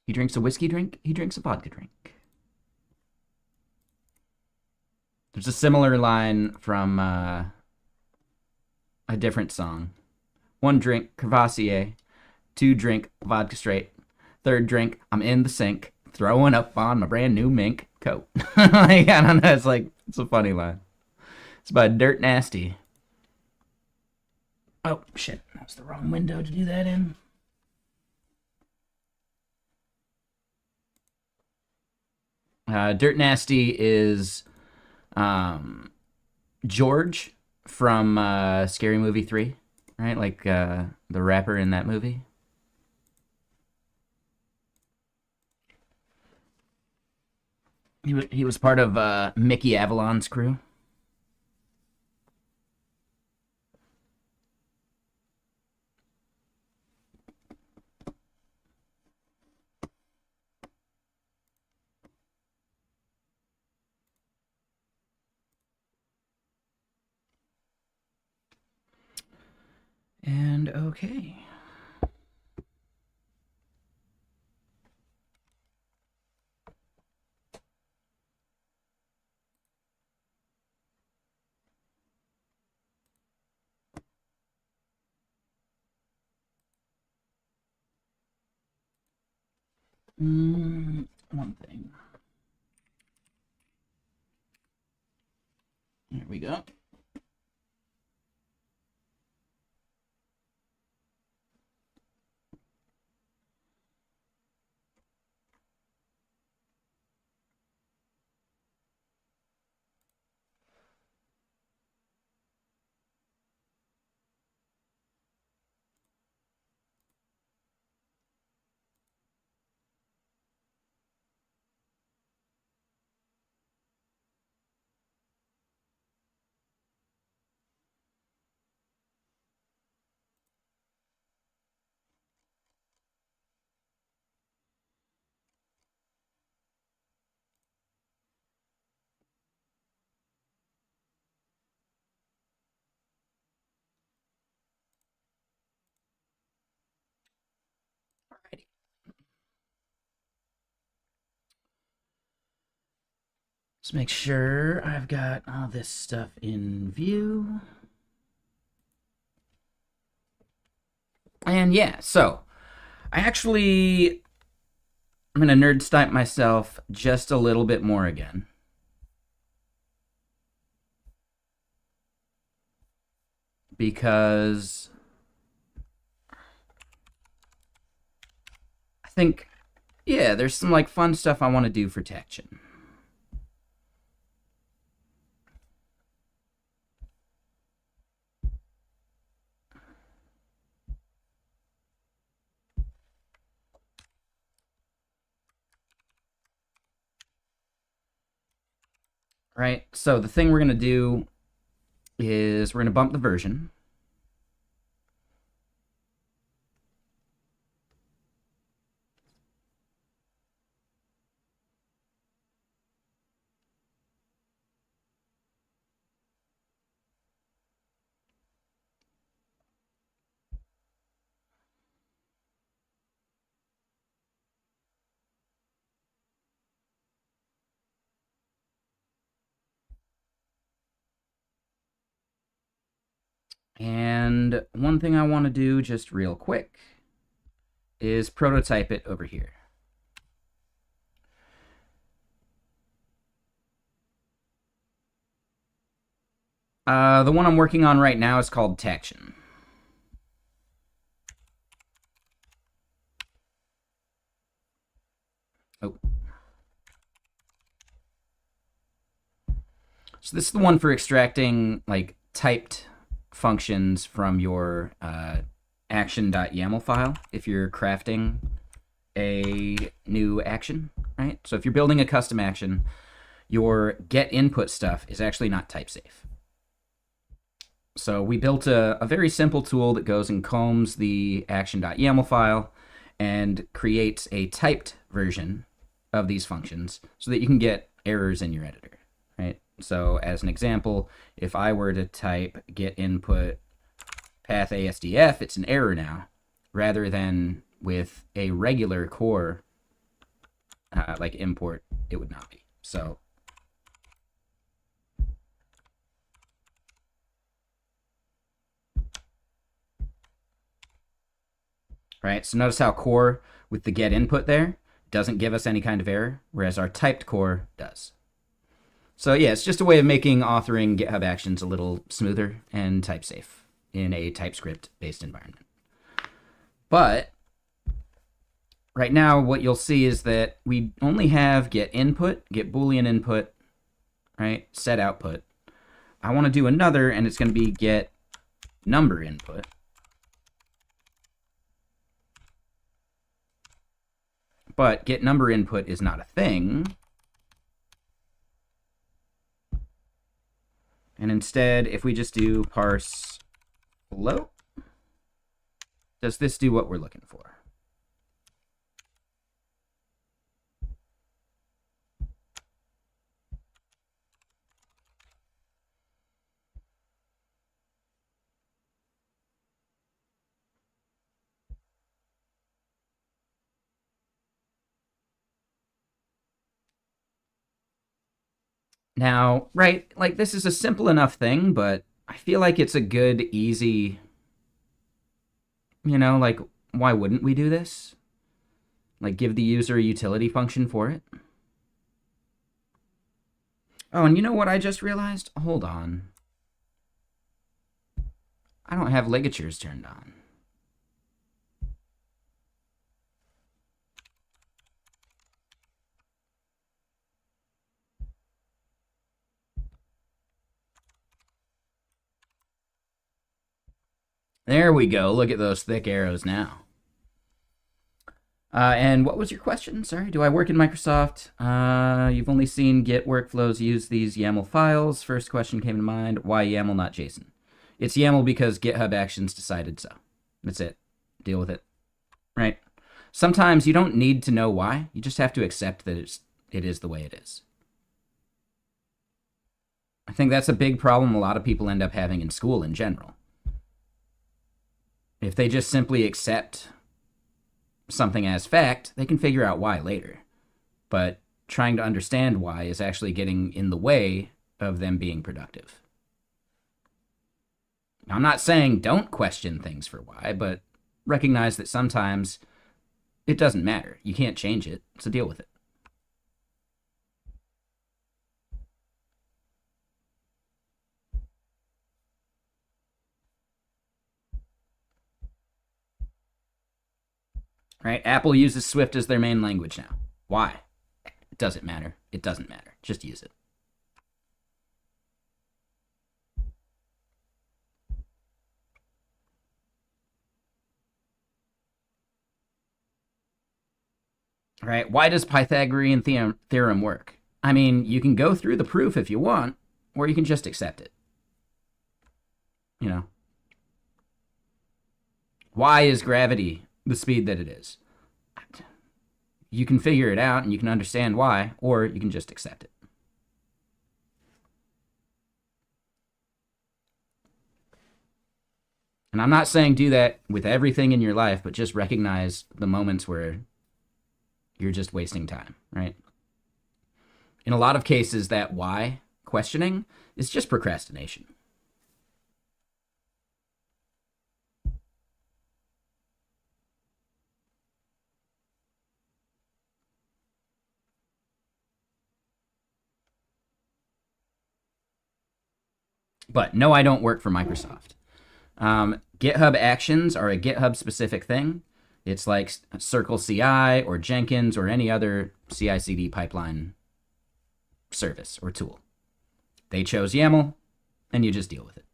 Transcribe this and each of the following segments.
He drinks a whiskey drink, he drinks a vodka drink. There's a similar line from a different song. One drink, Crevassier. Two drink, vodka straight. Third drink, I'm in the sink, throwing up on my brand new mink coat. Like, I don't know, it's a funny line. It's about Dirt Nasty. Oh, shit, that was the wrong window to do that in. Dirt Nasty is George from Scary Movie 3, right? Like the rapper in that movie. He was part of Mickey Avalon's crew. And okay. One thing. There we go. Alrighty. Let's make sure I've got all this stuff in view. And yeah, so I'm gonna nerd snipe myself just a little bit more again. Because I think, yeah, there's some like fun stuff I want to do for Tection. Right, so the thing we're gonna do is we're gonna bump the version. And one thing I want to do just real quick is prototype it over here. The one I'm working on right now is called Taction. Oh. So this is the one for extracting like typed functions from your action.yaml file if you're crafting a new action, right? So if you're building a custom action, your get input stuff is actually not type safe. So we built a very simple tool that goes and combs the action.yaml file and creates a typed version of these functions so that you can get errors in your editor, right? So as an example, if I were to type get input path ASDF, it's an error now, rather than with a regular core like import, it would not be. So right, so notice how core with the get input there doesn't give us any kind of error, whereas our typed core does. So yeah, it's just a way of making authoring GitHub Actions a little smoother and type safe in a TypeScript-based environment. But right now, what you'll see is that we only have get input, get Boolean input, right? Set output. I want to do another, and it's going to be get number input. But get number input is not a thing. And instead, if we just do parse float, does this do what we're looking for? Now, right, like this is a simple enough thing, but I feel like it's a good, easy, like why wouldn't we do this? Like give the user a utility function for it. Oh, and you know what I just realized? Hold on. I don't have ligatures turned on. There we go. Look at those thick arrows now. And what was your question? Sorry, do I work in Microsoft? You've only seen Git workflows use these YAML files. First question came to mind, why YAML, not JSON? It's YAML because GitHub Actions decided so. That's it. Deal with it. Right? Sometimes you don't need to know why. You just have to accept that it is the way it is. I think that's a big problem a lot of people end up having in school in general. If they just simply accept something as fact, they can figure out why later. But trying to understand why is actually getting in the way of them being productive. Now, I'm not saying don't question things for why, but recognize that sometimes it doesn't matter. You can't change it, so deal with it. Right? Apple uses Swift as their main language now. Why? It doesn't matter. It doesn't matter. Just use it. Right? Why does Pythagorean theorem work? I mean, you can go through the proof if you want, or you can just accept it. Why is gravity the speed that it is? You can figure it out and you can understand why, or you can just accept it. And I'm not saying do that with everything in your life, but just recognize the moments where you're just wasting time, right? In a lot of cases, that why questioning is just procrastination. But no, I don't work for Microsoft. GitHub Actions are a GitHub specific thing. It's like Circle CI or Jenkins or any other CI/CD pipeline service or tool. They chose YAML, and you just deal with it.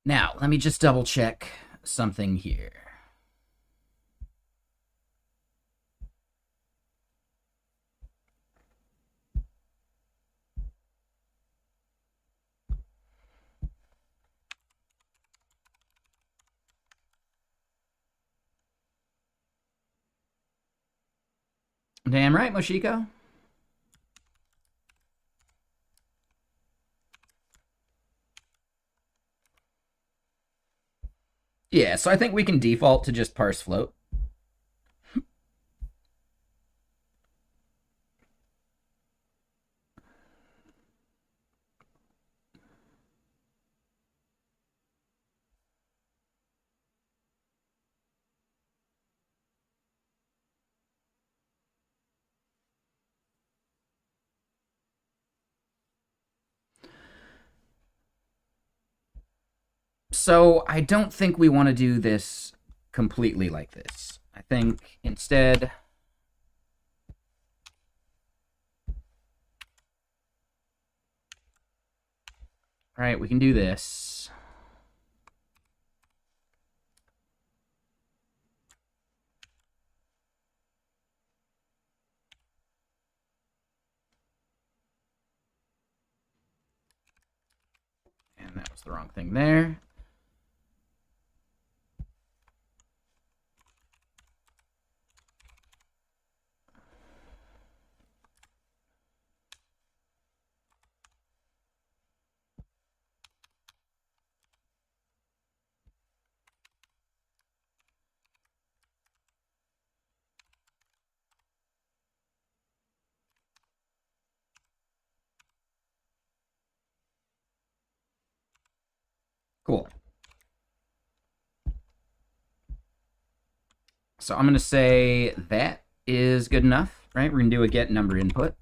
Now, let me just double check something here. Damn right, Moshiko. Yeah, so I think we can default to just parse float. So I don't think we want to do this completely like this. I think instead, right, we can do this. And that was the wrong thing there. Cool. So I'm going to say that is good enough, right? We're going to do a get number input.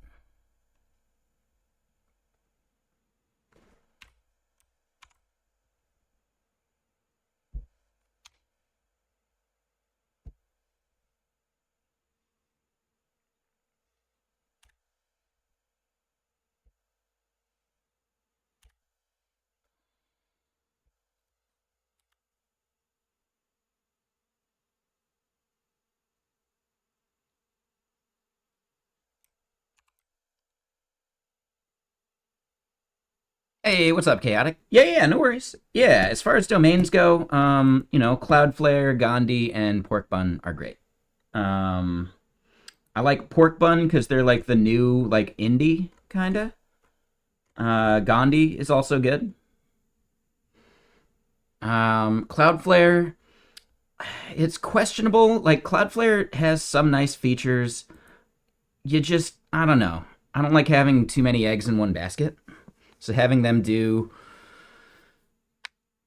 Hey, what's up, Chaotic? Yeah, no worries. Yeah, as far as domains go, Cloudflare, Gandhi, and Pork Bun are great. I like Pork Bun because they're like the new like indie kinda. Gandhi is also good. Cloudflare, it's questionable. Like Cloudflare has some nice features. I don't know. I don't like having too many eggs in one basket. So having them do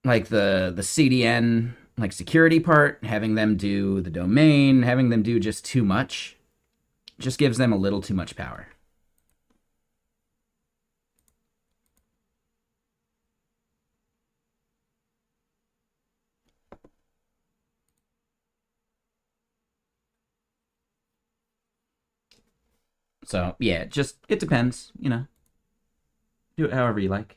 like the CDN like security part, having them do the domain, having them do just too much, just gives them a little too much power. So yeah, just it depends, Do it however you like.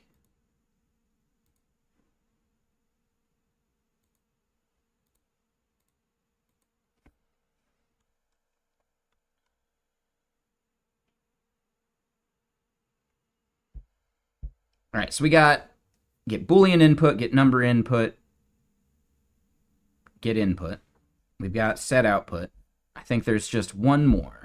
All right, so we got get Boolean input, get number input, get input. We've got set output. I think there's just one more.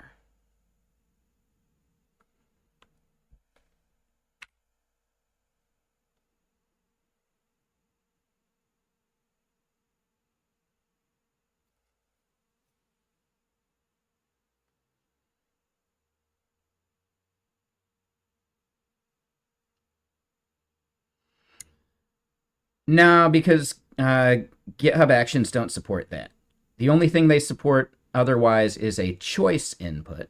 No, because GitHub Actions don't support that. The only thing they support otherwise is a choice input.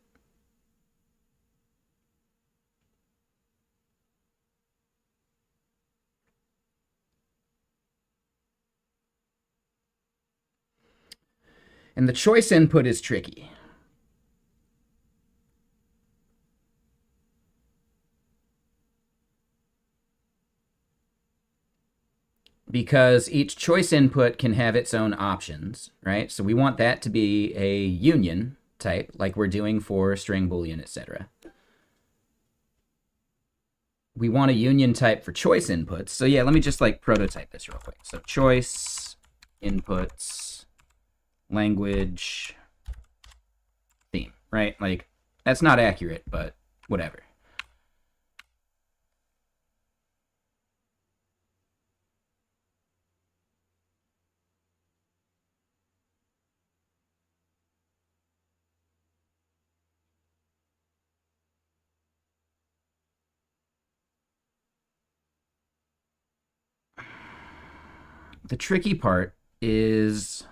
And the choice input is tricky. Because each choice input can have its own options, right? So we want that to be a union type, like we're doing for string, boolean, etc. We want a union type for choice inputs. So yeah, let me just like prototype this real quick. So choice inputs, language, theme, right? Like that's not accurate, but whatever. the tricky part is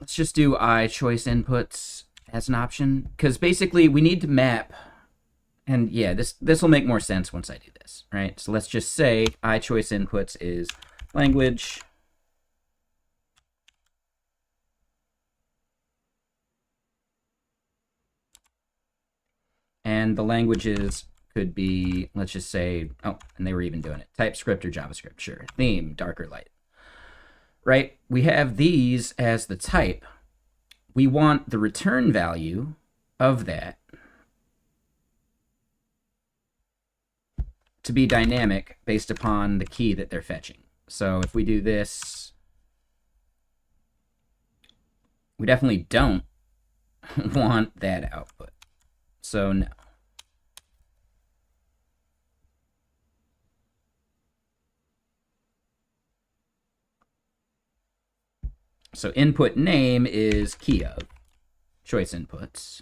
let's just do I choice inputs as an option, because basically we need to map, and yeah, this will make more sense once I do this, right? So let's just say I choice inputs is language, and the languages could be, let's just say, oh, and they were even doing it, TypeScript or JavaScript, sure. Theme, dark or light, right? We have these as the type. We want the return value of that to be dynamic based upon the key that they're fetching. So if we do this, we definitely don't want that output. So no. So input name is key of choice inputs.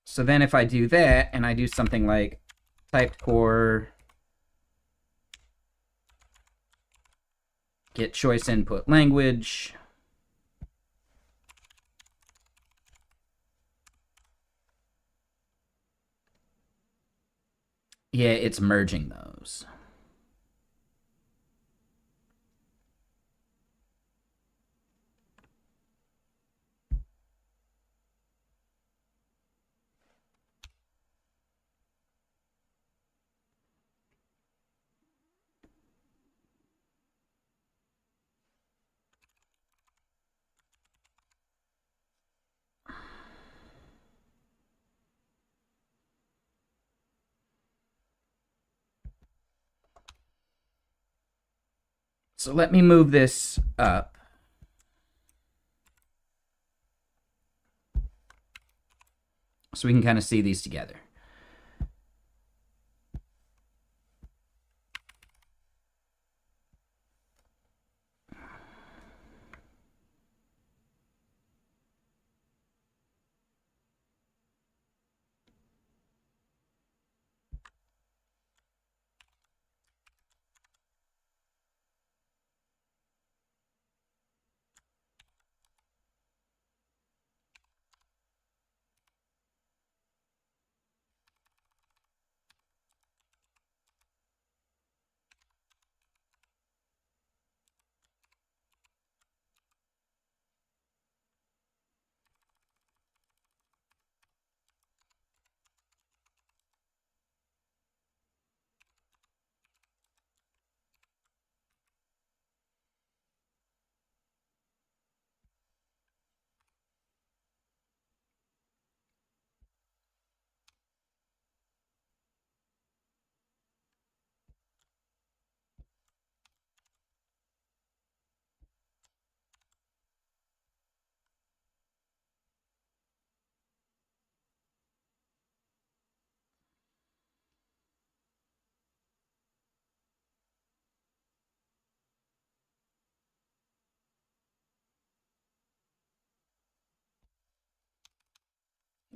So then if I do that and I do something like typed core get choice input language, yeah, it's merging those. So let me move this up. So we can kind of see these together.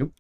Oop.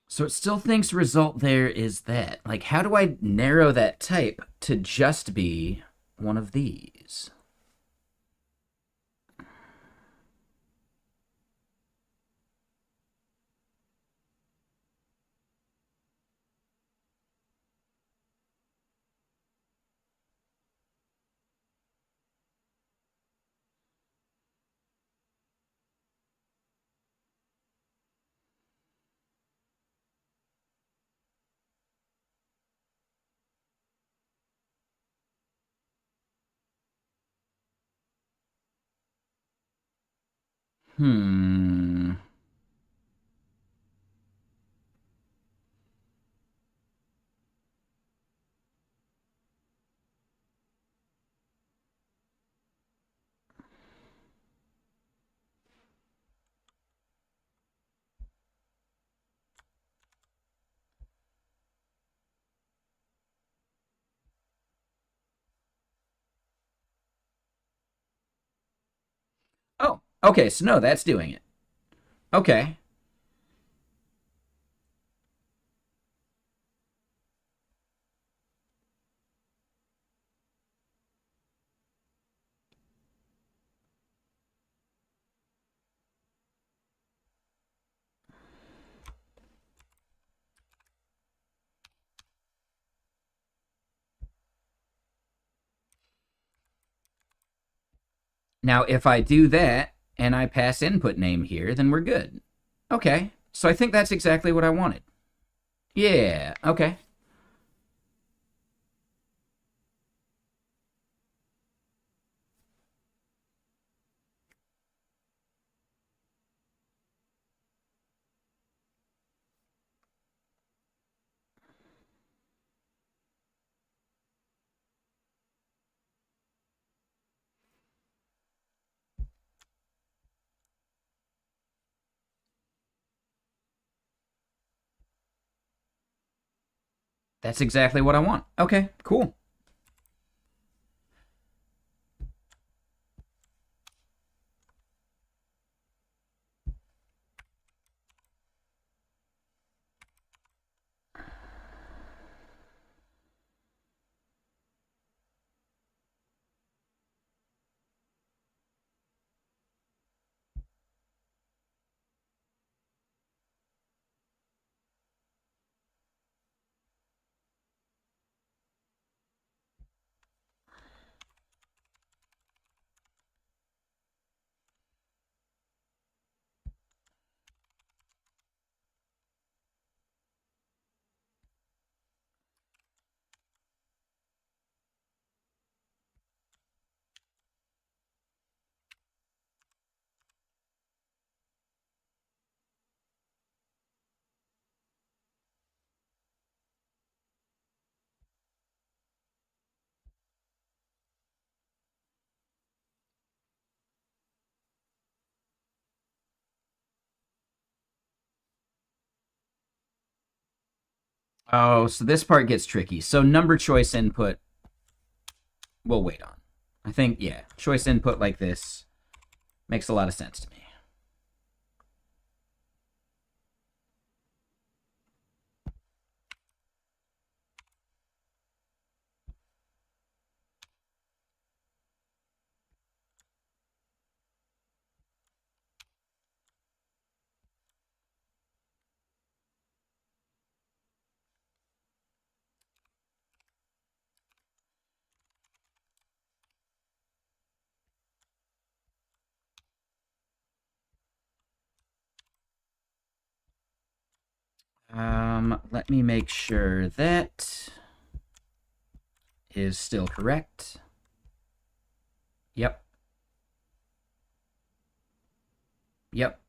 So it still thinks result there is that. Like, how do I narrow that type to just be one of these? Hmm. Oh, okay. So no, that's doing it. Okay. Now, if I do that and I pass input name here, then we're good. Okay. So I think that's exactly what I wanted. Yeah. Okay. That's exactly what I want. Okay. Cool. Oh, so this part gets tricky. So number choice input, we'll wait on. I think, yeah, choice input like this makes a lot of sense to me. Let me make sure that is still correct. Yep. Yep.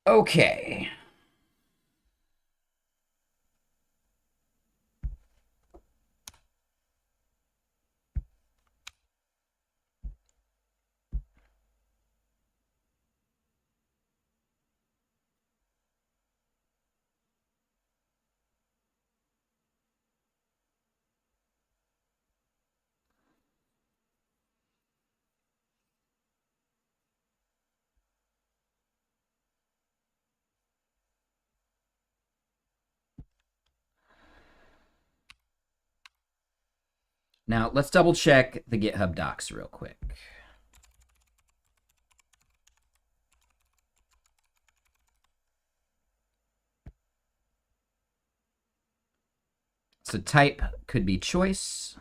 Okay. Now, let's double check the GitHub docs real quick. So type could be choice.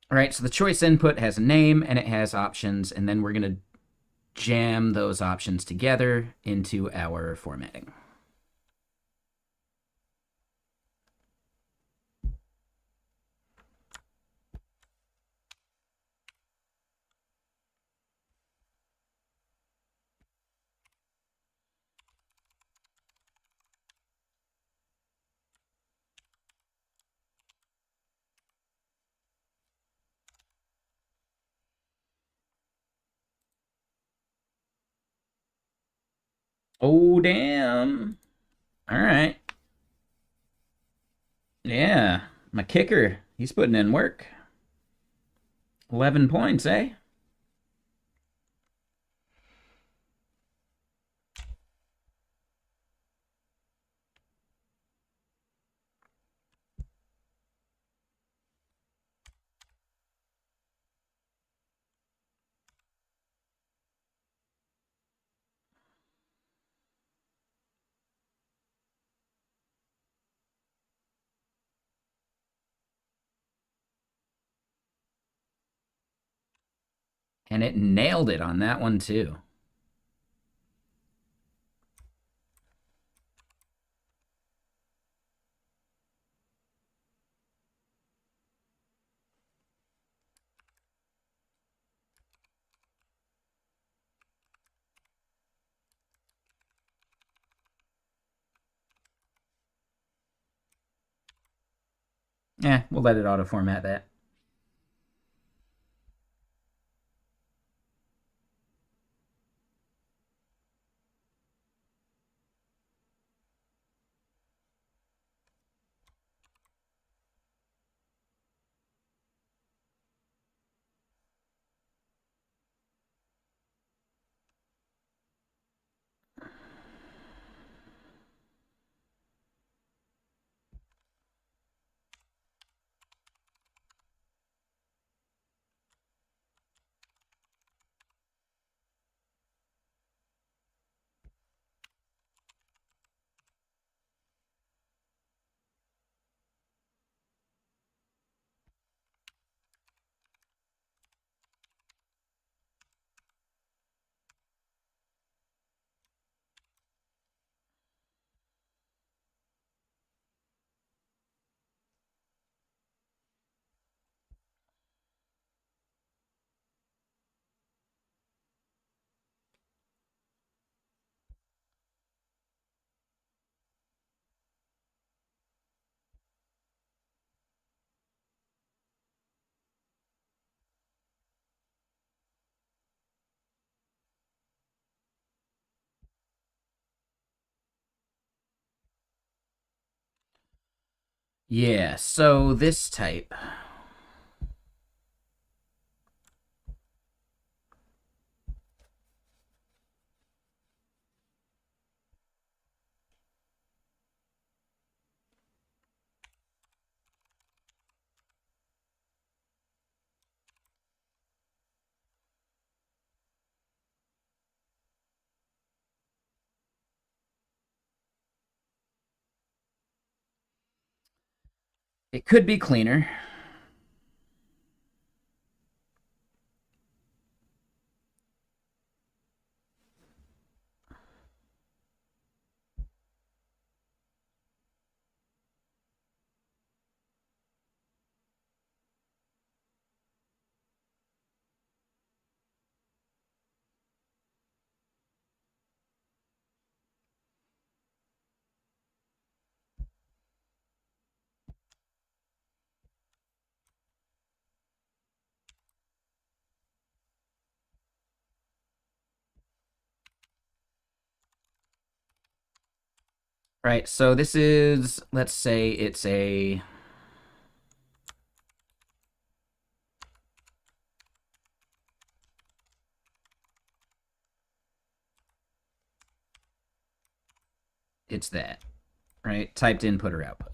All right, so the choice input has a name and it has options, and then we're going to jam those options together into our formatting. Oh, damn. All right. Yeah, my kicker, he's putting in work. 11 points, eh? And it nailed it on that one, too. Yeah, we'll let it auto-format that. Yeah, so this type. It could be cleaner. Right, so this is, let's say it's that, right? Typed input or output.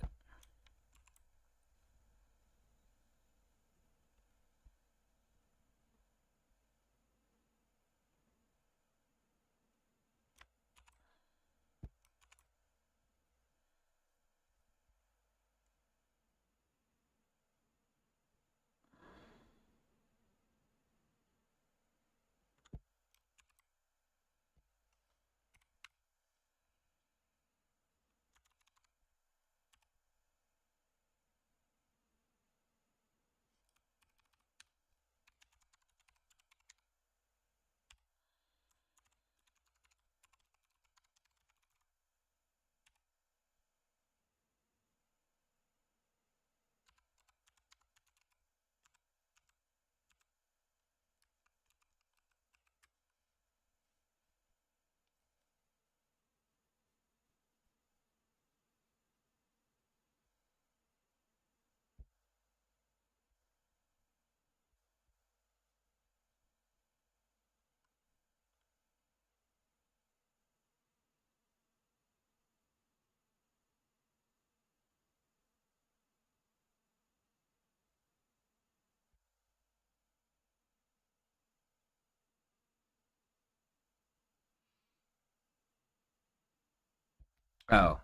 Oh.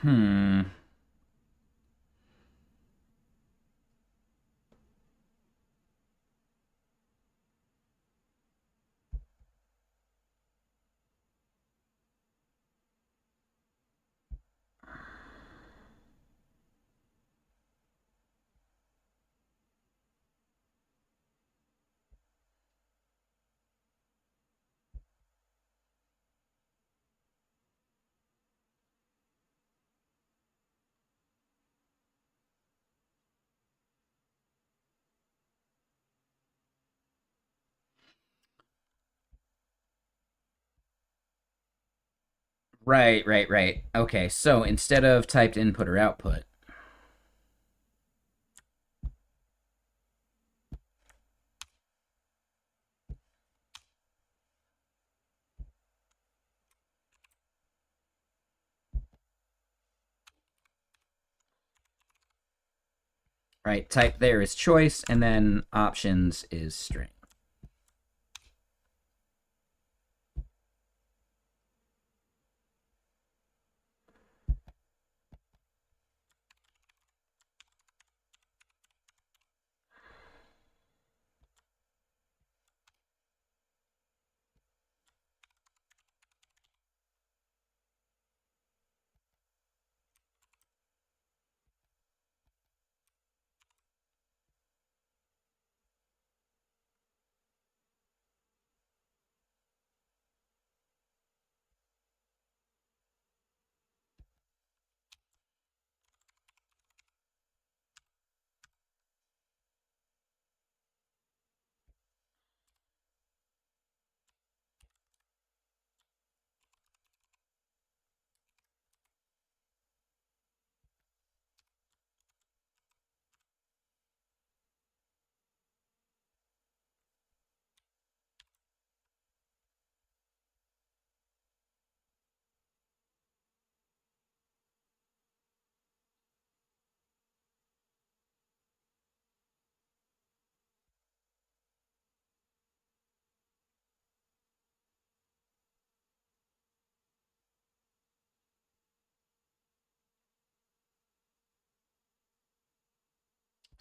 Hmm. Right. Okay, so instead of typed input or output, right, type there is choice, and then options is string.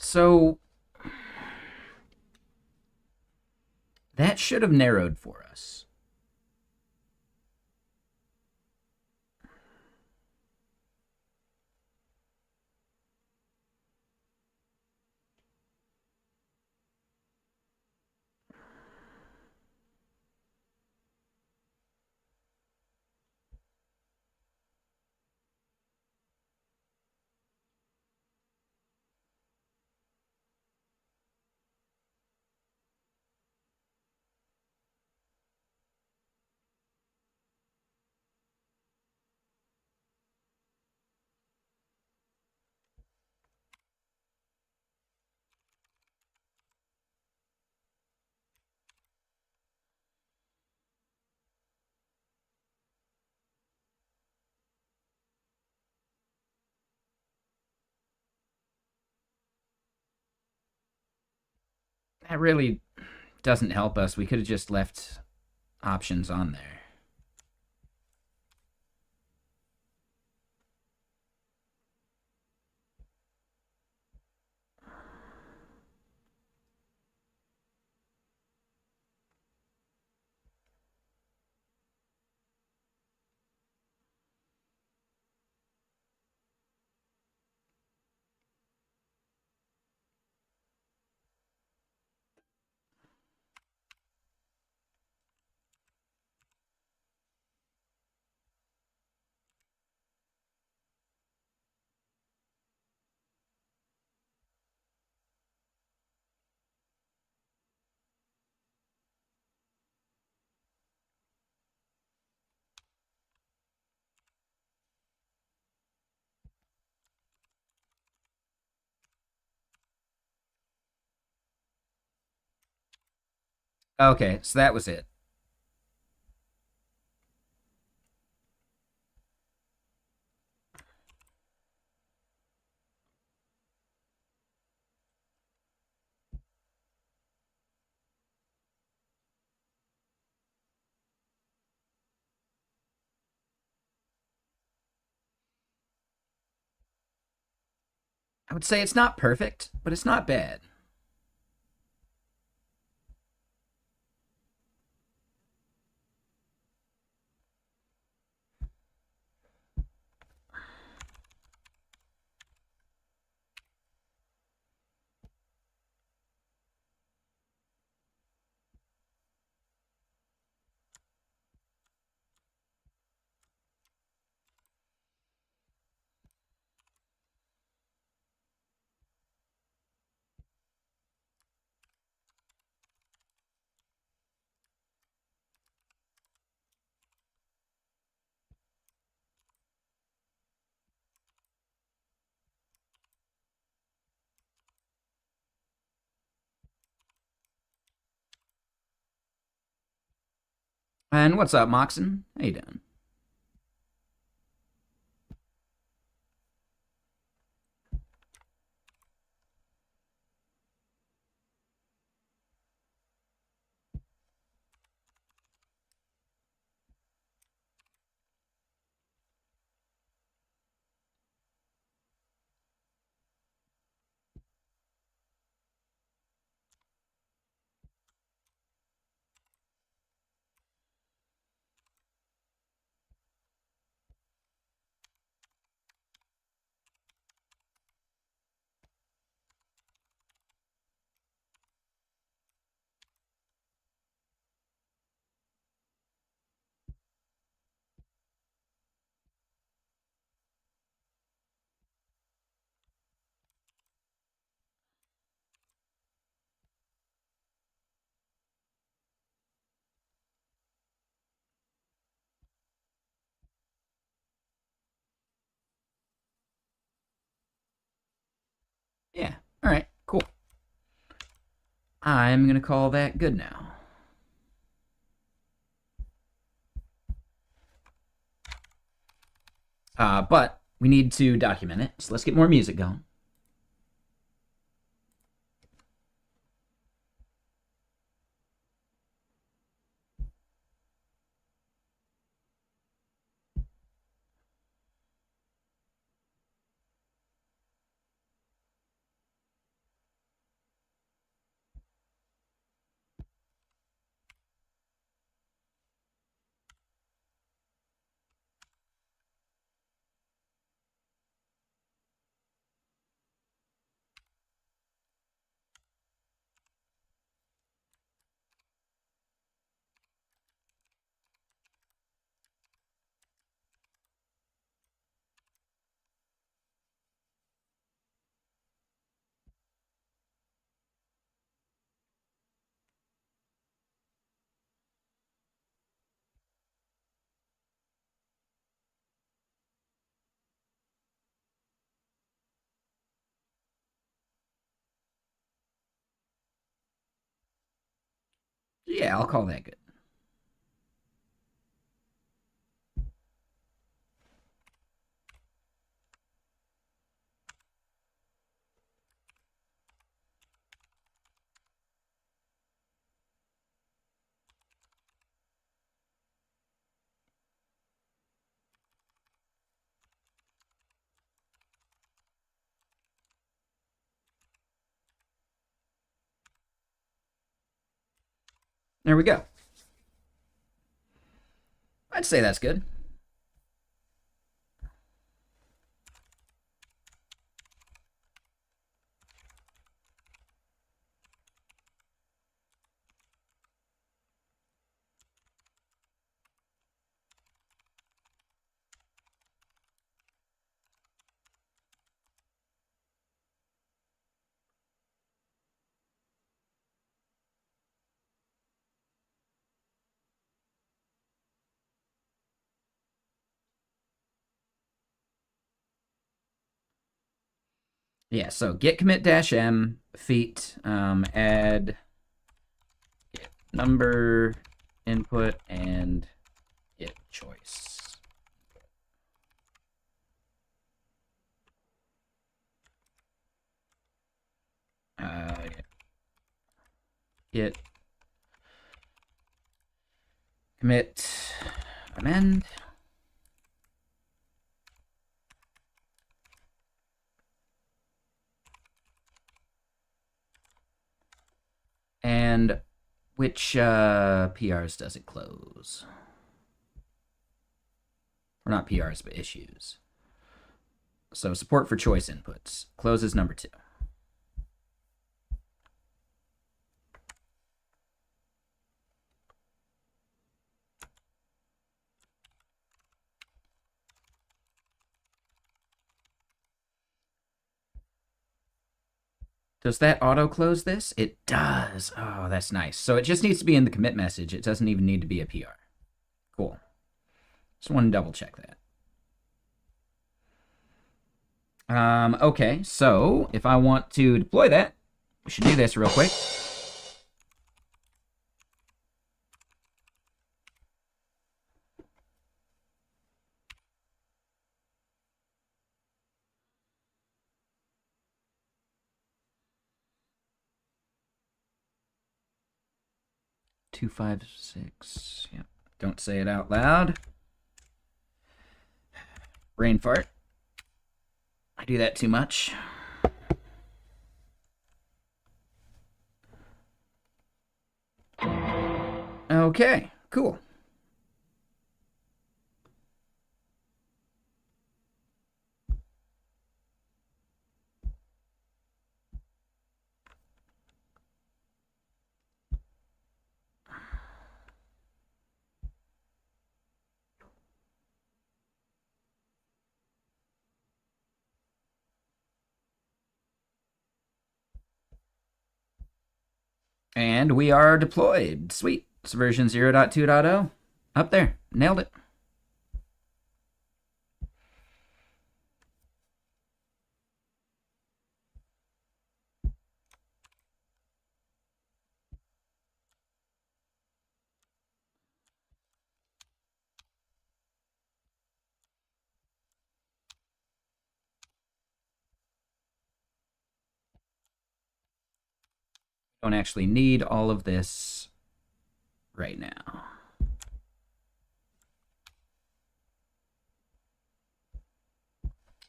So that should have narrowed for us. That really doesn't help us. We could have just left options on there. Okay, so that was it. I would say it's not perfect, but it's not bad. And what's up, Moxon? How you doing? Yeah. All right. Cool. I'm gonna call that good now. But we need to document it, so let's get more music going. Yeah, I'll call that good. There we go. I'd say that's good. Yeah, so git commit -m feat add number input and git choice. Git commit amend. And which PRs does it close? Or not PRs, but issues. So support for choice inputs closes number 2. Does that auto close this? It does. Oh, that's nice. So it just needs to be in the commit message. It doesn't even need to be a PR. Cool. Just want to double check that. Okay, so if I want to deploy that, we should do this real quick. Two, 5, 6. Yep. Don't say it out loud. Brain fart. I do that too much. Okay, cool. And we are deployed. Sweet. It's version 0.2.0. Up there. Nailed it. Don't actually need all of this right now.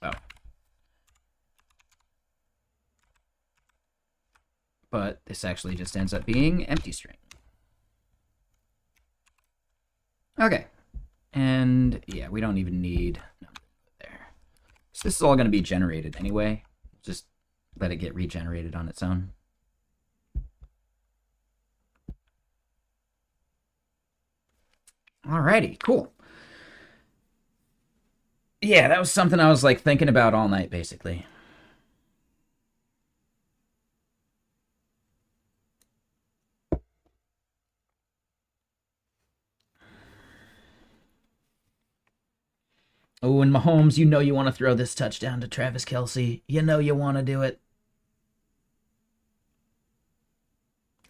Oh. But this actually just ends up being empty string. Okay. And yeah, we don't even need number there. So this is all going to be generated anyway. Just let it get regenerated on its own. Alrighty, cool. Yeah, that was something I was like thinking about all night, basically. Oh, and Mahomes, you know you want to throw this touchdown to Travis Kelce. You know you want to do it.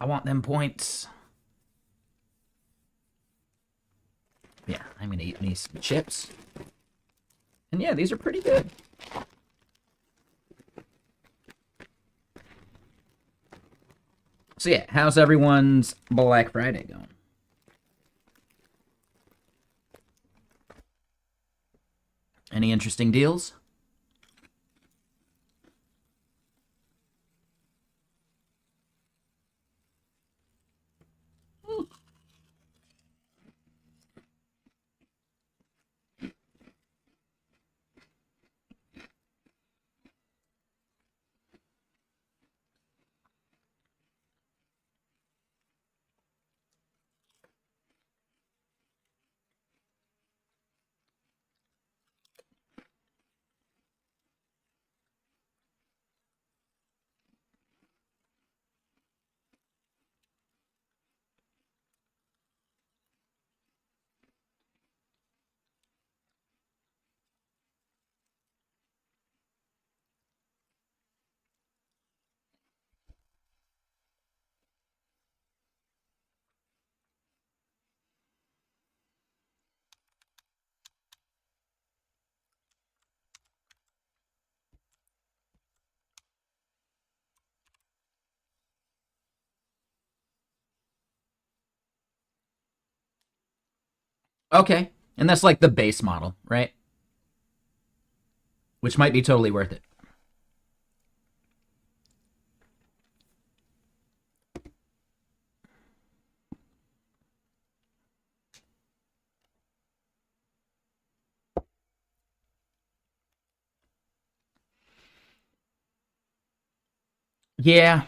I want them points. Yeah, I'm going to eat me some chips. And yeah, these are pretty good. So yeah, how's everyone's Black Friday going? Any interesting deals? Okay. And that's like the base model, right? Which might be totally worth it. Yeah.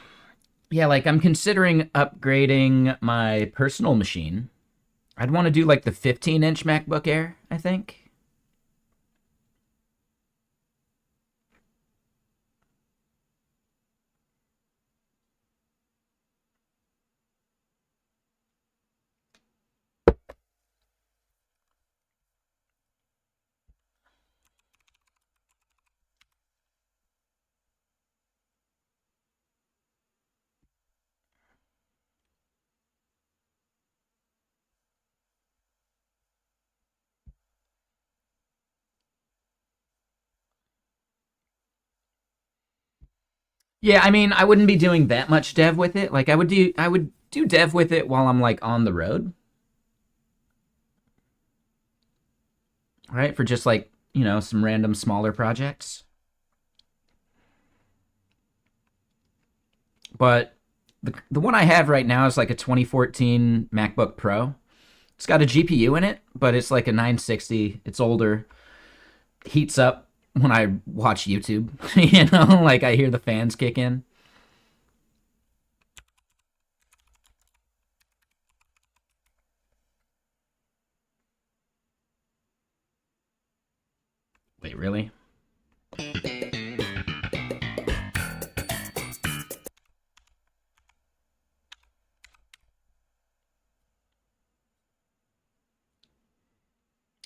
Yeah, like I'm considering upgrading my personal machine. I'd want to do like the 15-inch MacBook Air, I think. Yeah, I mean, I wouldn't be doing that much dev with it. Like I would do dev with it while I'm like on the road, right? For just like, some random smaller projects. But the one I have right now is like a 2014 MacBook Pro. It's got a GPU in it, but it's like a 960. It's older. Heats up when I watch YouTube. Like I hear the fans kick in. Wait, really?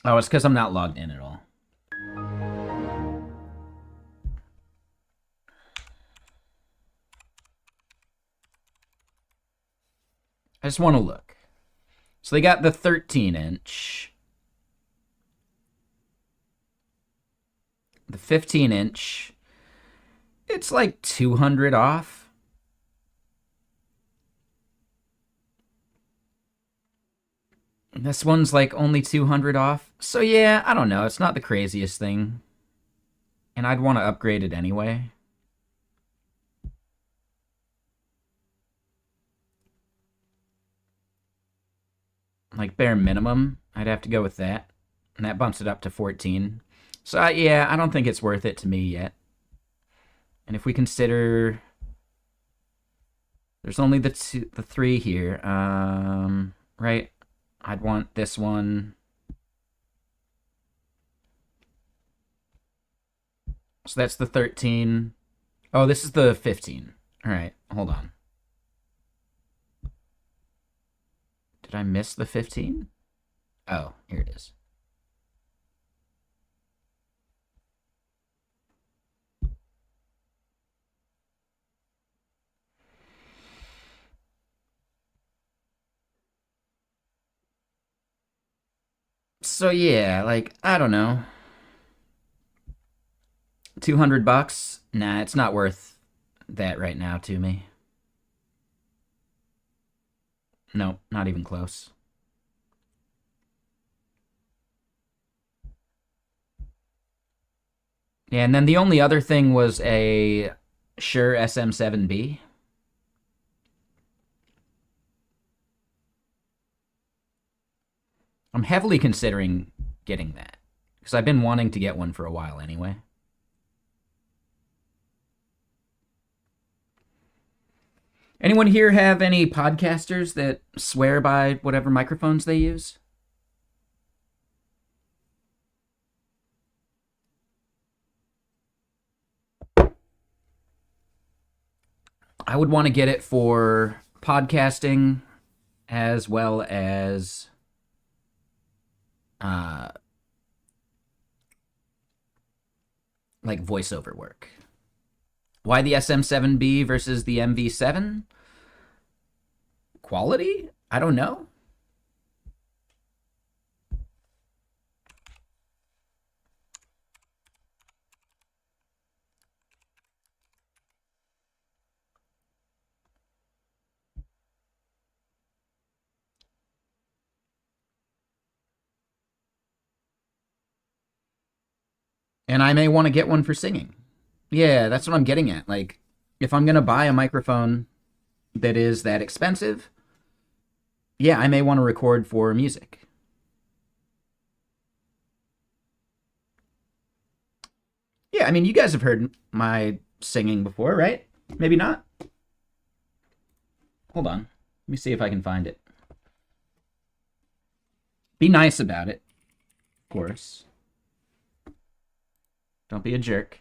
Oh, it's because I'm not logged in at all. I just want to look. So they got the 13-inch, the 15-inch. It's like 200 off. This one's like only 200 off. So yeah, I don't know. It's not the craziest thing. And I'd want to upgrade it anyway. Like bare minimum, I'd have to go with that. And that bumps it up to 14. So yeah, I don't think it's worth it to me yet. And if we consider there's only the three here, right? I'd want this one. So that's the 13. Oh, this is the 15. All right, hold on. Did I miss the 15? Oh, here it is. So yeah, like I don't know, $200. Nah, it's not worth that right now to me. No, not even close. Yeah, and then the only other thing was a Shure SM7B. I'm heavily considering getting that because I've been wanting to get one for a while anyway. Anyone here have any podcasters that swear by whatever microphones they use? I would want to get it for podcasting as well as uh, like voiceover work. Why the SM7B versus the MV7? Quality? I don't know. And I may want to get one for singing. Yeah, that's what I'm getting at. Like, if I'm going to buy a microphone that is that expensive, yeah, I may want to record for music. Yeah, I mean, you guys have heard my singing before, right? Maybe not? Hold on. Let me see if I can find it. Be nice about it, of course. Don't be a jerk.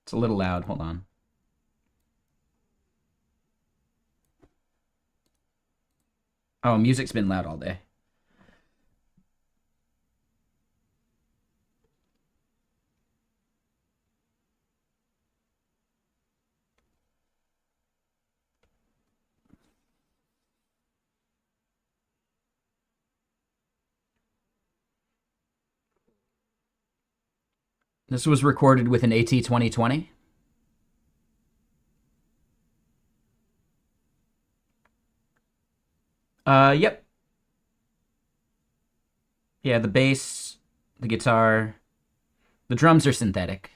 It's a little loud. Hold on. Oh, music's been loud all day. This was recorded with an AT2020. Yep. Yeah, the bass, the guitar, the drums are synthetic.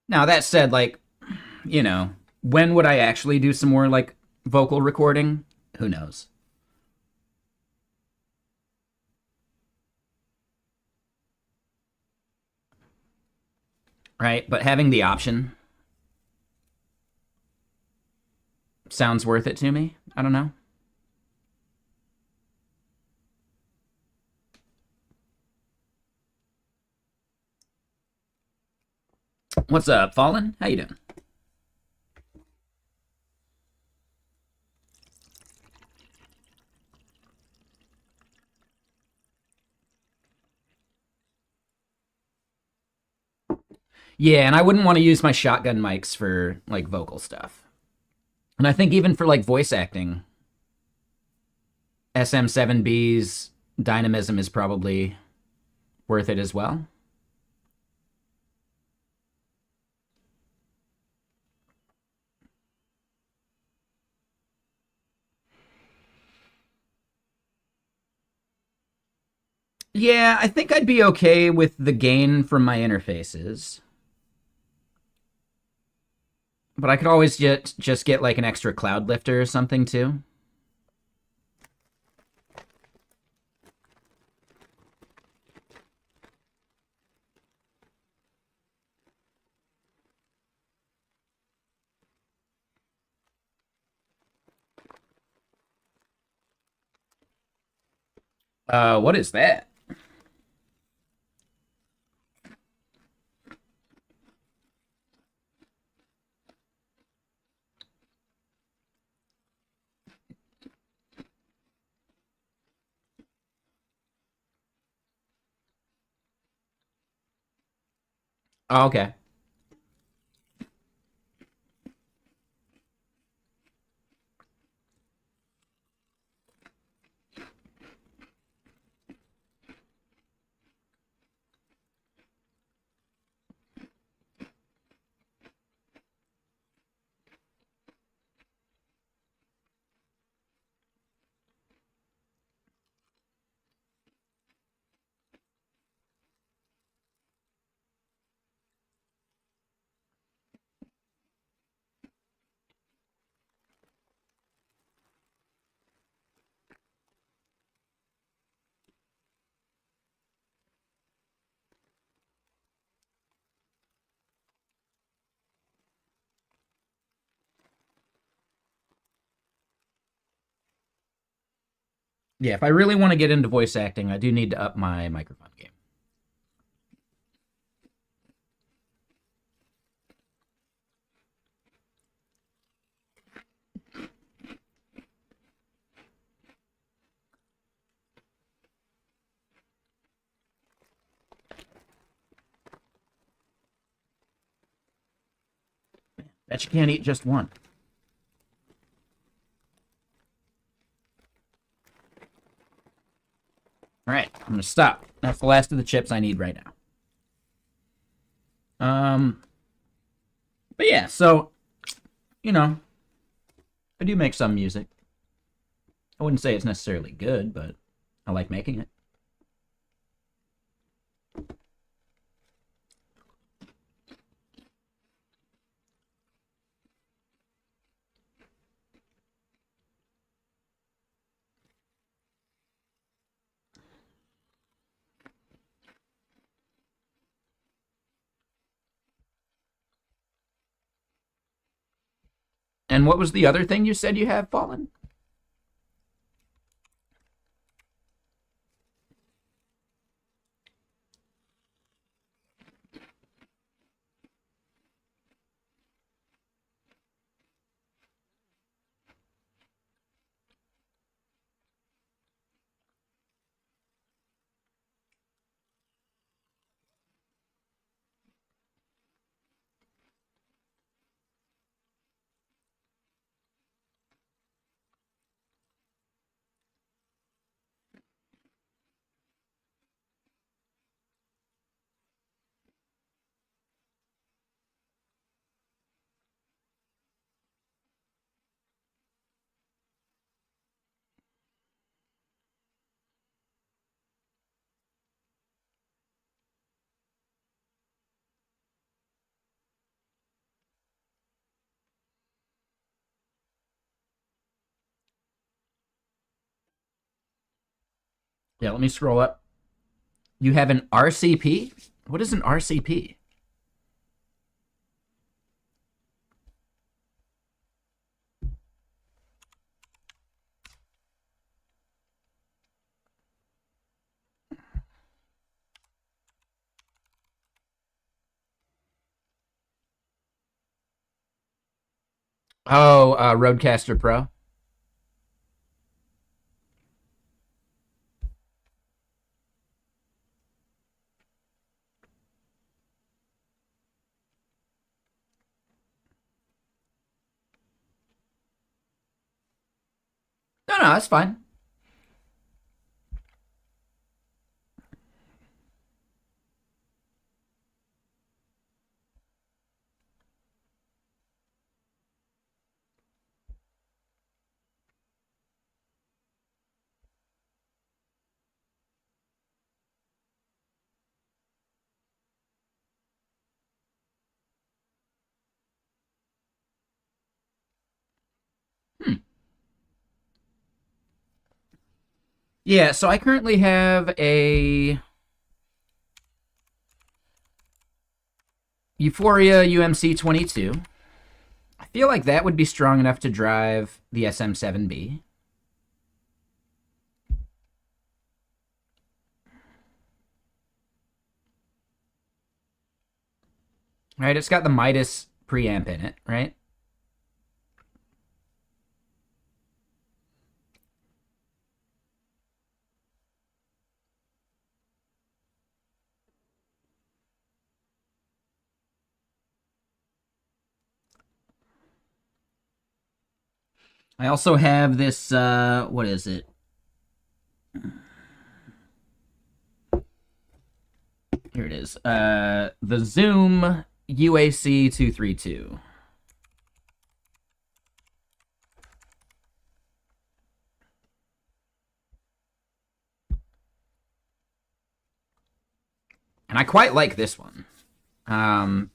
Now, that said, like, you know, when would I actually do some more, like, vocal recording? Who knows? Right? But having the option sounds worth it to me. I don't know. What's up, Fallen? How you doing? Yeah, and I wouldn't want to use my shotgun mics for, like, vocal stuff. And I think even for, like, voice acting, SM7B's dynamism is probably worth it as well. Yeah, I think I'd be okay with the gain from my interfaces. But I could always just get like an extra cloud lifter or something too. What is that? Oh, okay. Yeah, if I really want to get into voice acting, I do need to up my microphone game. Bet you can't eat just one. All right, I'm gonna stop. That's the last of the chips I need right now. But yeah, so you know, I do make some music. I wouldn't say it's necessarily good, but I like making it. And what was the other thing you said you have, Fallen? Yeah, let me scroll up. You have an RCP? What is an RCP? Oh, Rodecaster Pro. No, no, that's fine. Hmm. Yeah, so I currently have a Euphoria UMC 22. I feel like that would be strong enough to drive the SM7B. Right, it's got the Midas preamp in it, right? I also have this, what is it? Here it is. The Zoom UAC 232. And I quite like this one.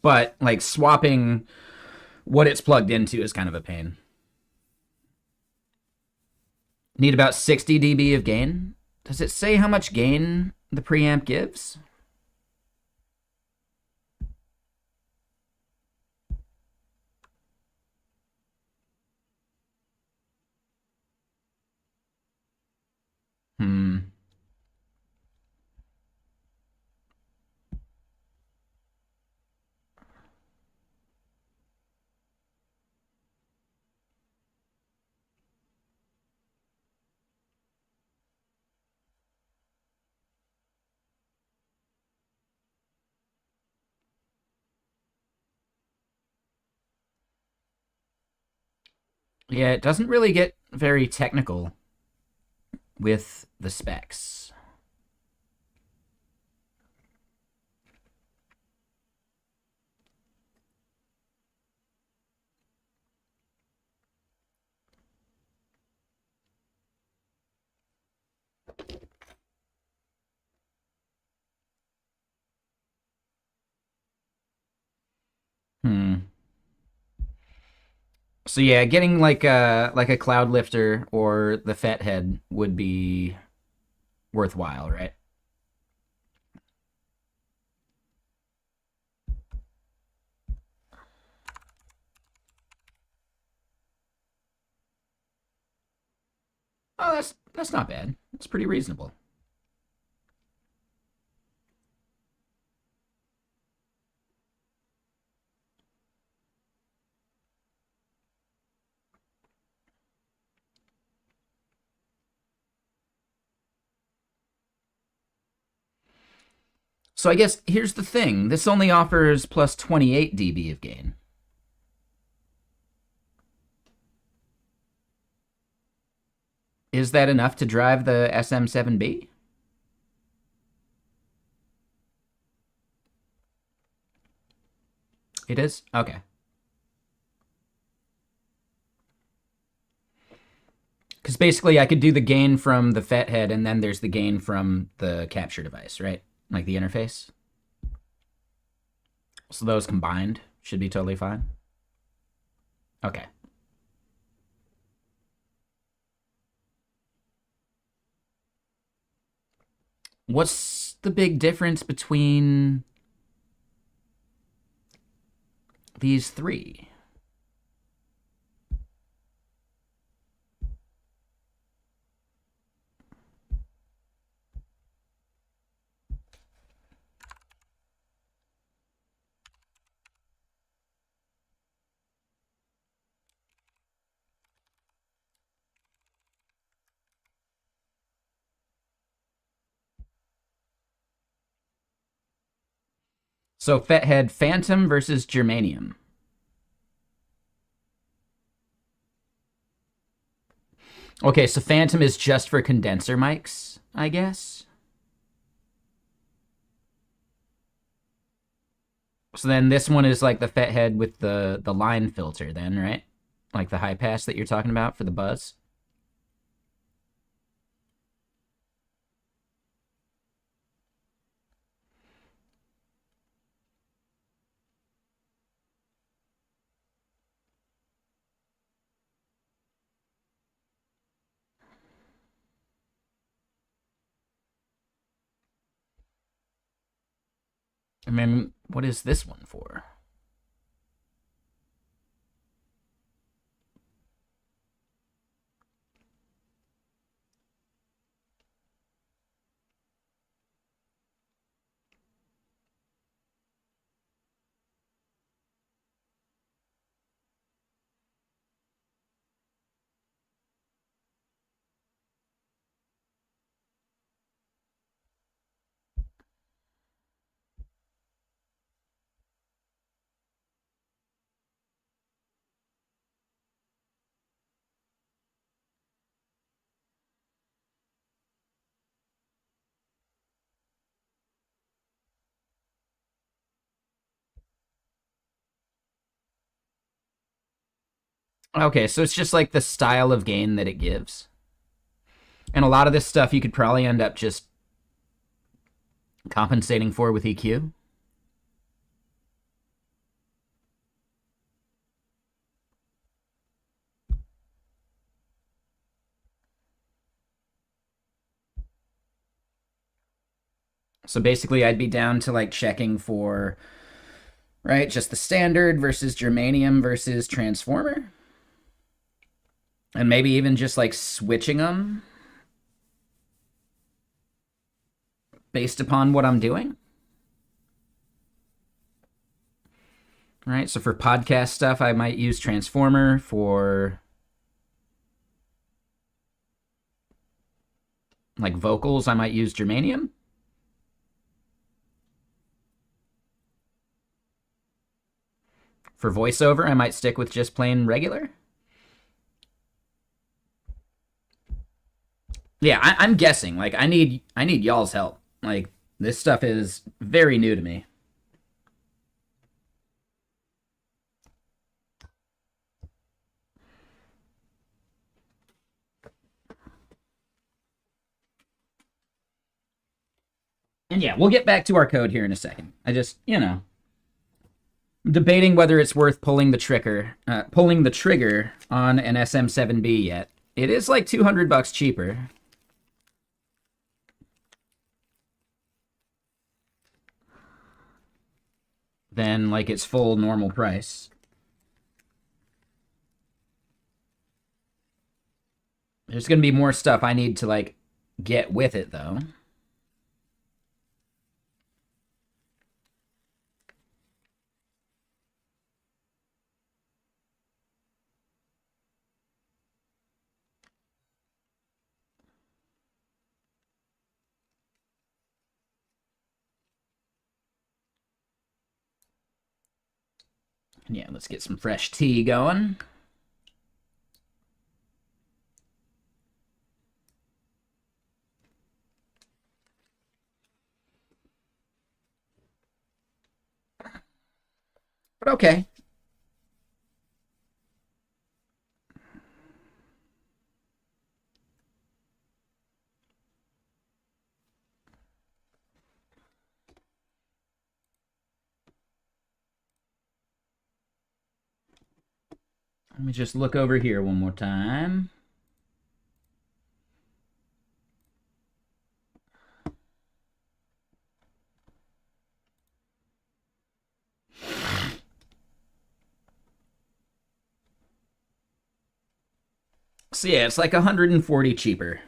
But like swapping what it's plugged into is kind of a pain. Need about 60 dB of gain. Does it say how much gain the preamp gives? Hmm. Yeah, it doesn't really get very technical with the specs. Hmm. So yeah, getting like a cloud lifter or the Fat Head would be worthwhile, right? Oh, that's not bad. It's pretty reasonable. So I guess here's the thing. This only offers plus 28 dB of gain. Is that enough to drive the SM7B? It is? Okay. Because basically I could do the gain from the Fat Head and then there's the gain from the capture device, right? Like the interface. So those combined should be totally fine. Okay. What's the big difference between these three? So Fathead Phantom versus Germanium. Okay, so Phantom is just for condenser mics, I guess. So then this one is like the Fathead with the line filter, then, right? Like the high pass that you're talking about for the buzz. I mean, what is this one for? Okay, so it's just like the style of gain that it gives. And a lot of this stuff you could probably end up just compensating for with EQ. So basically, I'd be down to like checking for, right, just the standard versus germanium versus transformer. And maybe even just like switching them based upon what I'm doing. Right. So for podcast stuff, I might use transformer. For like vocals, I might use germanium. For voiceover, I might stick with just plain regular. Yeah, I'm guessing. Like, I need y'all's help. Like, this stuff is very new to me. And yeah, we'll get back to our code here in a second. I just, debating whether it's worth pulling the trigger on an SM7B yet. It is like $200 cheaper. Than like its full normal price. There's gonna be more stuff I need to like get with it though. Yeah, let's get some fresh tea going. But okay. Let me just look over here one more time. So yeah, it's like 140 cheaper.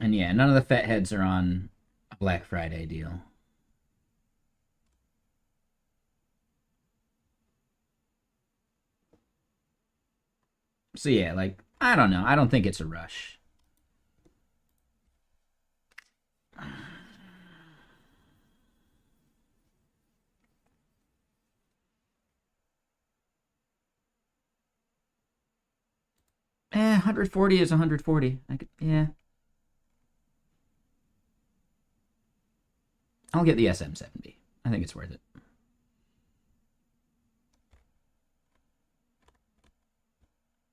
And yeah, none of the fat heads are on a Black Friday deal. So yeah, like, I don't know. I don't think it's a rush. 140 is 140. Yeah. I'll get the SM70. I think it's worth it.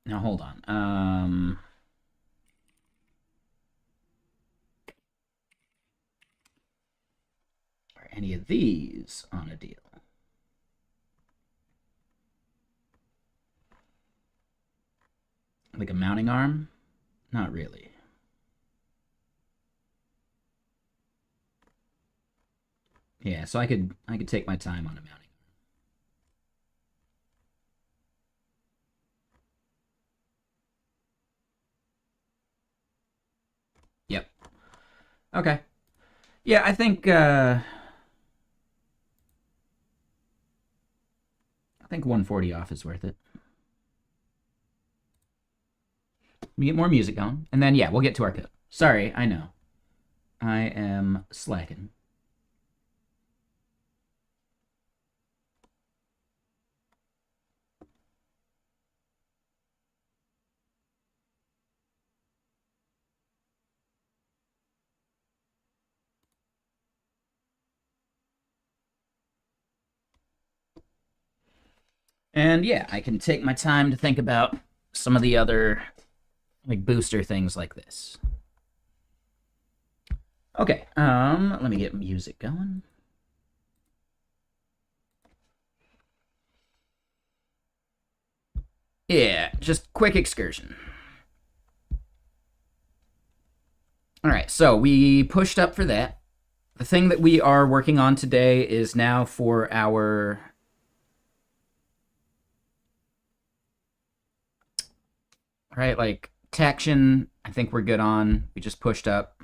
Now hold on. Are any of these on a deal? Like a mounting arm? Not really. Yeah, so I could take my time on a mounting. Yep. Okay. Yeah, I think 140 off is worth it. We get more music going, and then yeah, we'll get to our code. Sorry, I know. I am slacking. And yeah, I can take my time to think about some of the other like booster things like this. Okay, let me get music going. Yeah, just quick excursion. All right, so we pushed up for that. The thing that we are working on today is now for our right, like taction. I think we're good on. We just pushed up.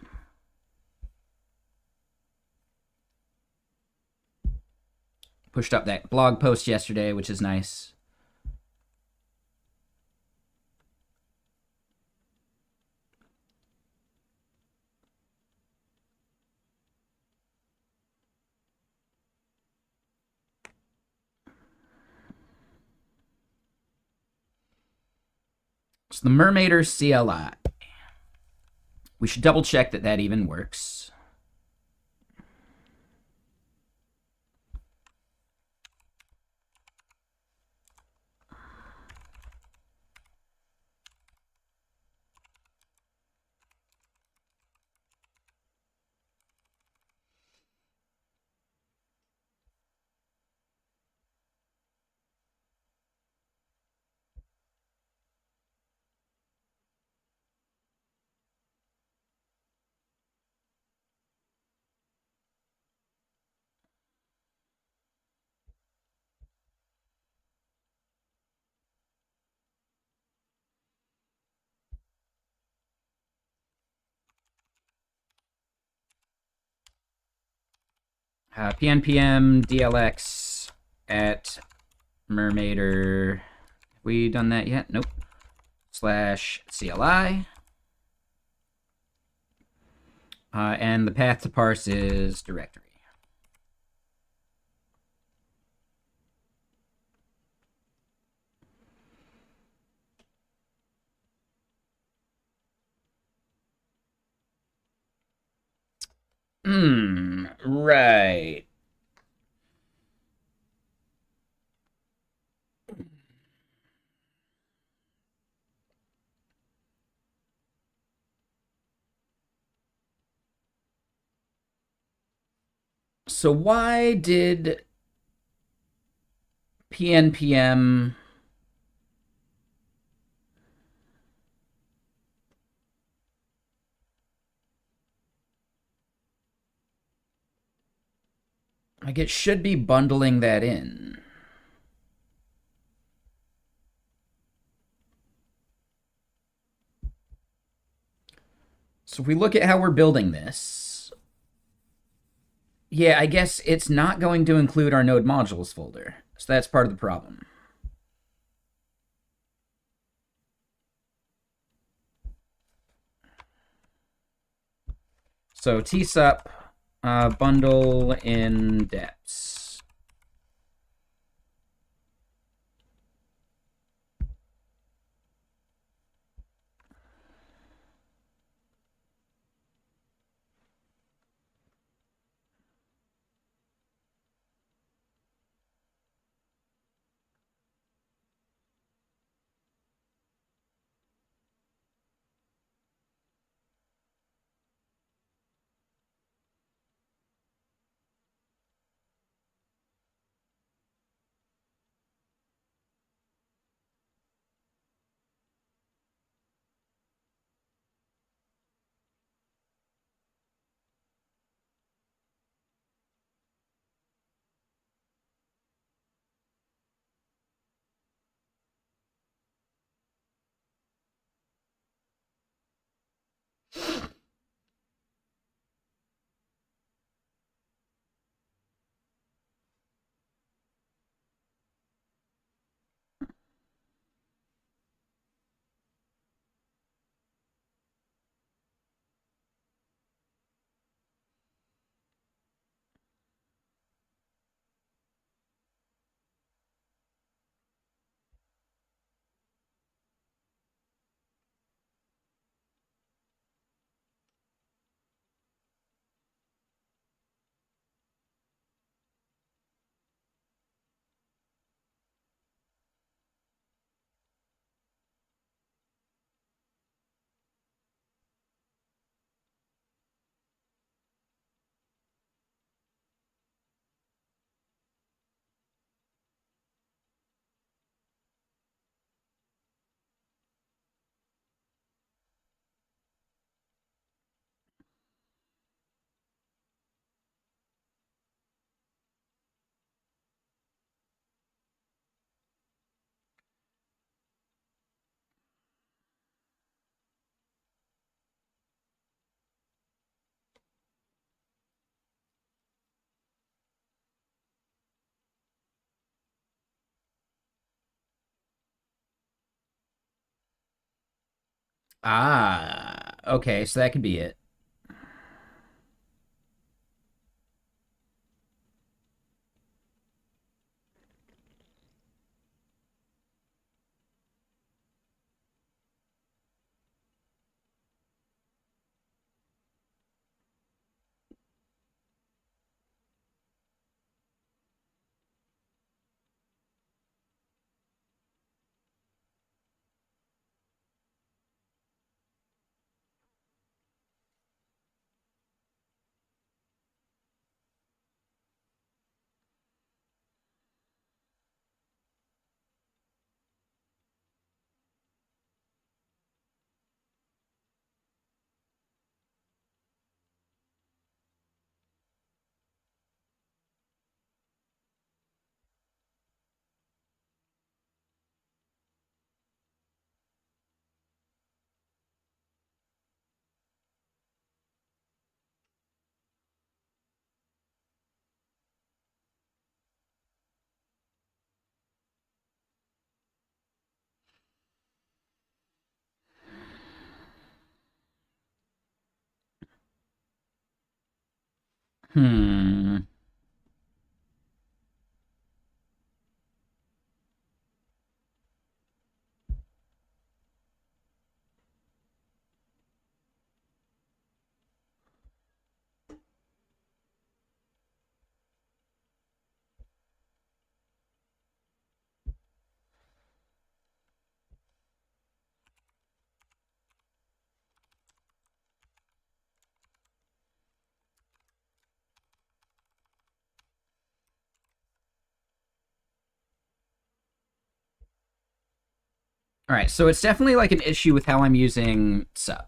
Pushed up that blog post yesterday, which is nice. So the Mermaider CLI. We should double check that that even works. PNPM DLX at Mermaider. Have we done that yet? Nope. /CLI. And the path to parse is directory. Right. So why did PNPM like it should be bundling that in? So if we look at how we're building this, yeah, I guess it's not going to include our node modules folder. So that's part of the problem. So tsup bundle in depths. Ah, okay, so that could be it. Hmm. All right, so it's definitely like an issue with how I'm using sub.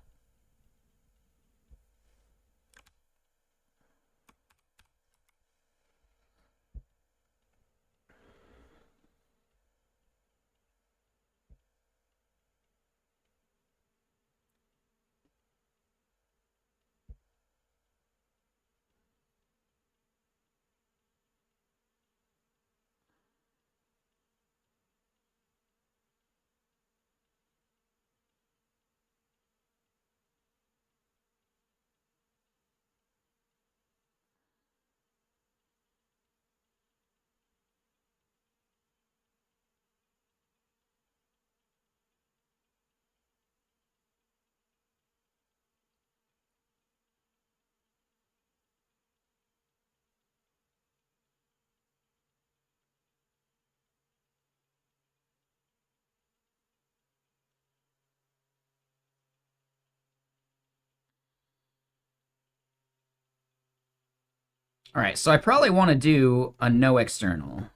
All right, so I probably want to do a no external.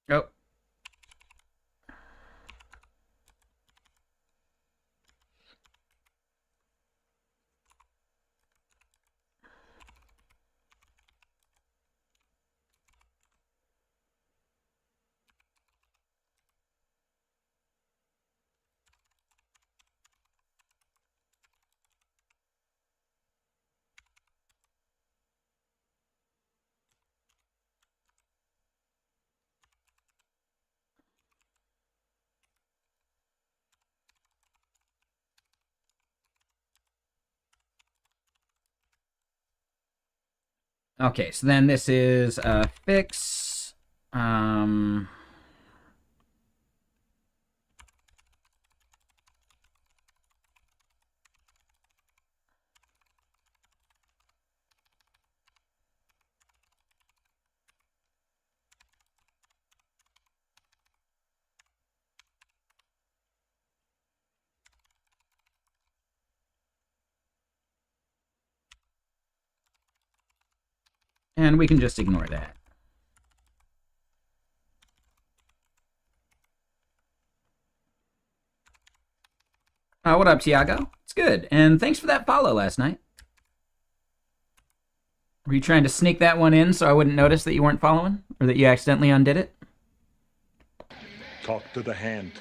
Oh, okay. So then this is a fix. Um, And we can just ignore that. What up, Tiago? It's good. And thanks for that follow last night. Were you trying to sneak that one in so I wouldn't notice that you weren't following? Or that you accidentally undid it? Talk to the hand.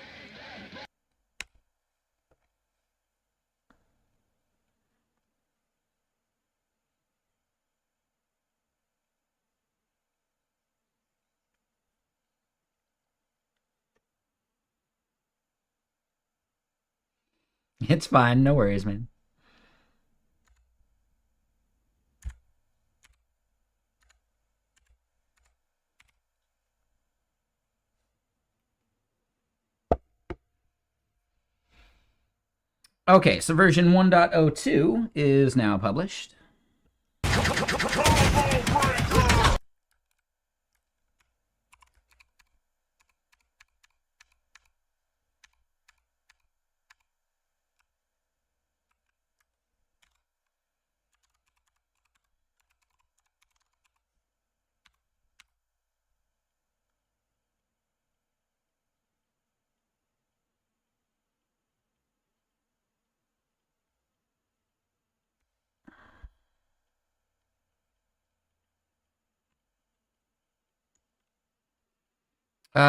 It's fine. No worries, man. Okay, so version 1.02 is now published.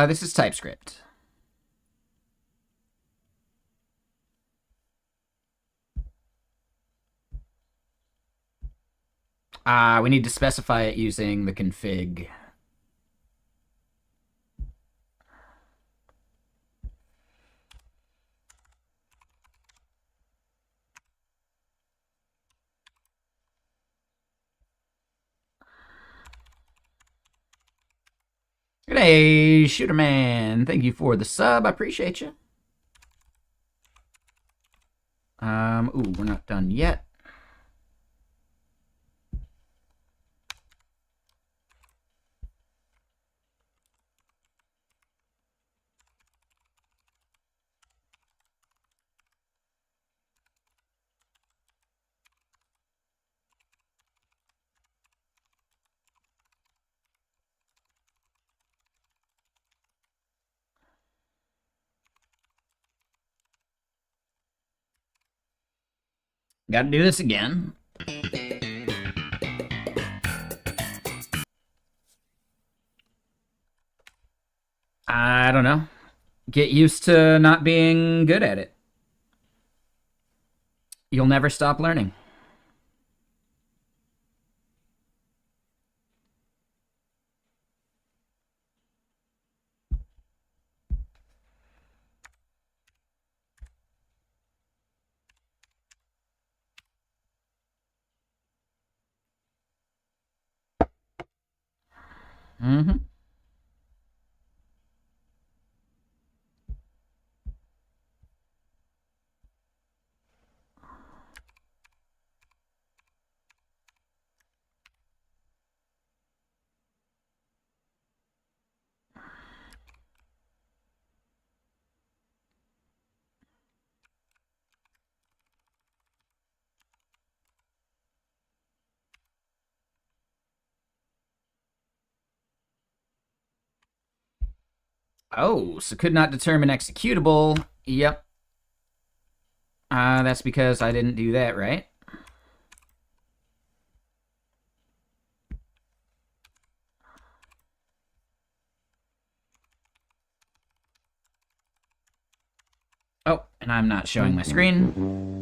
This is TypeScript. We need to specify it using the config. Hey, Shooter Man. Thank you for the sub. I appreciate you. Ooh, we're not done yet. Gotta do this again. I don't know. Get used to not being good at it. You'll never stop learning. Mm-hmm. Oh, so could not determine executable. Yep. That's because I didn't do that, right? Oh, and I'm not showing my screen.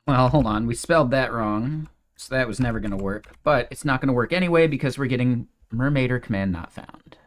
Well, hold on. We spelled that wrong, so that was never going to work. But it's not going to work anyway because we're getting Mermaider command not found.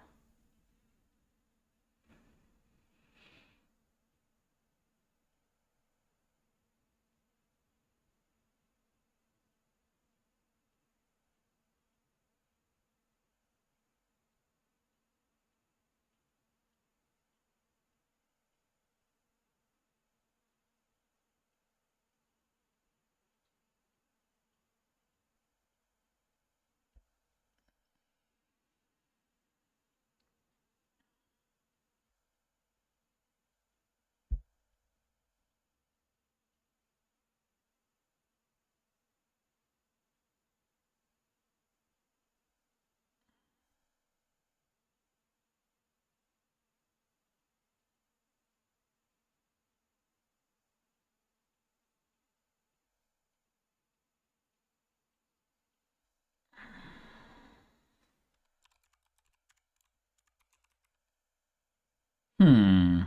Hmm.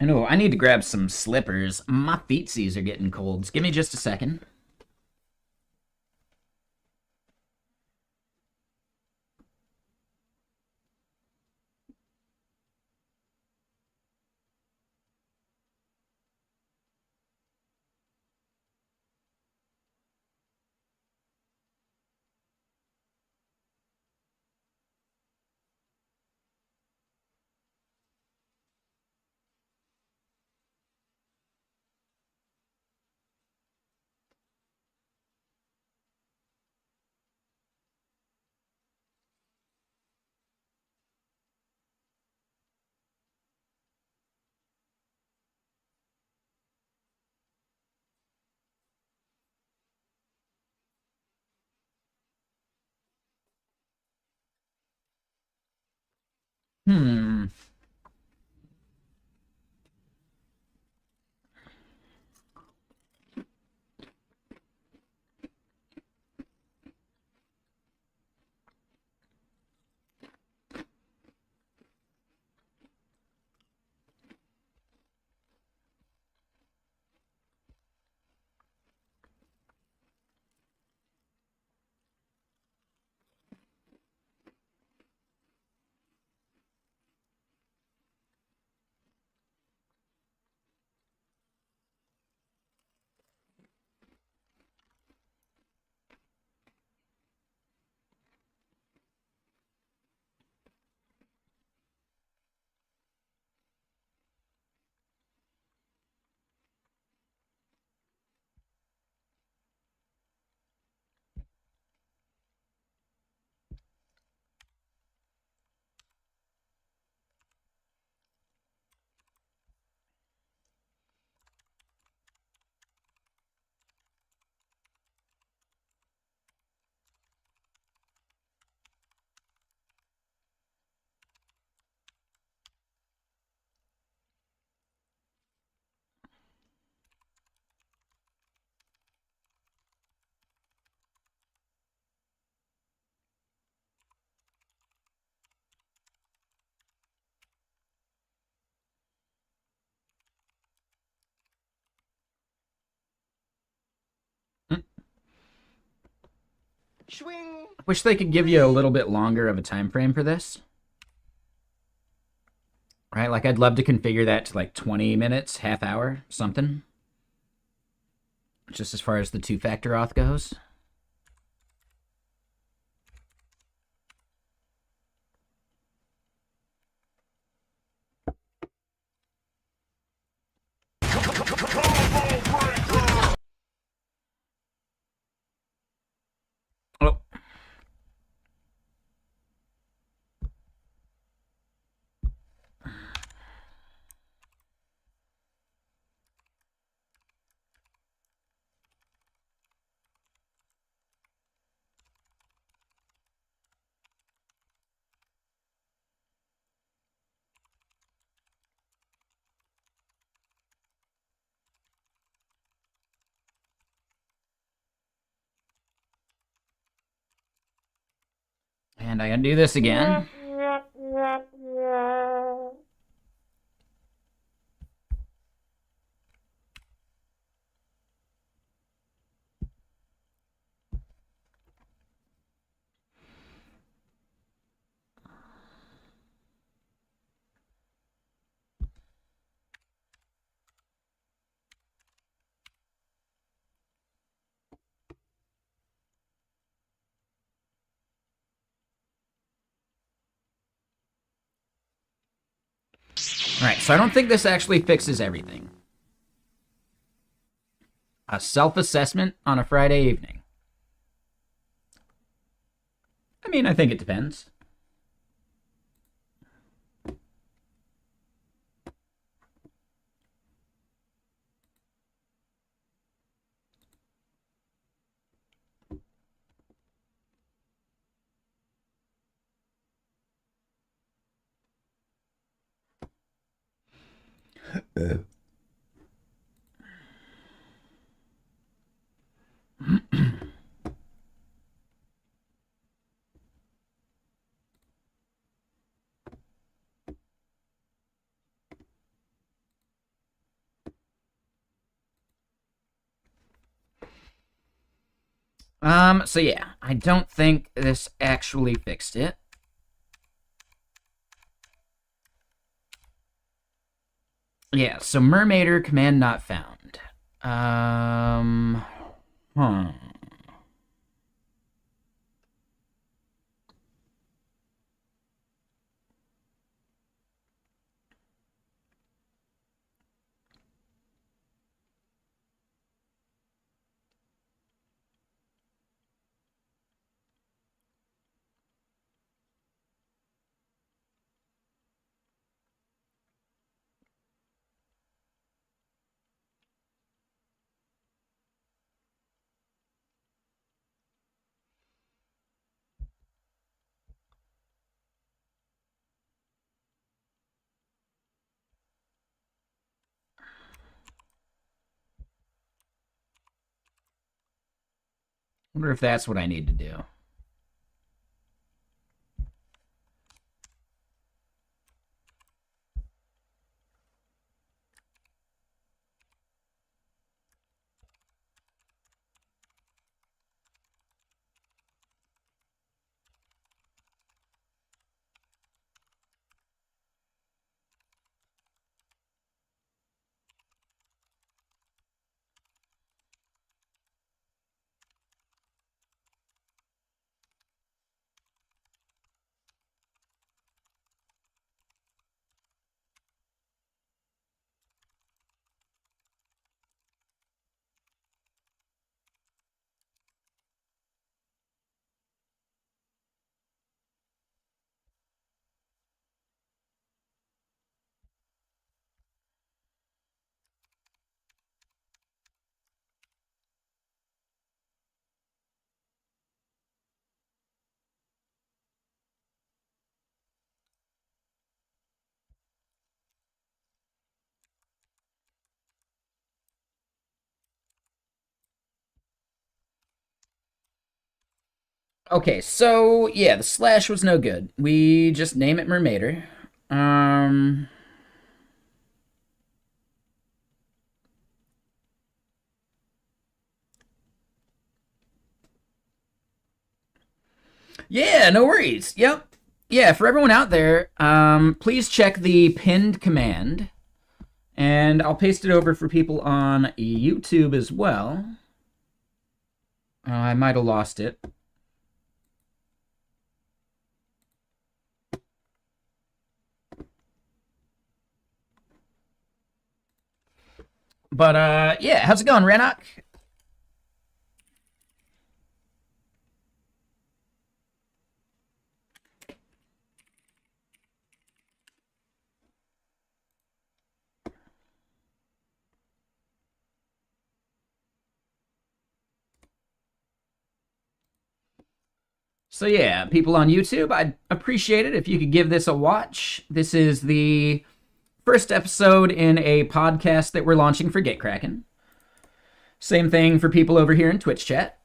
I know. I need to grab some slippers. My feetsies are getting cold. Give me just a second. Hmm. Swing. Wish they could give you a little bit longer of a time frame for this. Right? Like, I'd love to configure that to like 20 minutes, half hour, something. Just as far as the two-factor auth goes. Oh. And I gotta do this again. Alright, so I don't think this actually fixes everything. A self-assessment on a Friday evening. I mean, I think it depends. So yeah, I don't think this actually fixed it. Yeah, so Mermaider command not found. Hmm. Wonder if that's what I need to do. Okay, so yeah, the slash was no good. We just name it Mermaider. Um, yeah, no worries. Yep. Yeah, for everyone out there, please check the pinned command, and I'll paste it over for people on YouTube as well. I might have lost it. But yeah, how's it going, Ranok? So yeah, people on YouTube, I'd appreciate it if you could give this a watch. This is the first episode in a podcast that we're launching for Gitkraken. Same thing for people over here in Twitch chat.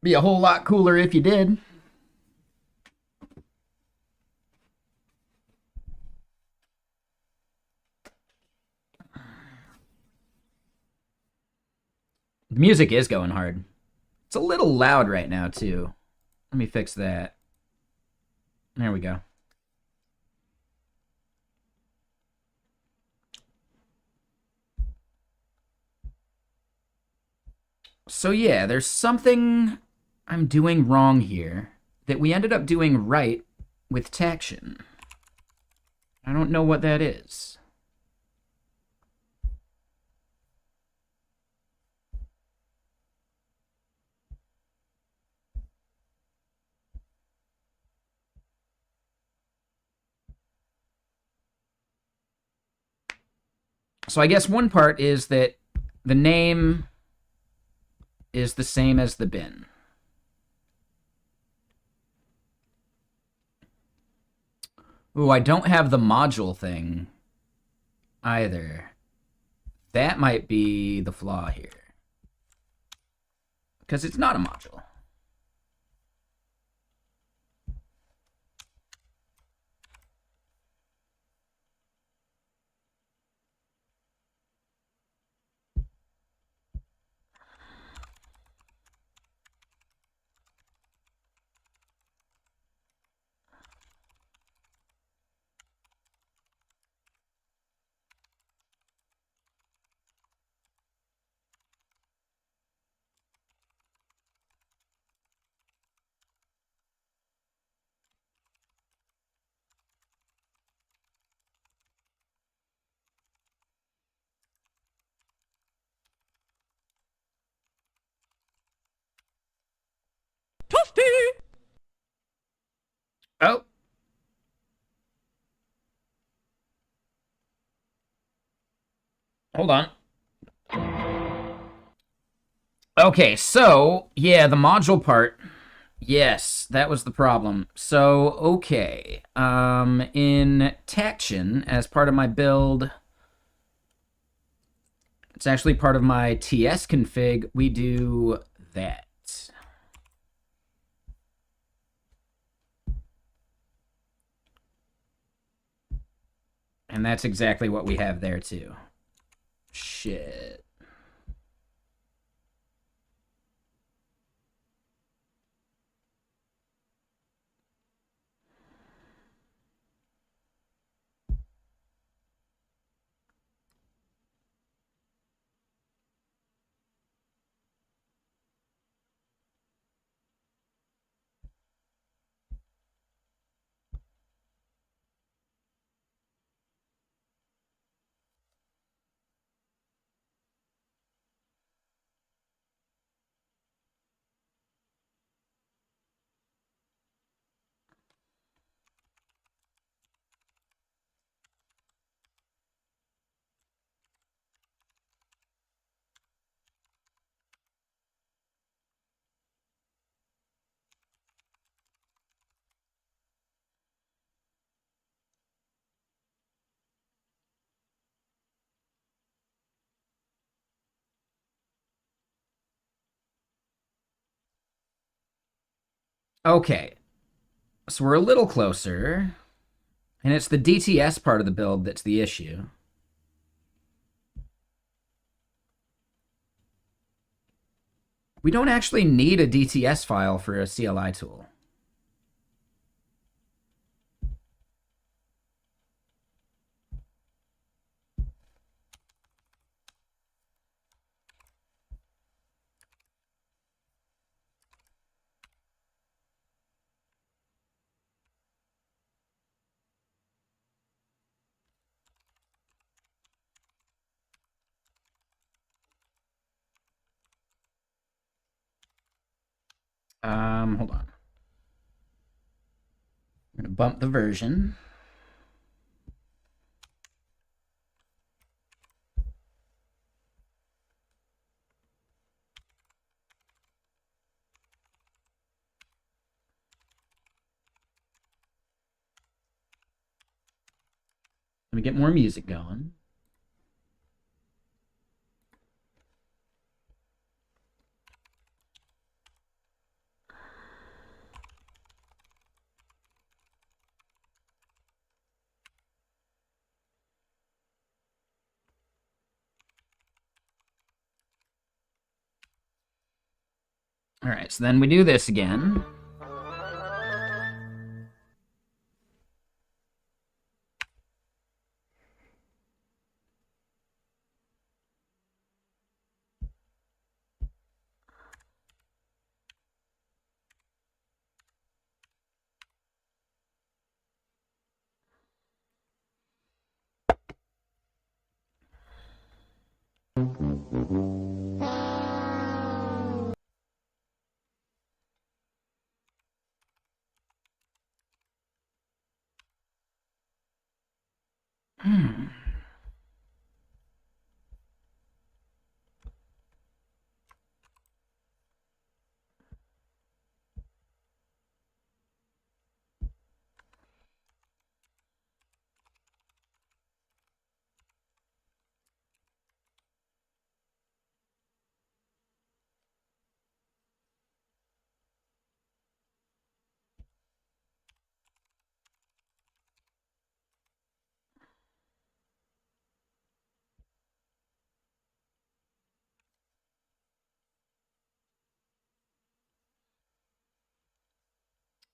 Be a whole lot cooler if you did. The music is going hard. It's a little loud right now, too. Let me fix that. There we go. So yeah, there's something I'm doing wrong here that we ended up doing right with Taction. I don't know what that is. So I guess one part is that the name is the same as the bin. Ooh, I don't have the module thing either. That might be the flaw here. Because it's not a module. Toasty! Oh. Hold on. Okay, so, yeah, the module part. Yes, that was the problem. So, okay. In Taction, as part of my build, it's actually part of my TS config, we do that. And that's exactly what we have there, too. Shit. Okay, so we're a little closer, and it's the DTS part of the build that's the issue. We don't actually need a DTS file for a CLI tool. Hold on. I'm gonna bump the version. Let me get more music going. All right, so then we do this again. Hmm.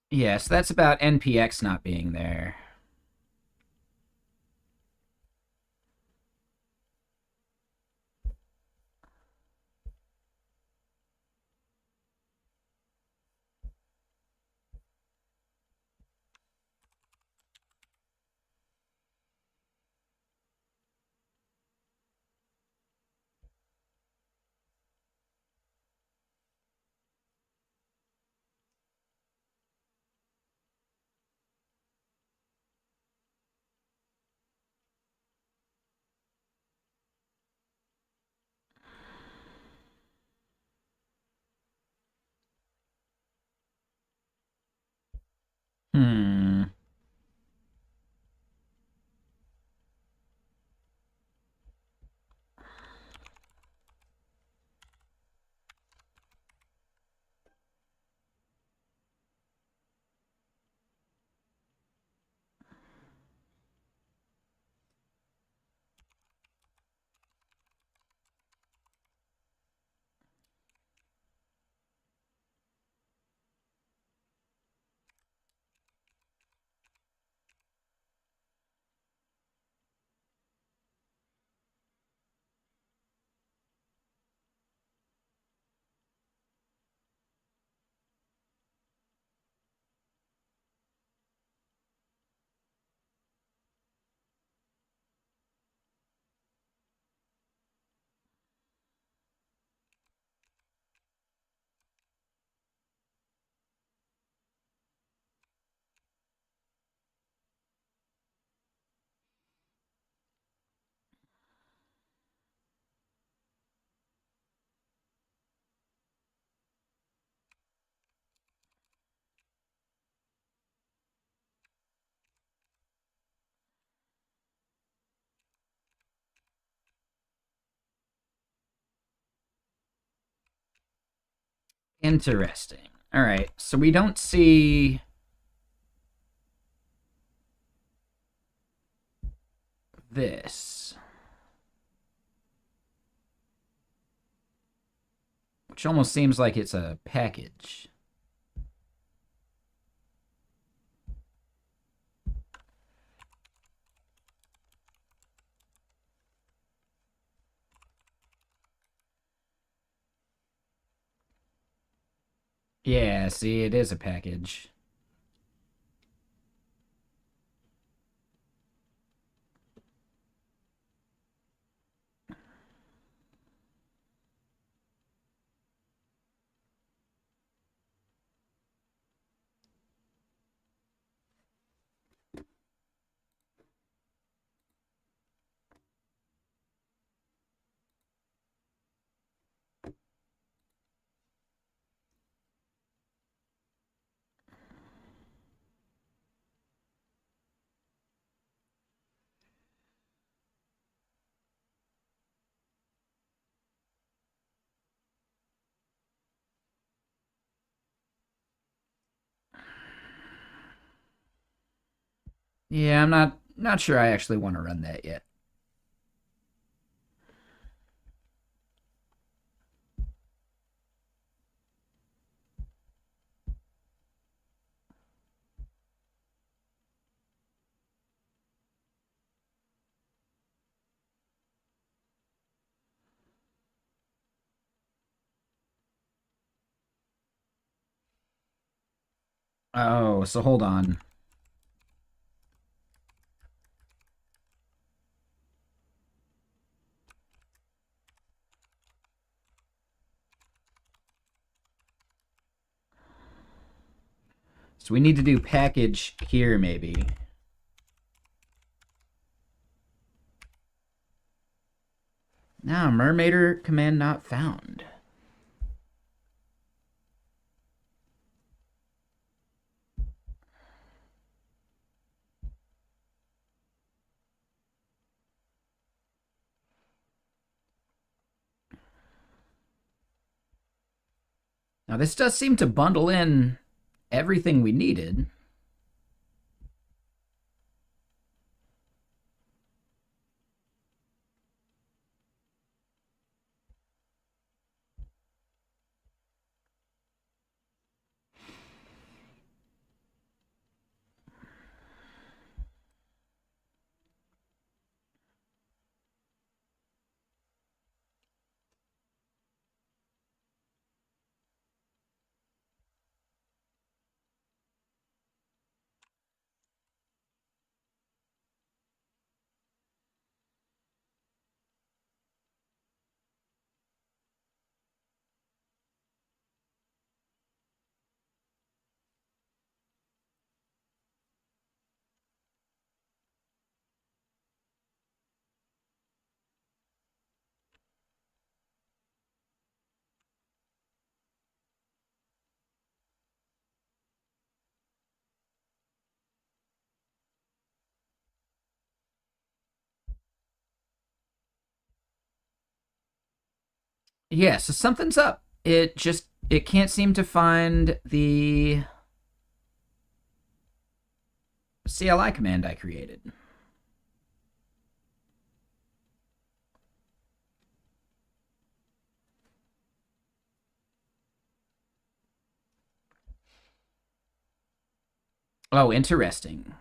Yes, that's about NPX not being there. Hmm. Interesting. All right. So we don't see this, which almost seems like it's a package. Yeah, see, it is a package. Yeah, I'm not sure I actually want to run that yet. Oh, so hold on. So we need to do package here, maybe. Now, Mermaider command not found. Now, this does seem to bundle in everything we needed. Yeah, so something's up. It can't seem to find the CLI command I created. Oh, interesting.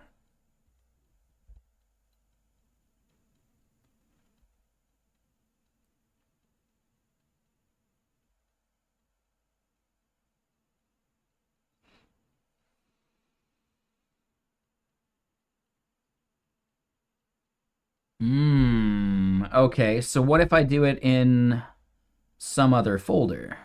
Okay, so what if I do it in some other folder?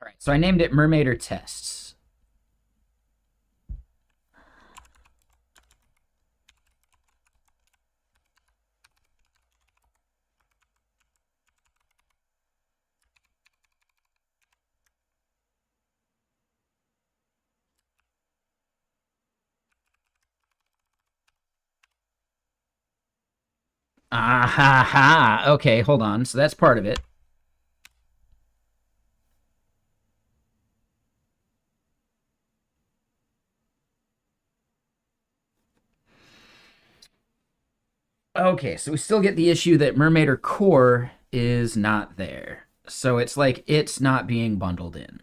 All right, so I named it Mermaider tests. Ah ha ha. Okay, hold on. So that's part of it. Okay, so we still get the issue that Mermaider core is not there. So it's like it's not being bundled in.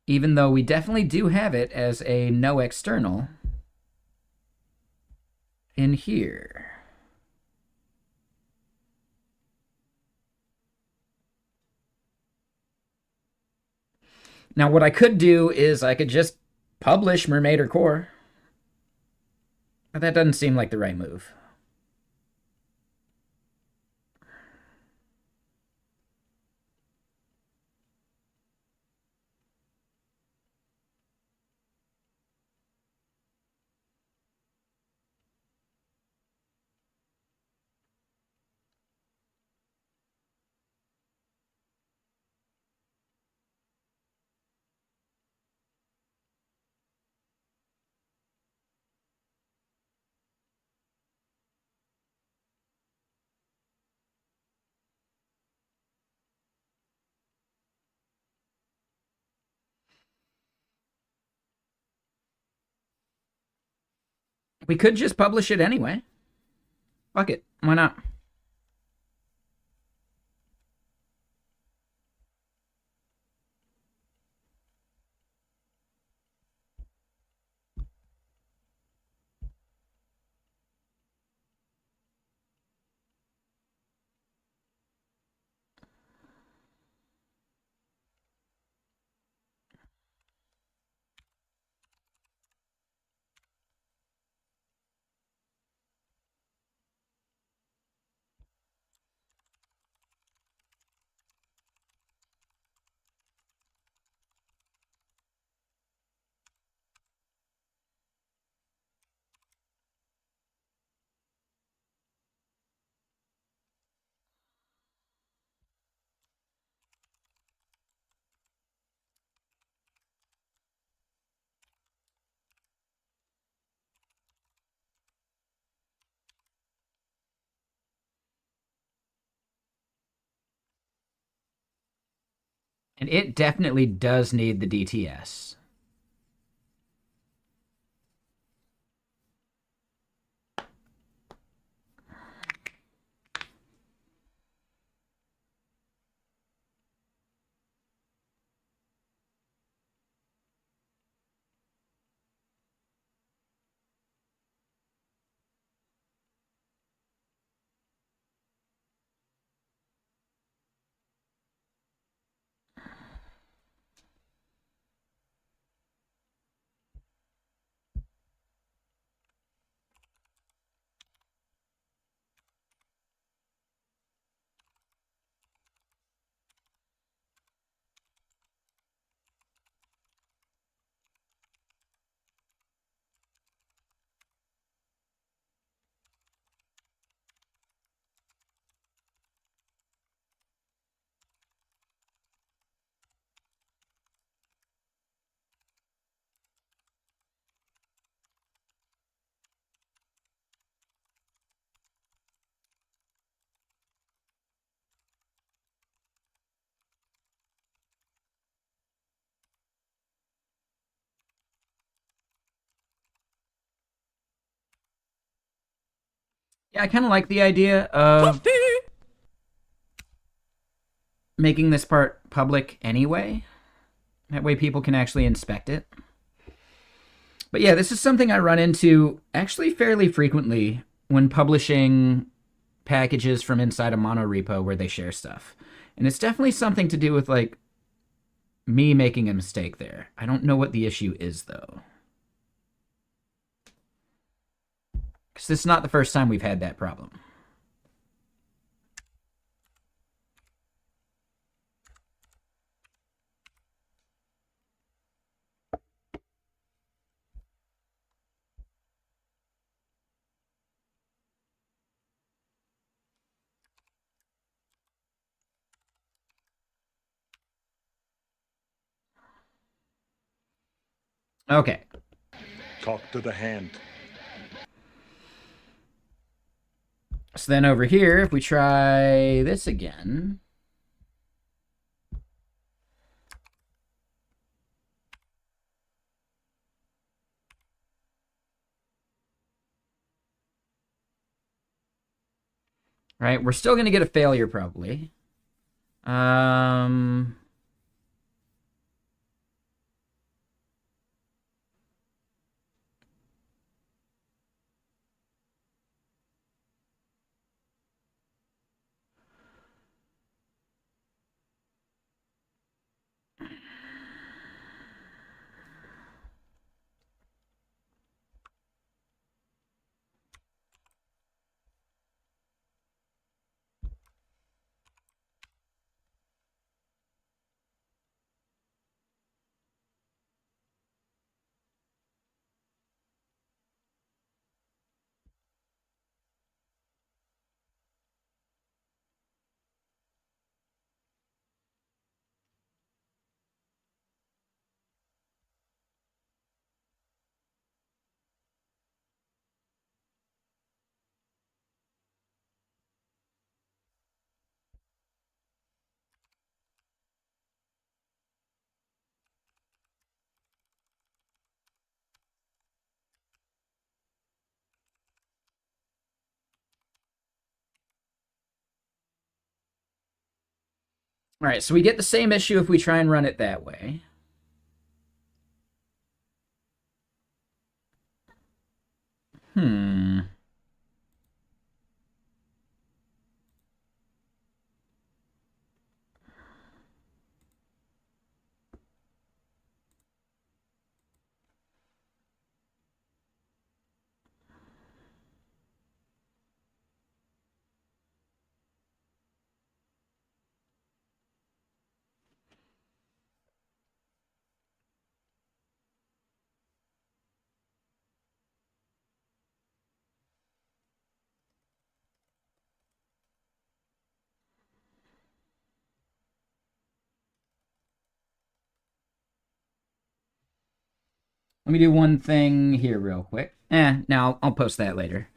Even though we definitely do have it as a no external in here. Now, what I could do is I could just publish Mermaider core, but that doesn't seem like the right move. We could just publish it anyway. Fuck it. Why not? And it definitely does need the DTS. Yeah, I kind of like the idea of making this part public anyway. That way people can actually inspect it. But yeah, this is something I run into actually fairly frequently when publishing packages from inside a monorepo where they share stuff. And it's definitely something to do with like me making a mistake there. I don't know what the issue is though. Because it's not the first time we've had that problem. Okay. Talk to the hand. So then over here, if we try this again. Right, we're still going to get a failure probably. All right, so we get the same issue if we try and run it that way. Hmm. Let me do one thing here real quick. Now I'll post that later.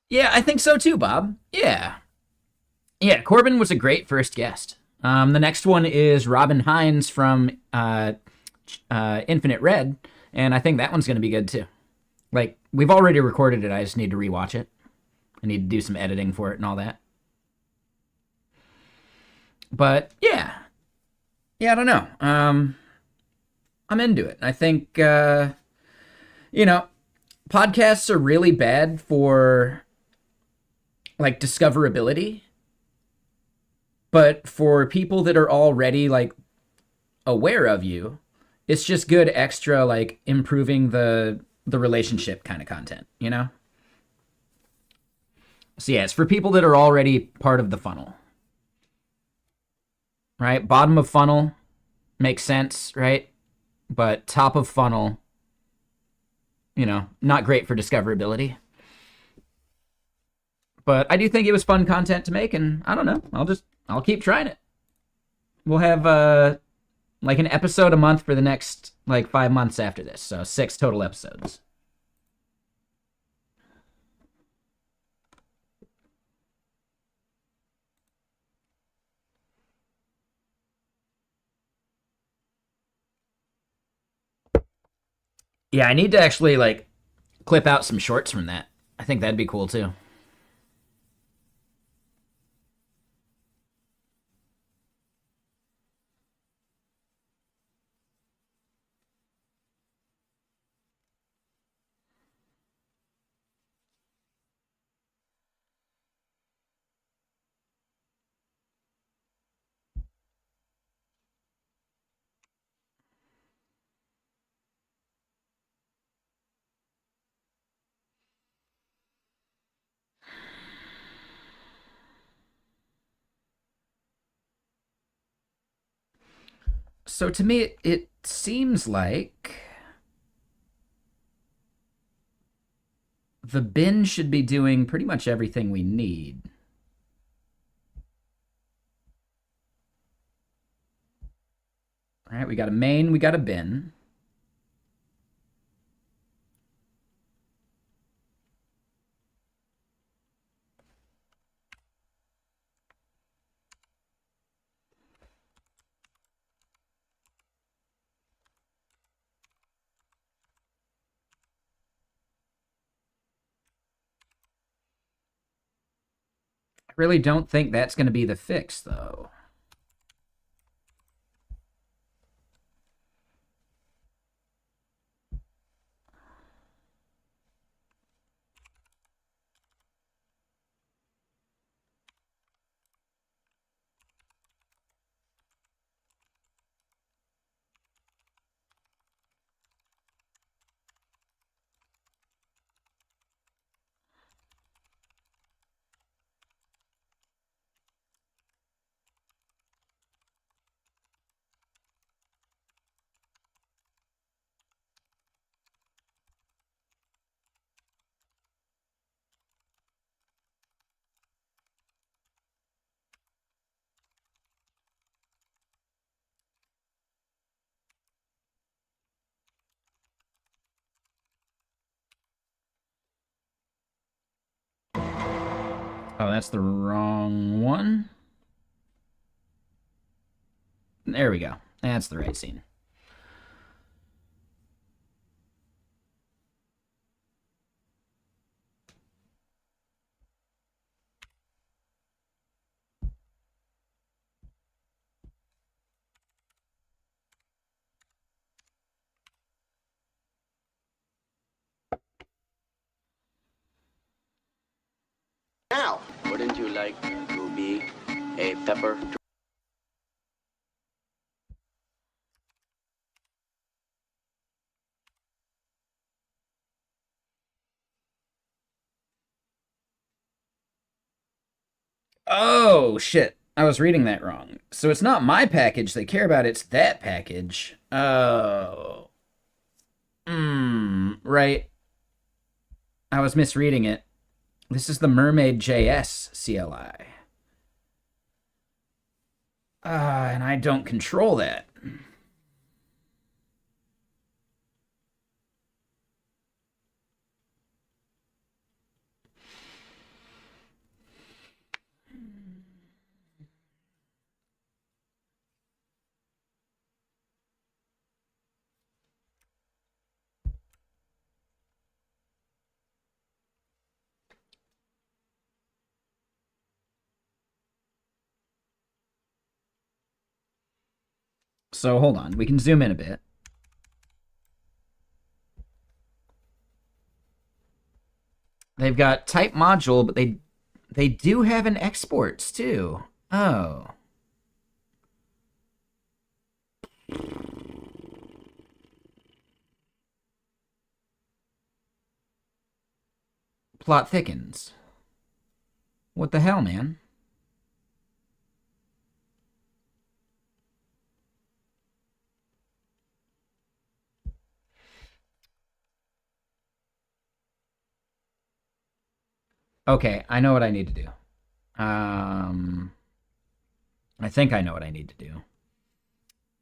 Yeah, I think so too, Bob. Yeah. Yeah, Corbin was a great first guest. The next one is Robin Hines from Infinite Red, and I think that one's going to be good too. Like, we've already recorded it, I just need to rewatch it. I need to do some editing for it and all that. But yeah. Yeah, I don't know. I'm into it. I think, you know, podcasts are really bad for like discoverability, but for people that are already like aware of you, it's just good extra like improving the relationship kind of content, you know? So yeah, it's for people that are already part of the funnel, right? Bottom of funnel makes sense, right? But top of funnel, not great for discoverability. But I do think it was fun content to make, and I don't know. I'll keep trying it. We'll have like an episode a month for the next like 5 months after this, so 6 total episodes. Yeah, I need to actually like clip out some shorts from that. I think that'd be cool too. So to me, it seems like the bin should be doing pretty much everything we need. All right, we got a main, we got a bin. I really don't think that's going to be the fix, though. Oh, that's the wrong one. There we go. That's the right scene. Now, wouldn't you like to be a pepper? Oh, shit. I was reading that wrong. So it's not my package they care about, it's that package. Oh. Right. I was misreading it. This is the Mermaid JS CLI. And I don't control that. So hold on, we can zoom in a bit. They've got type module, but they do have an exports too. Oh. Plot thickens. What the hell, man? Okay, I know what I need to do. I think I know what I need to do.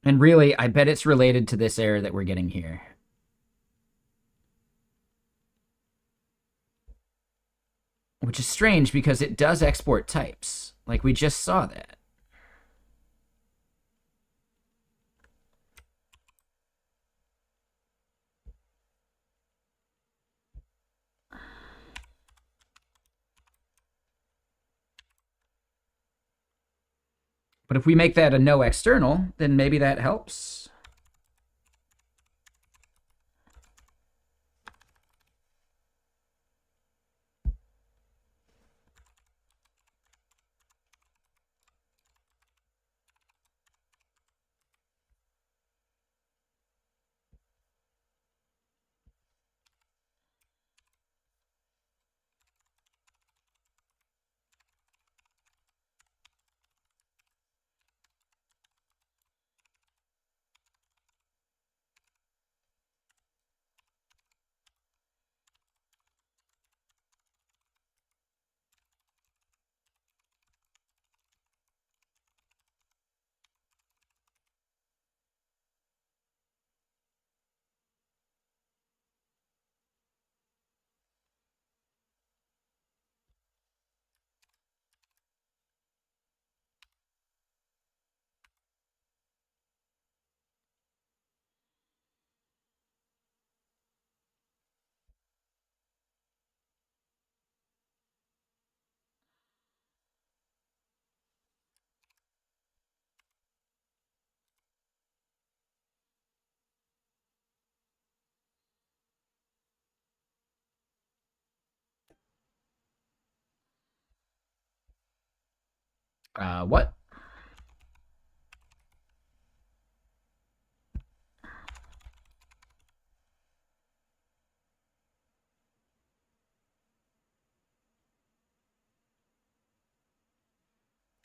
And really, I bet it's related to this error that we're getting here. Which is strange because it does export types. Like, we just saw that. But if we make that a no external, then maybe that helps. What?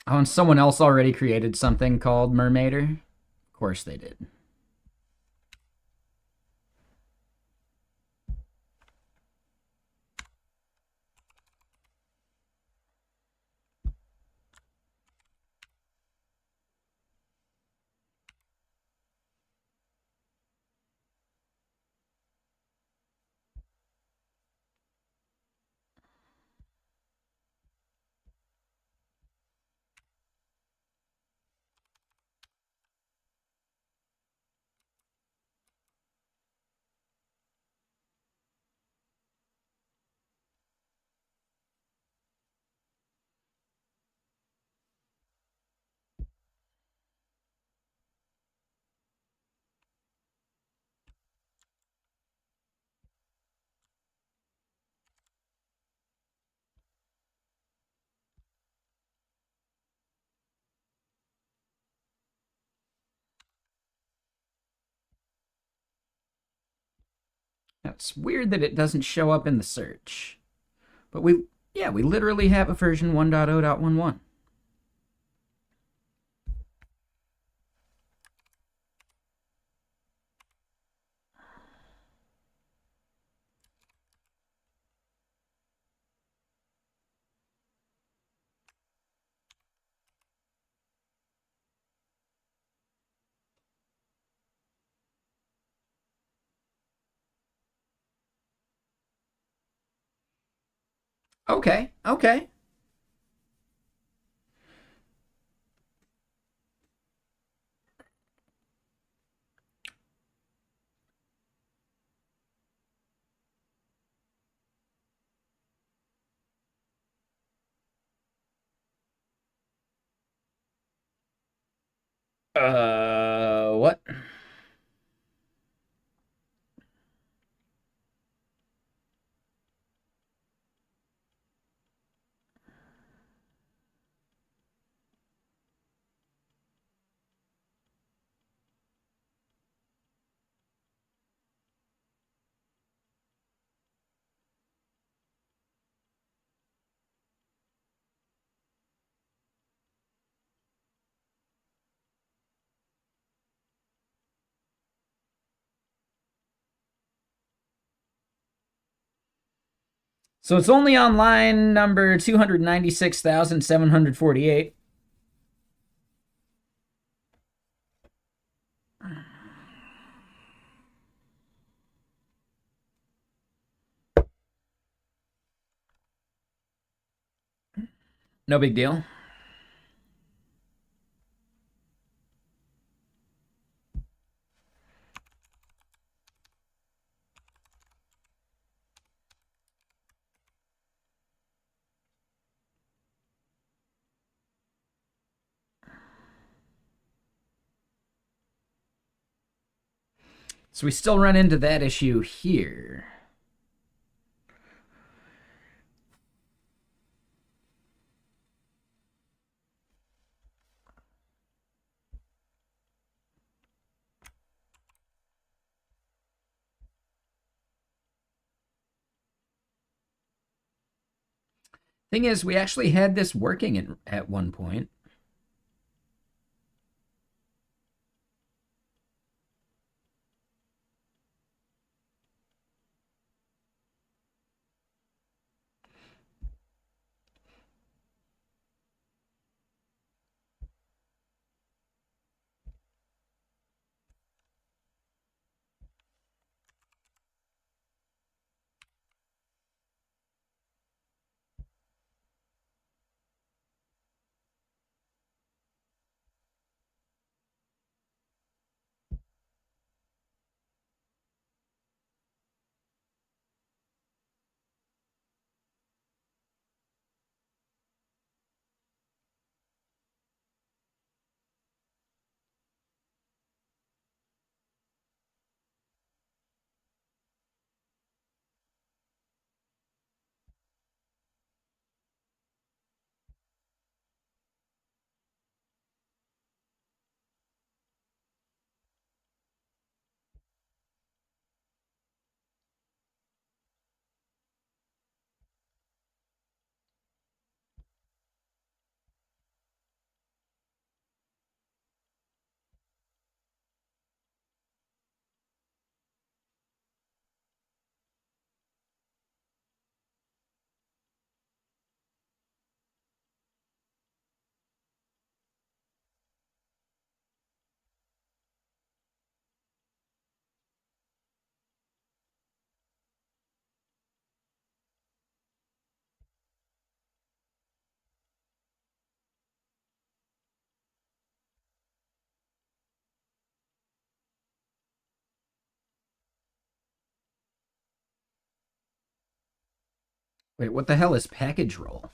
Oh, and someone else already created something called Mermaider? Of course they did. Now, it's weird that it doesn't show up in the search. But we literally have a version 1.0.11. Okay, okay. What? So it's only on line number 296,748. No big deal. So we still run into that issue here. Thing is, we actually had this working at one point. Wait, what the hell is package roll?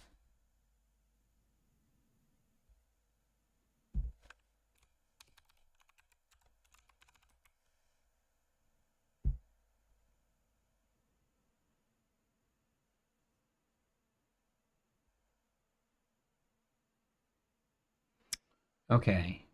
Okay.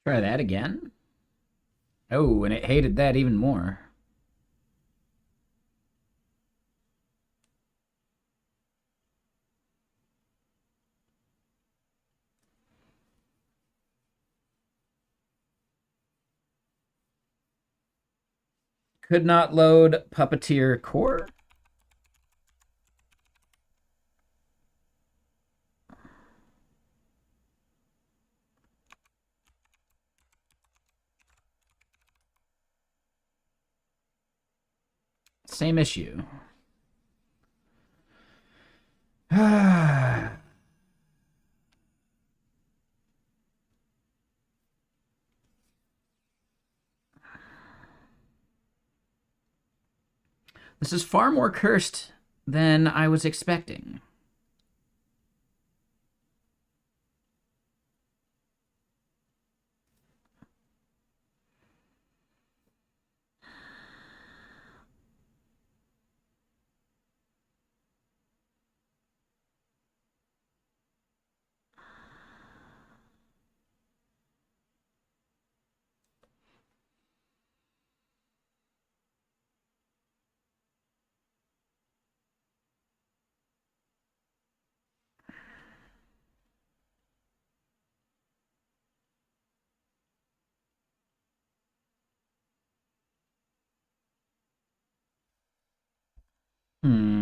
Try that again. Oh, and it hated that even more. Could not load Puppeteer Core. Same issue. This is far more cursed than I was expecting. Hmm.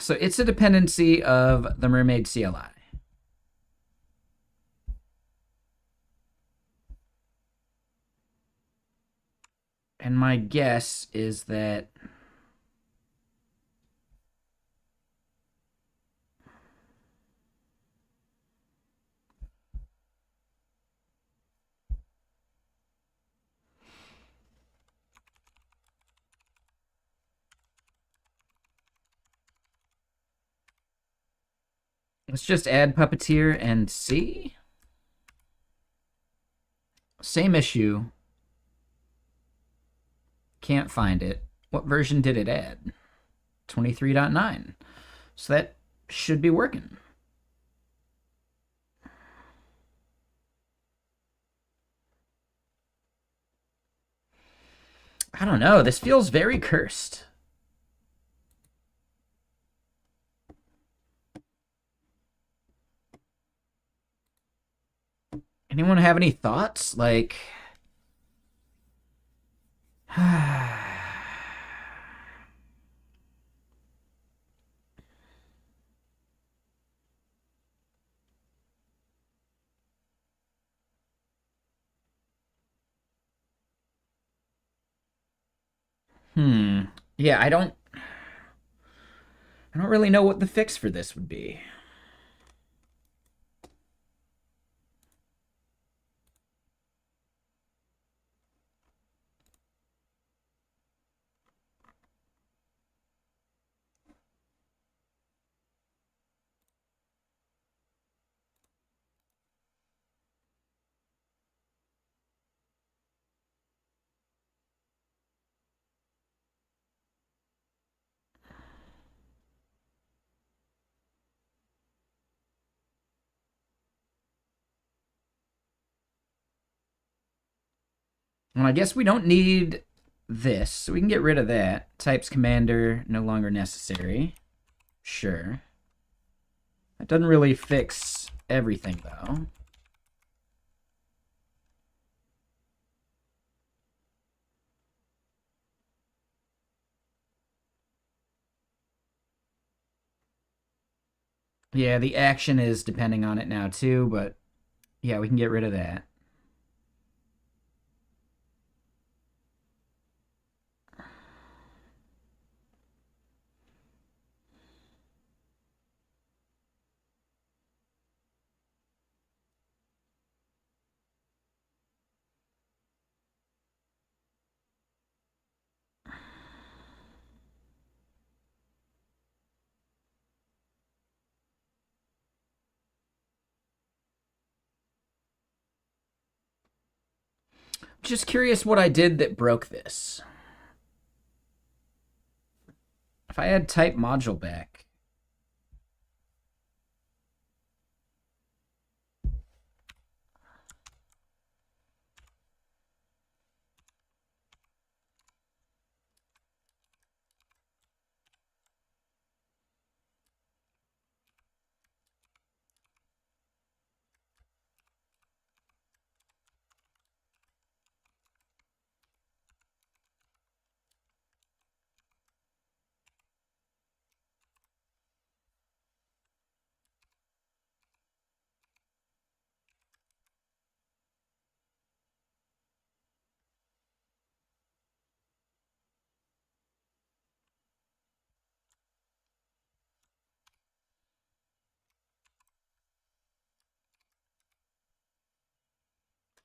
So it's a dependency of the Mermaid CLI. And my guess is that let's just add Puppeteer and see. Same issue. Can't find it. What version did it add? 23.9. So that should be working. I don't know. This feels very cursed. Anyone have any thoughts? Like, yeah, I don't really know what the fix for this would be. Well, I guess we don't need this, so we can get rid of that. Types commander, no longer necessary. Sure. That doesn't really fix everything, though. Yeah, the action is depending on it now, too, but yeah, we can get rid of that. Just curious what I did that broke this. If I add type module back.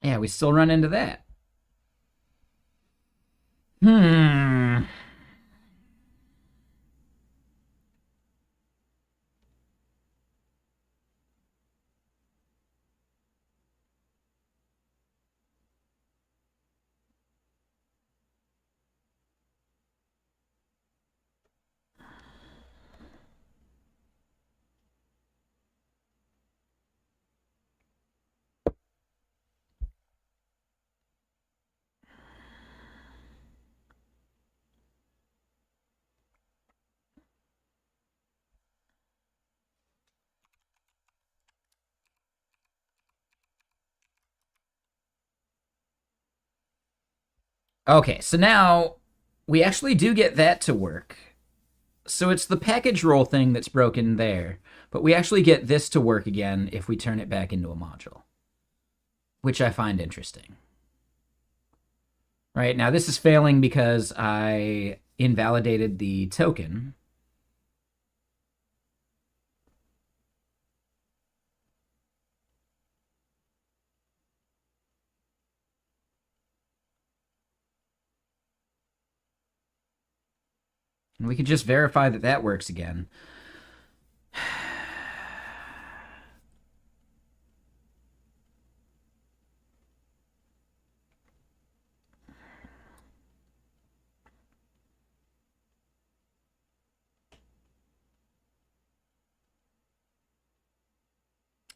Yeah, we still run into that. Okay, so now we actually do get that to work. So it's the package roll thing that's broken there, but we actually get this to work again if we turn it back into a module, which I find interesting. Right, now this is failing because I invalidated the token. And we could just verify that that works again.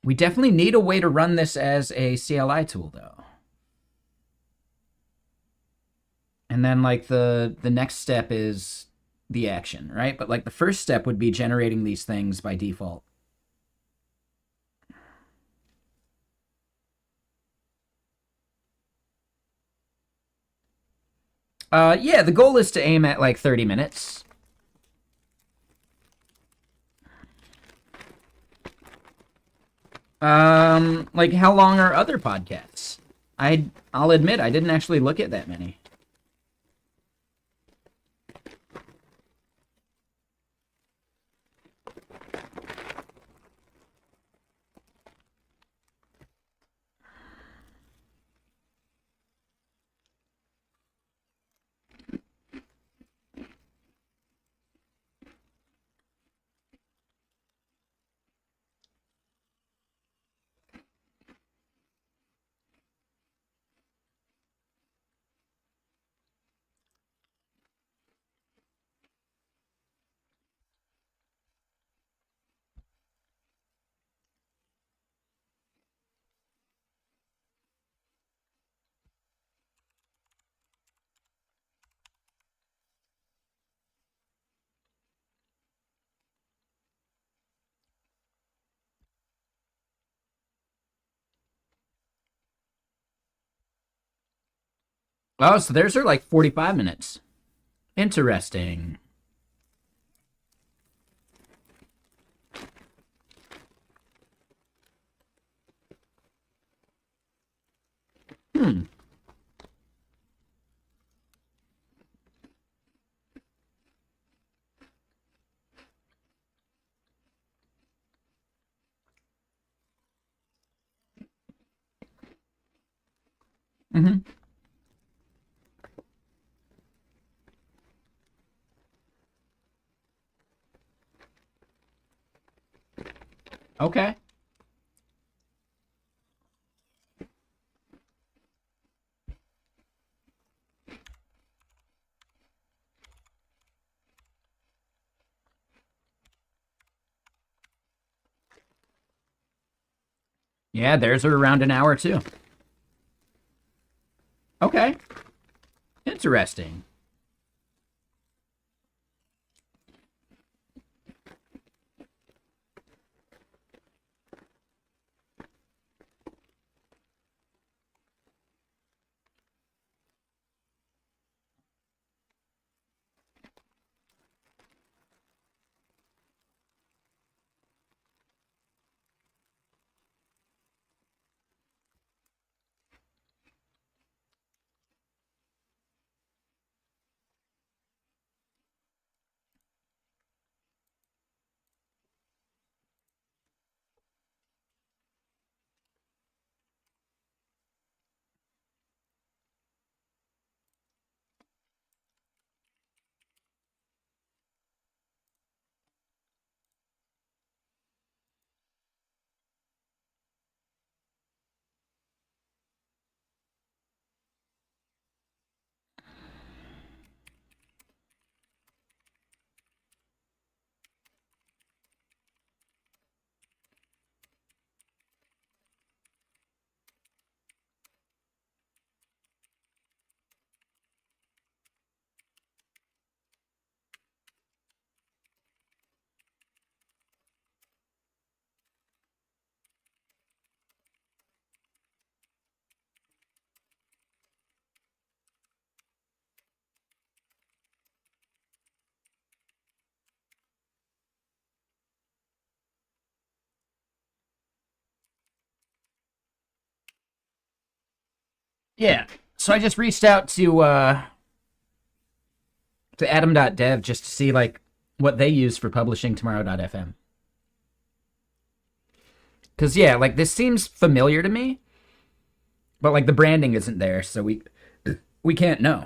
We definitely need a way to run this as a CLI tool, though. And then, like, the next step is the action, right? But, like, the first step would be generating these things by default. Yeah, the goal is to aim at, like, 30 minutes. Like, how long are other podcasts? I'll admit, I didn't actually look at that many. Oh, so theirs are like 45 minutes. Interesting. Hmm. Mm-hmm. Okay. Yeah, theirs are around an hour too. Okay. Interesting. Yeah. So I just reached out to Adam.dev just to see like what they use for publishing tomorrow.fm. Cause yeah, like this seems familiar to me, but like the branding isn't there, so we can't know.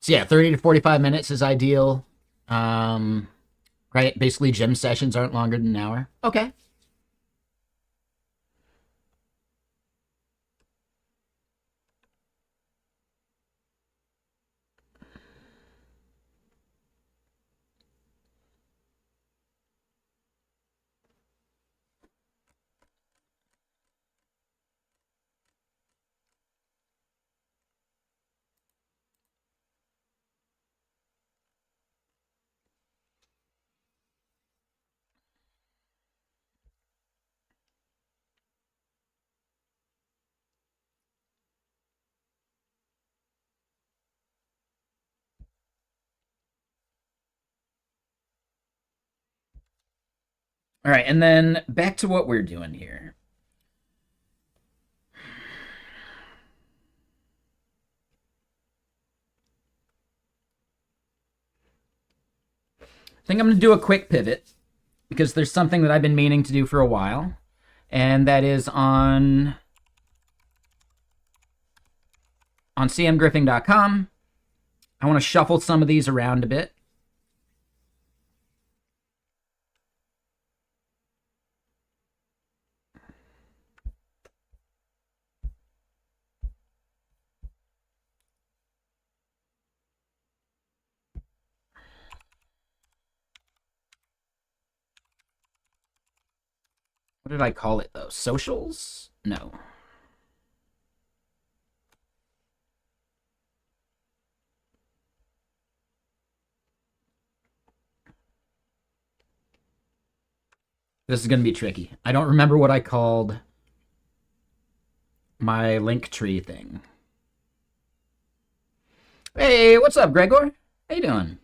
So yeah, 30 to 45 minutes is ideal. Um, right? Basically, gym sessions aren't longer than an hour. Okay. All right, and then back to what we're doing here. I think I'm going to do a quick pivot because there's something that I've been meaning to do for a while, and that is on cmgriffing.com. I want to shuffle some of these around a bit. What did I call it though? Socials? No. This is going to be tricky. I don't remember what I called my link tree thing. Hey, what's up, Gregor? How you doing?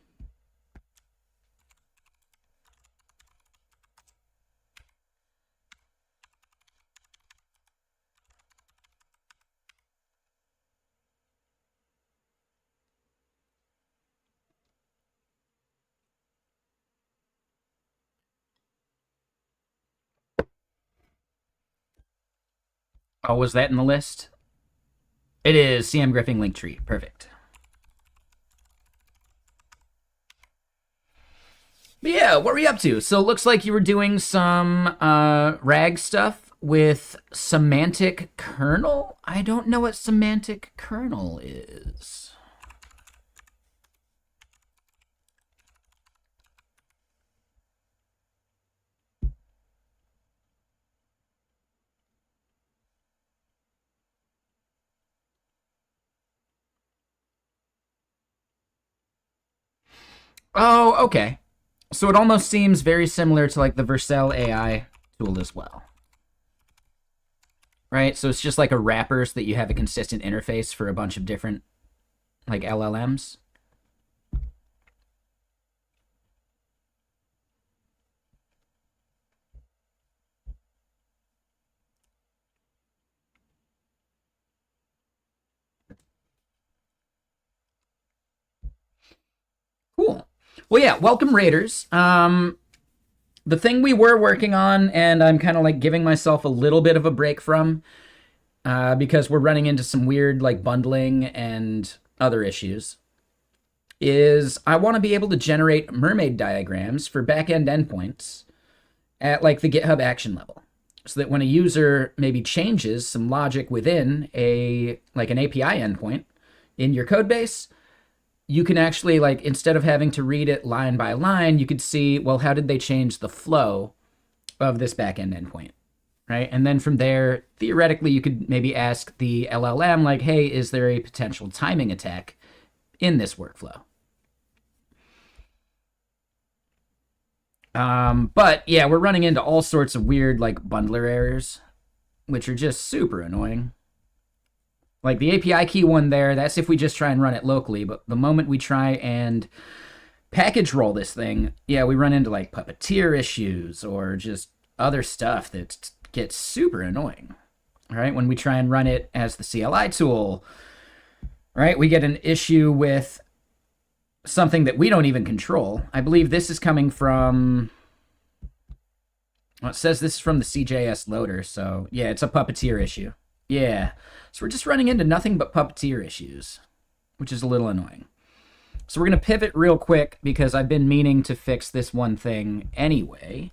Oh, was that in the list? It is CM Griffing Linktree. Perfect. But yeah, what were you up to? So it looks like you were doing some rag stuff with semantic kernel? I don't know what semantic kernel is. Oh, okay. So it almost seems very similar to like the Vercel AI tool as well. Right? So it's just like a wrapper so that you have a consistent interface for a bunch of different like LLMs. Cool. Well, yeah, welcome Raiders. The thing we were working on, and I'm kind of like giving myself a little bit of a break from, because we're running into some weird like bundling and other issues, is I want to be able to generate Mermaid diagrams for backend endpoints at like the GitHub action level, so that when a user maybe changes some logic within a like an API endpoint in your code base, you can actually like, instead of having to read it line by line, you could see, well, how did they change the flow of this backend endpoint, right? And then from there, theoretically, you could maybe ask the LLM like, hey, is there a potential timing attack in this workflow? But yeah, we're running into all sorts of weird like bundler errors, which are just super annoying. Like the API key one there, that's if we just try and run it locally. But the moment we try and package roll this thing, yeah, we run into like puppeteer issues or just other stuff that gets super annoying. All right, when we try and run it as the CLI tool, right, we get an issue with something that we don't even control. I believe this is coming from, well, it says this is from the CJS loader, so yeah, it's a puppeteer issue. Yeah, so we're just running into nothing but puppeteer issues, which is a little annoying. So we're going to pivot real quick because I've been meaning to fix this one thing anyway,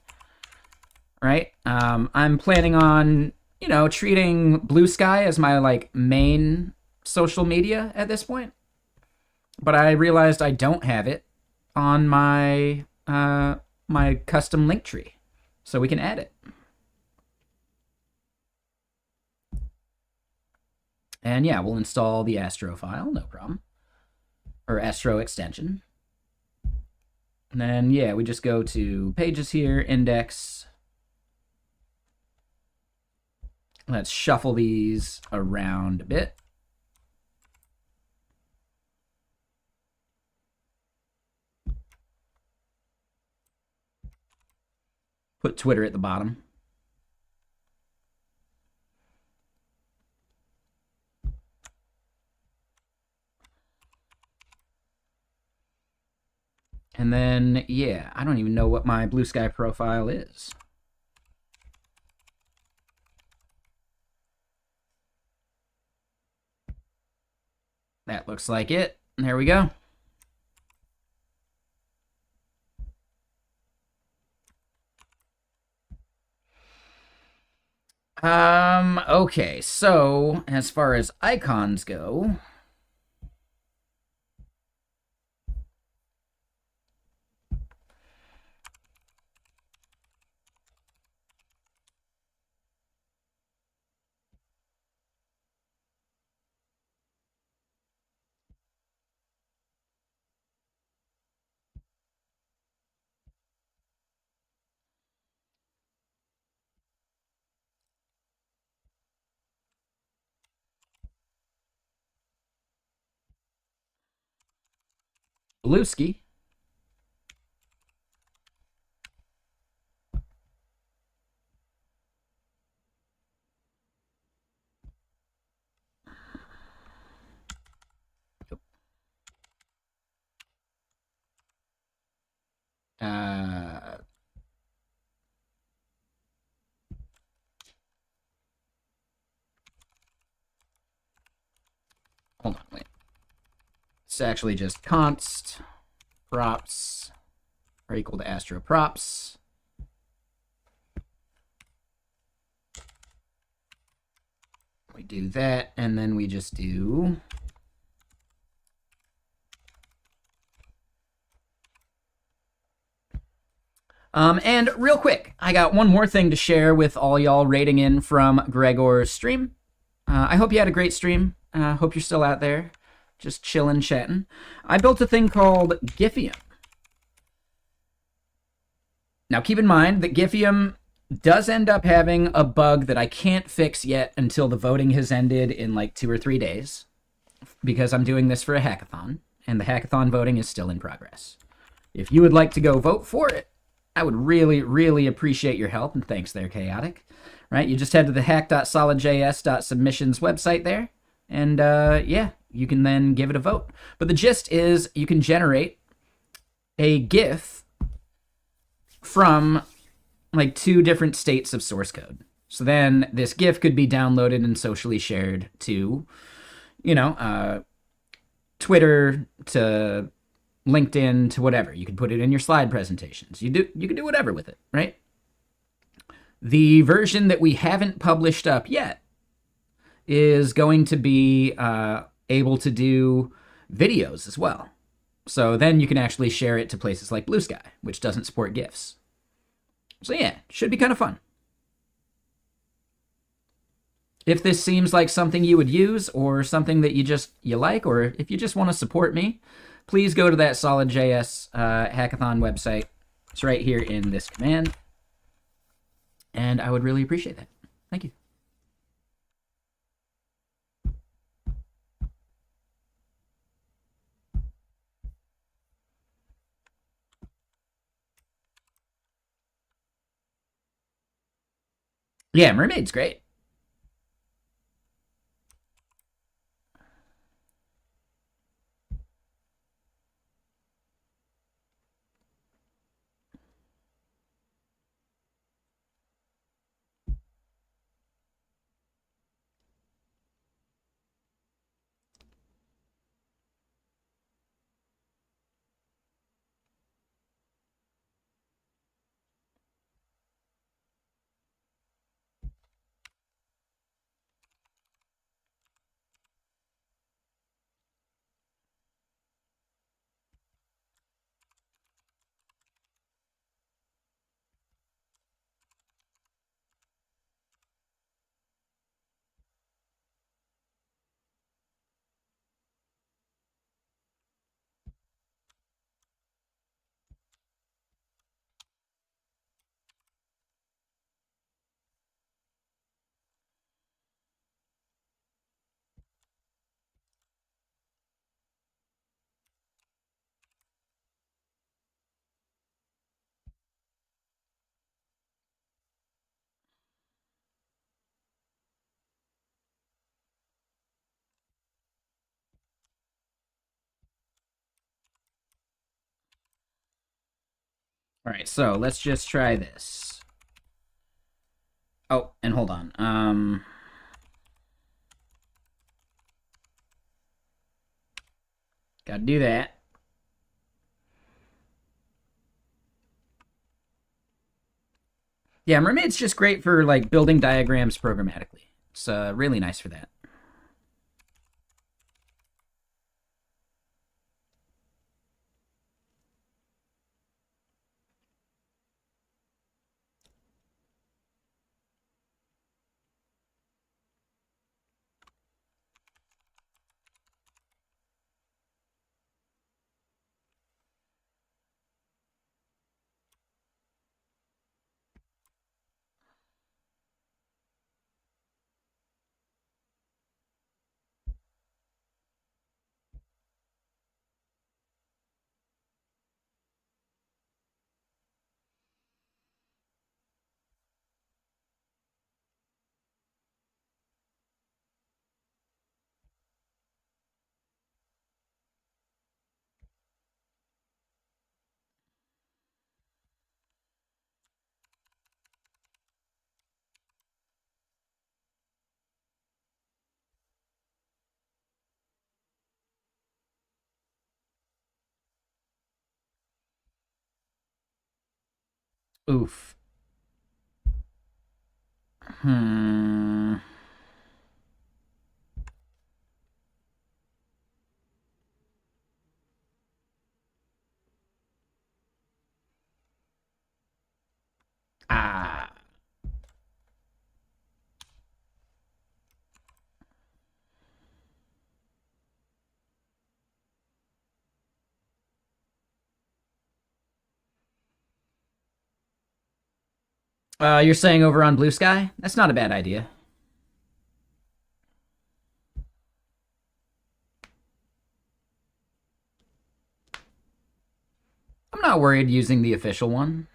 right? I'm planning on, you know, treating Blue Sky as my like main social media at this point. But I realized I don't have it on my my custom link tree, so we can add it. And yeah, we'll install the Astro file, no problem, or Astro extension. And then yeah, we just go to pages here, index. Let's shuffle these around a bit. Put Twitter at the bottom. And then, yeah, I don't even know what my Blue Sky profile is. That looks like it. There we go. Okay, so as far as icons go, Bluesky. Uh, Hold on, wait. It's actually just const props are equal to astro props. We do that, and then we just do and real quick, I got one more thing to share with all y'all rating in from Gregor's stream. I hope you had a great stream. Hope you're still out there, just chilling, chatting. I built a thing called Giphium. Now, keep in mind that Giphium does end up having a bug that I can't fix yet until the voting has ended in like 2 or 3 days, because I'm doing this for a hackathon, and the hackathon voting is still in progress. If you would like to go vote for it, I would really, really appreciate your help, and thanks there, Chaotic. Right? You just head to the hack.solidjs.submissions website there, and yeah, you can then give it a vote. But the gist is you can generate a GIF from like 2 different states of source code. So then this GIF could be downloaded and socially shared to, you know, Twitter, to LinkedIn, to whatever. You can put it in your slide presentations. You can do whatever with it, right? The version that we haven't published up yet is going to be able to do videos as well. So then you can actually share it to places like Blue Sky, which doesn't support GIFs. So yeah, should be kind of fun. If this seems like something you would use, or something that you like, or if you just want to support me, please go to that SolidJS hackathon website. It's right here in this command. And I would really appreciate that. Thank you. Yeah, Mermaid's great. All right, so let's just try this. Oh, and hold on. Gotta do that. Yeah, Mermaid's just great for like building diagrams programmatically. It's really nice for that. Oof. Hmm. You're saying over on Blue Sky? That's not a bad idea. I'm not worried using the official one.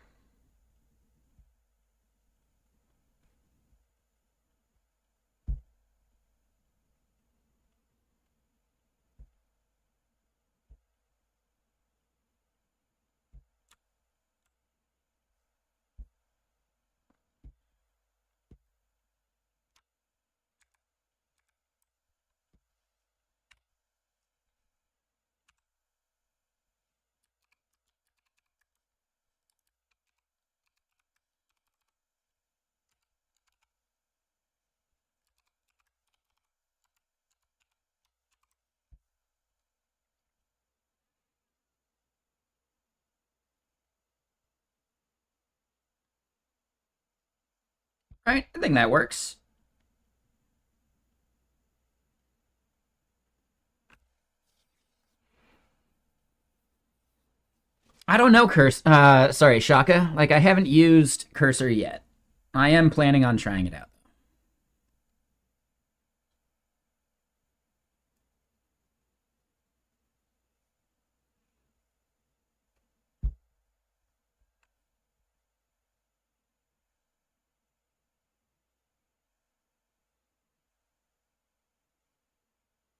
All right, I think that works. I don't know sorry, Shaka. Like, I haven't used Cursor yet. I am planning on trying it out.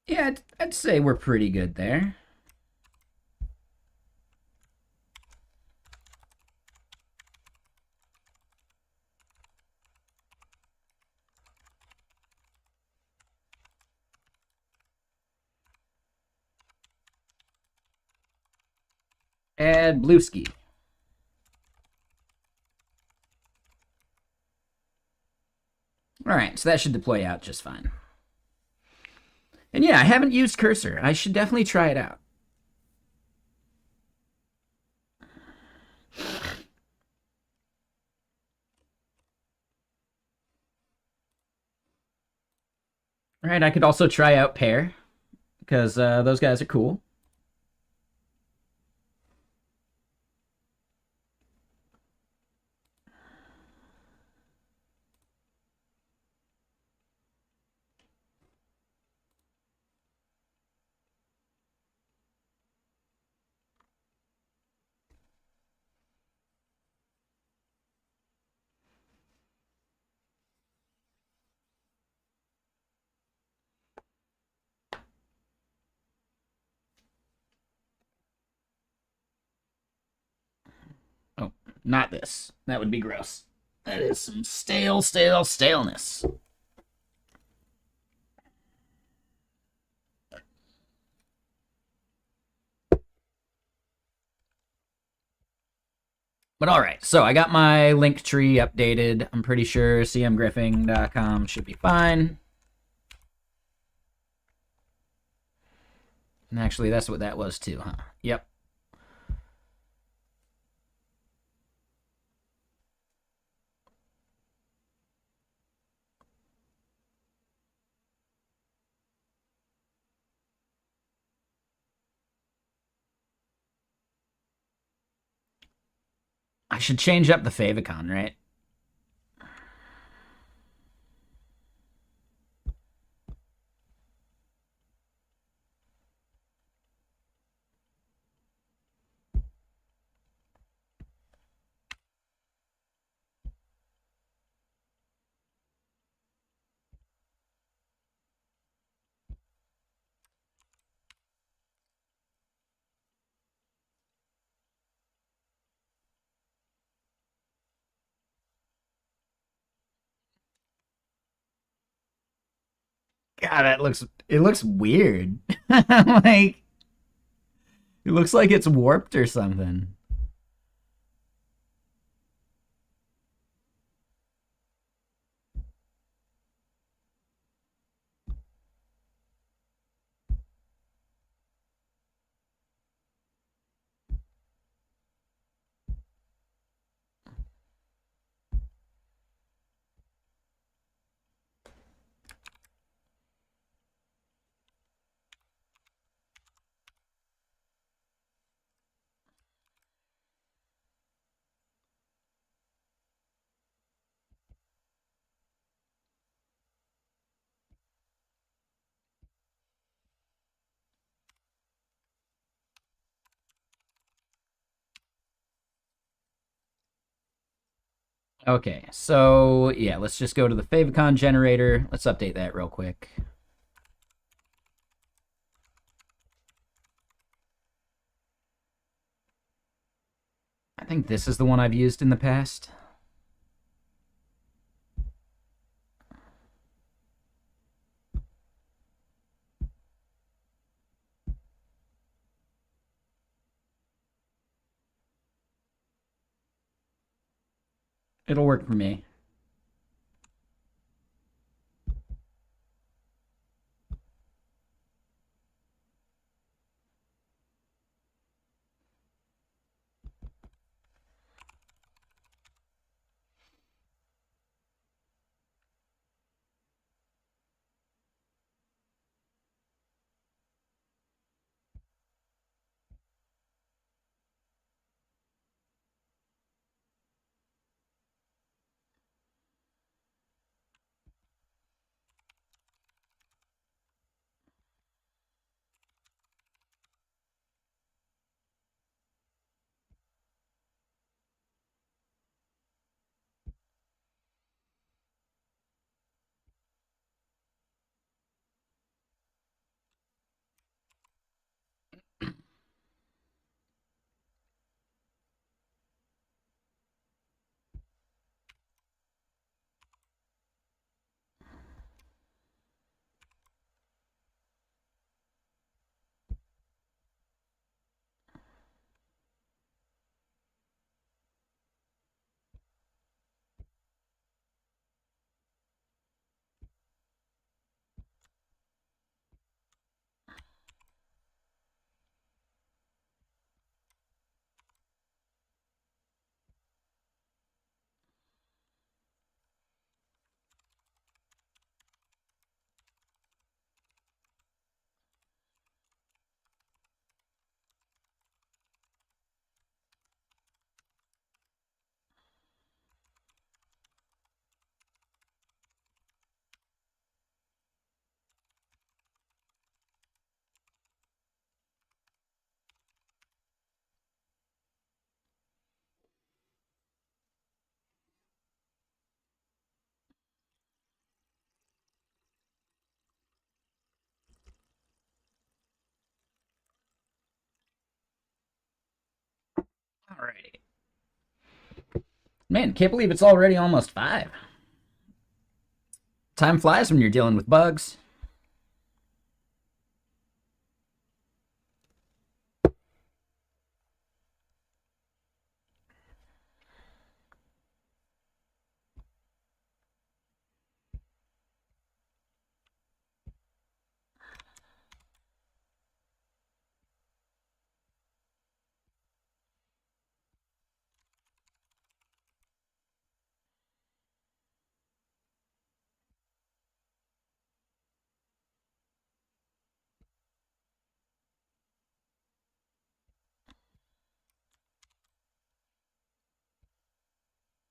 Yeah, I'd say we're pretty good there. Add Blueski. All right, so that should deploy out just fine. And yeah, I haven't used Cursor. I should definitely try it out. All right, I could also try out Pair because those guys are cool. Oh, not this. That would be gross. That is some staleness. But all right, so I got my link tree updated. I'm pretty sure cmgriffing.com should be fine. And actually, that's what that was too, huh? Yep. I should change up the favicon, right? God, it looks weird. Like it looks like it's warped or something. Okay, so yeah, let's just go to the favicon generator. Let's update that real quick. I think this is the one I've used in the past. It'll work for me. Alrighty. Man, can't believe it's already almost 5. Time flies when you're dealing with bugs.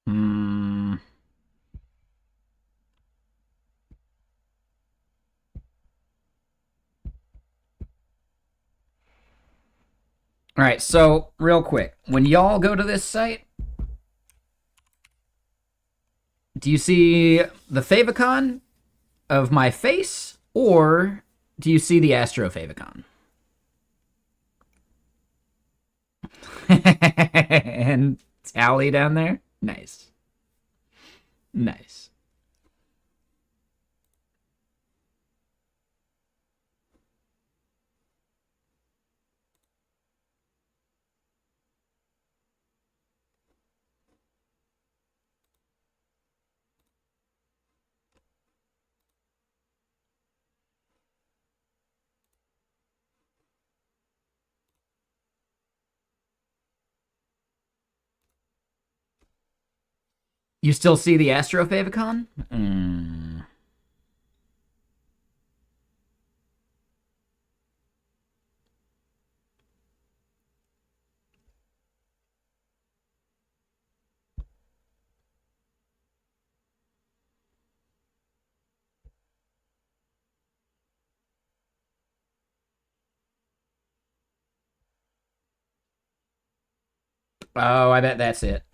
Hmm. All right, so real quick, when y'all go to this site, do you see the favicon of my face, or do you see the Astro favicon? And Tally down there? Nice. Nice. You still see the Astro favicon? Oh, I bet that's it.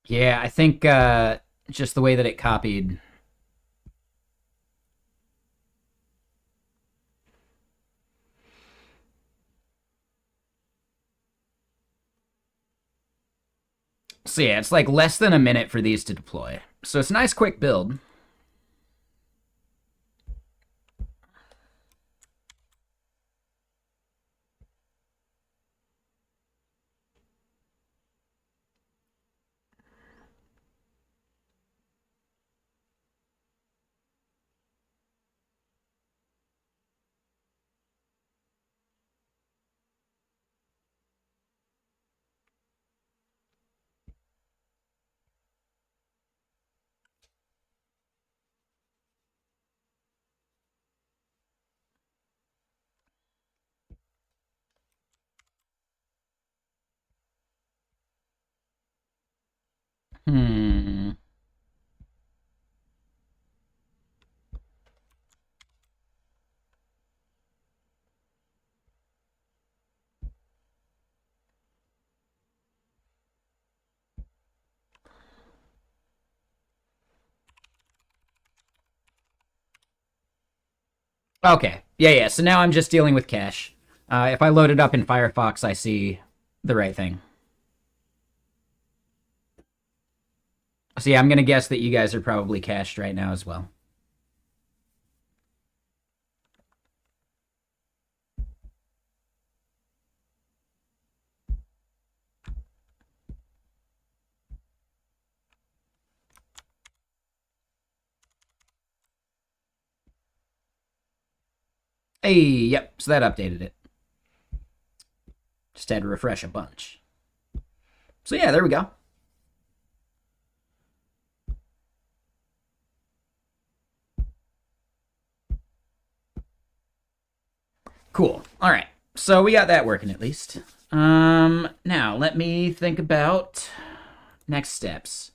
Yeah, I think just the way that it copied. So yeah, it's like less than a minute for these to deploy. So it's a nice quick build. Hmm. Okay. Yeah, yeah. So now I'm just dealing with cache. If I load it up in Firefox, I see the right thing. So yeah, I'm gonna guess that you guys are probably cached right now as well. Hey, yep. So that updated it. Just had to refresh a bunch. So yeah, there we go. Cool. All right. So we got that working at least. Now let me think about next steps.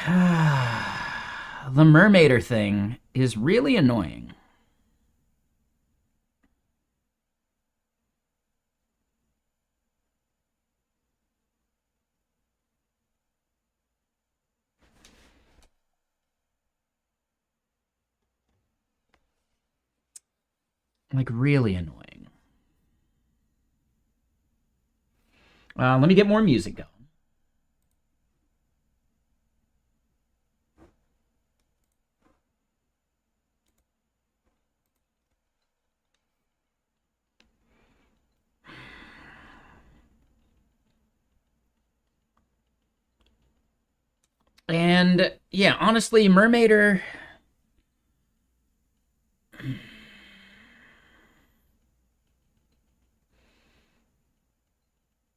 The Mermaider thing is really annoying. Like, really annoying. Let me get more music going. And yeah, honestly, Mermaider.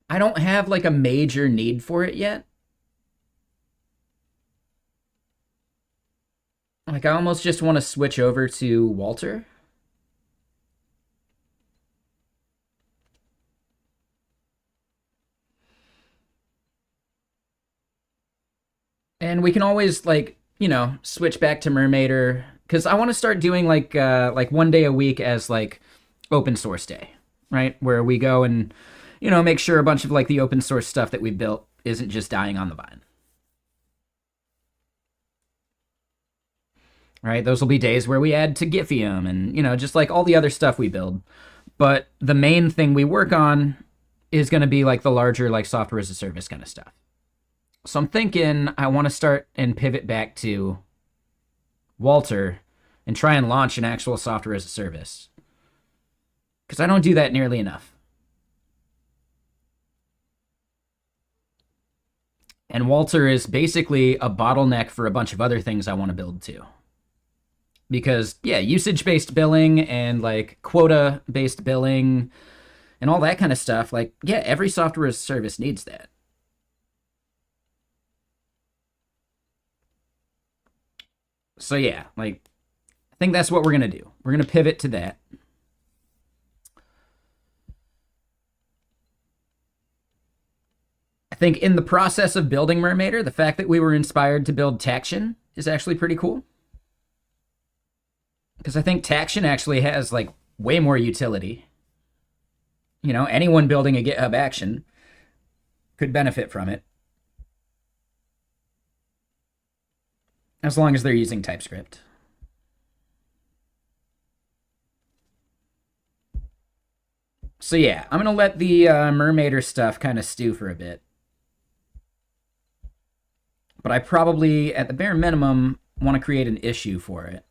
I don't have like a major need for it yet. Like, I almost just want to switch over to Walter. And we can always like, switch back to Mermaider because I want to start doing like 1 day a week as like open source day, right? Where we go and make sure a bunch of like the open source stuff that we built isn't just dying on the vine. Right? Those will be days where we add to Githium and just like all the other stuff we build. But the main thing we work on is going to be like the larger like software as a service kind of stuff. So I'm thinking I want to start and pivot back to Walter and try and launch an actual software as a service. Because I don't do that nearly enough. And Walter is basically a bottleneck for a bunch of other things I want to build too. Because, yeah, usage-based billing and like quota-based billing and all that kind of stuff, like, yeah, every software as a service needs that. So yeah, like, I think that's what we're going to do. We're going to pivot to that. I think in the process of building Mermaider, the fact that we were inspired to build Taction is actually pretty cool. Because I think Taction actually has like way more utility. Anyone building a GitHub action could benefit from it. as long as they're using TypeScript. So yeah, I'm gonna let the Mermaider stuff kind of stew for a bit. But I probably, at the bare minimum, want to create an issue for it.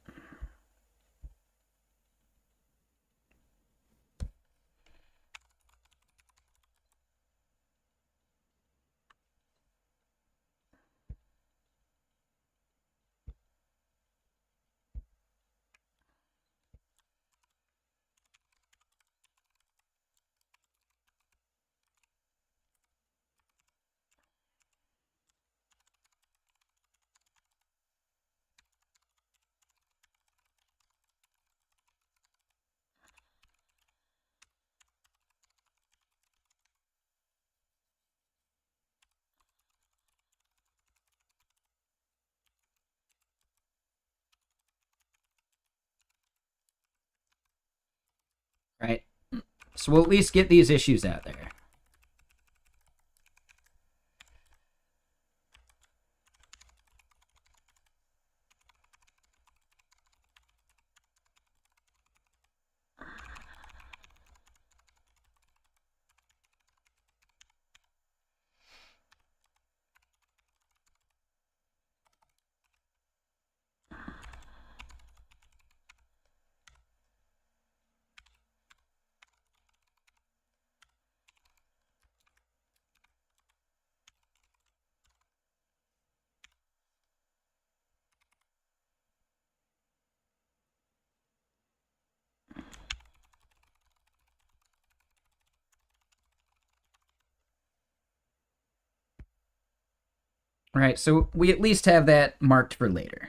Right? So we'll at least get these issues out there. Right, so we at least have that marked for later.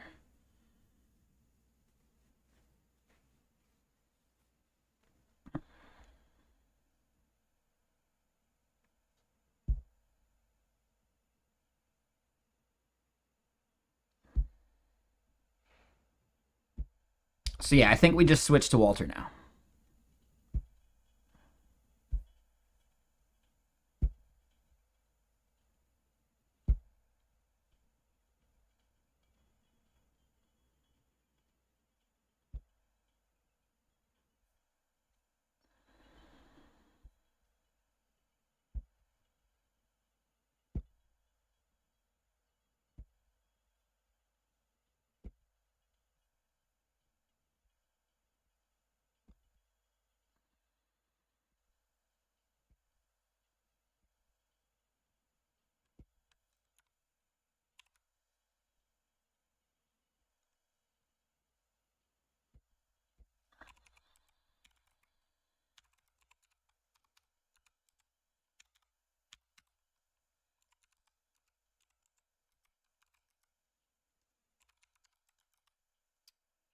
So yeah, I think we just switch to Walter now.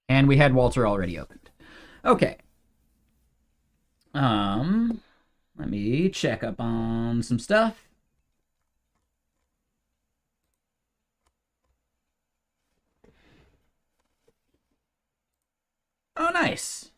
And we had Walter already opened. Okay. Let me check up on some stuff. Oh, nice.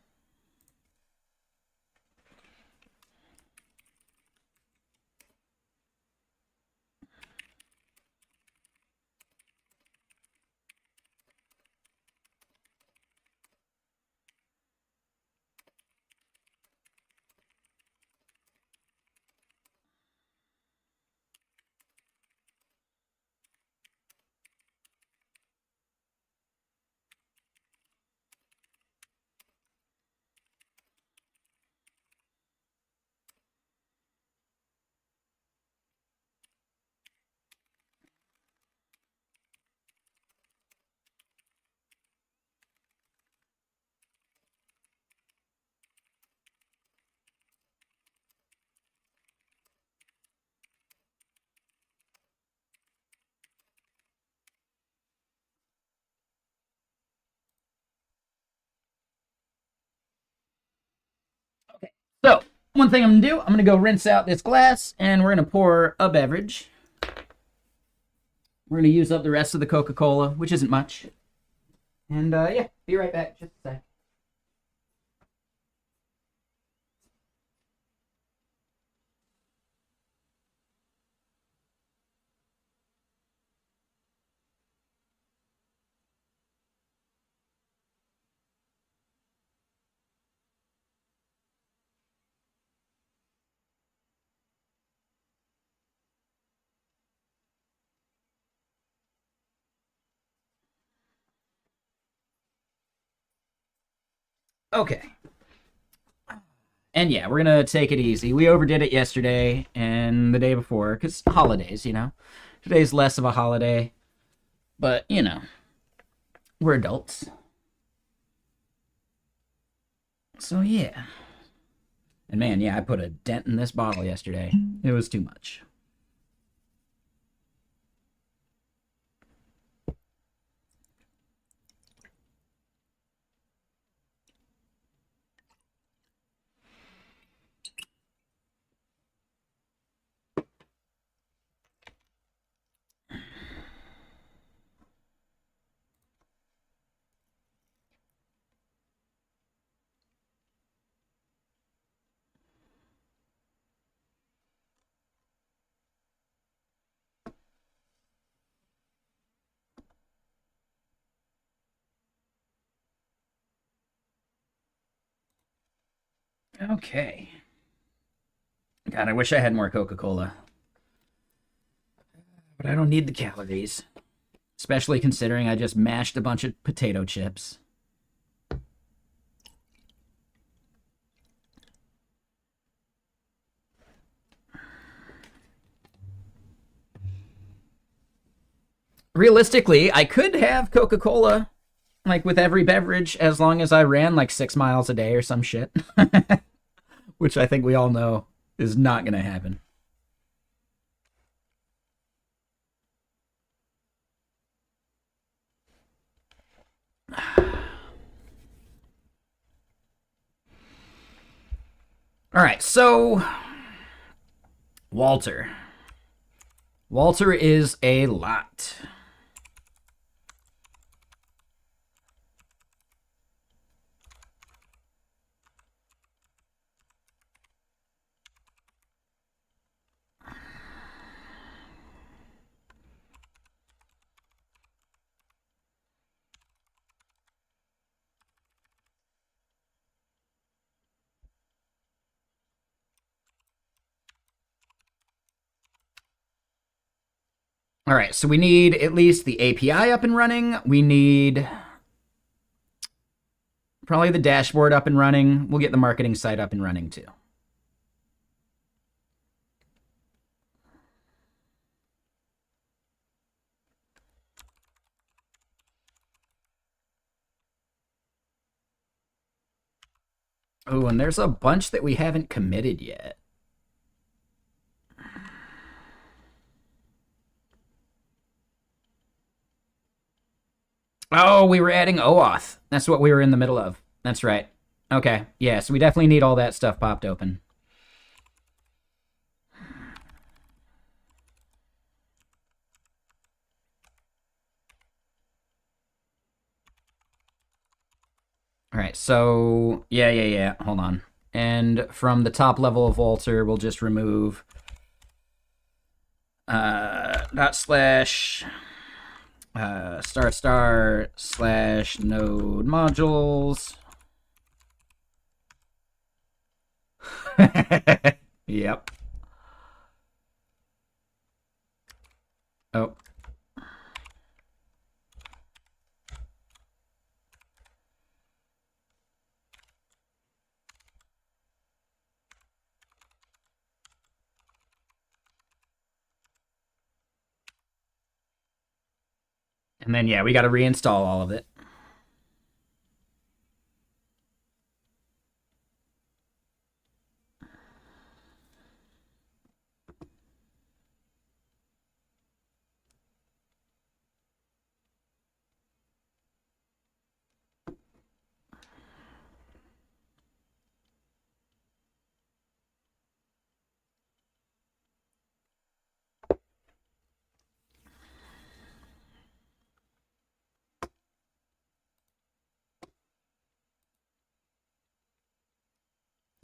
Okay. So, one thing I'm going to do, I'm going to go rinse out this glass, and we're going to pour a beverage. We're going to use up the rest of the Coca-Cola, which isn't much. And, yeah, be right back. Just a sec. Okay. And yeah, we're gonna take it easy. We overdid it yesterday and the day before, because holidays, you know. Today's less of a holiday, but, you know, we're adults. So yeah. And man, yeah, I put a dent in this bottle yesterday. It was too much. Okay. God, I wish I had more Coca-Cola. But I don't need the calories. Especially considering I just mashed a bunch of potato chips. Realistically, I could have Coca-Cola, like, with every beverage as long as I ran, like, 6 miles a day or some shit. Which I think we all know is not going to happen. All right, so Walter. Walter is a lot. All right, so we need at least the API up and running. We need probably the dashboard up and running. We'll get the marketing site up and running too. Oh, and there's a bunch that we haven't committed yet. Oh, we were adding OAuth. That's what we were in the middle of. That's right. Okay, yeah, so we definitely need all that stuff popped open. All right, so yeah. Hold on. And from the top level of Walter, we'll just remove dot slash star slash node modules. Yep. Oh. And then, yeah, we got to reinstall all of it.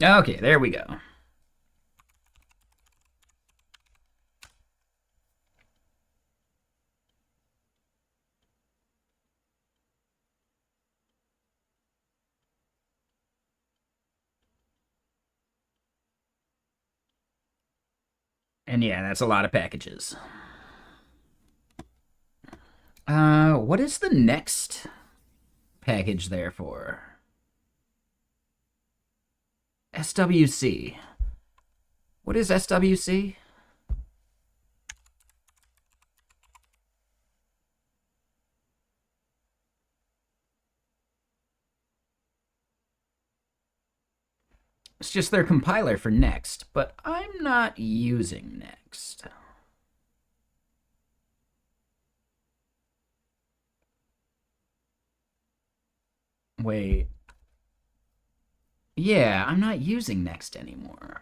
Okay, there we go. And yeah, that's a lot of packages. What is the next package there for? SWC. What is SWC? It's just their compiler for Next, but I'm not using Next. Wait. Yeah, I'm not using Next anymore.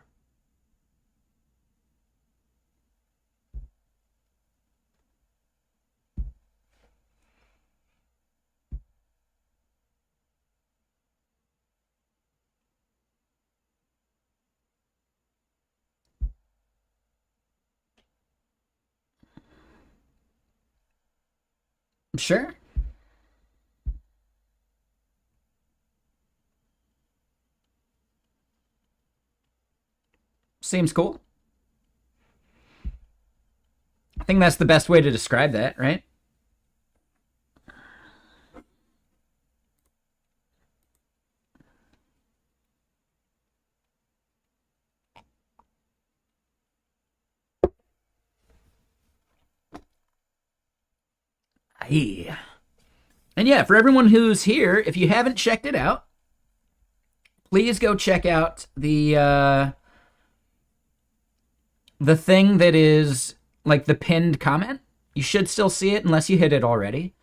Sure. Seems cool. I think that's the best way to describe that, right? Aye. And yeah, for everyone who's here, if you haven't checked it out, please go check out the thing that is like the pinned comment. You should still see it unless you hit it already.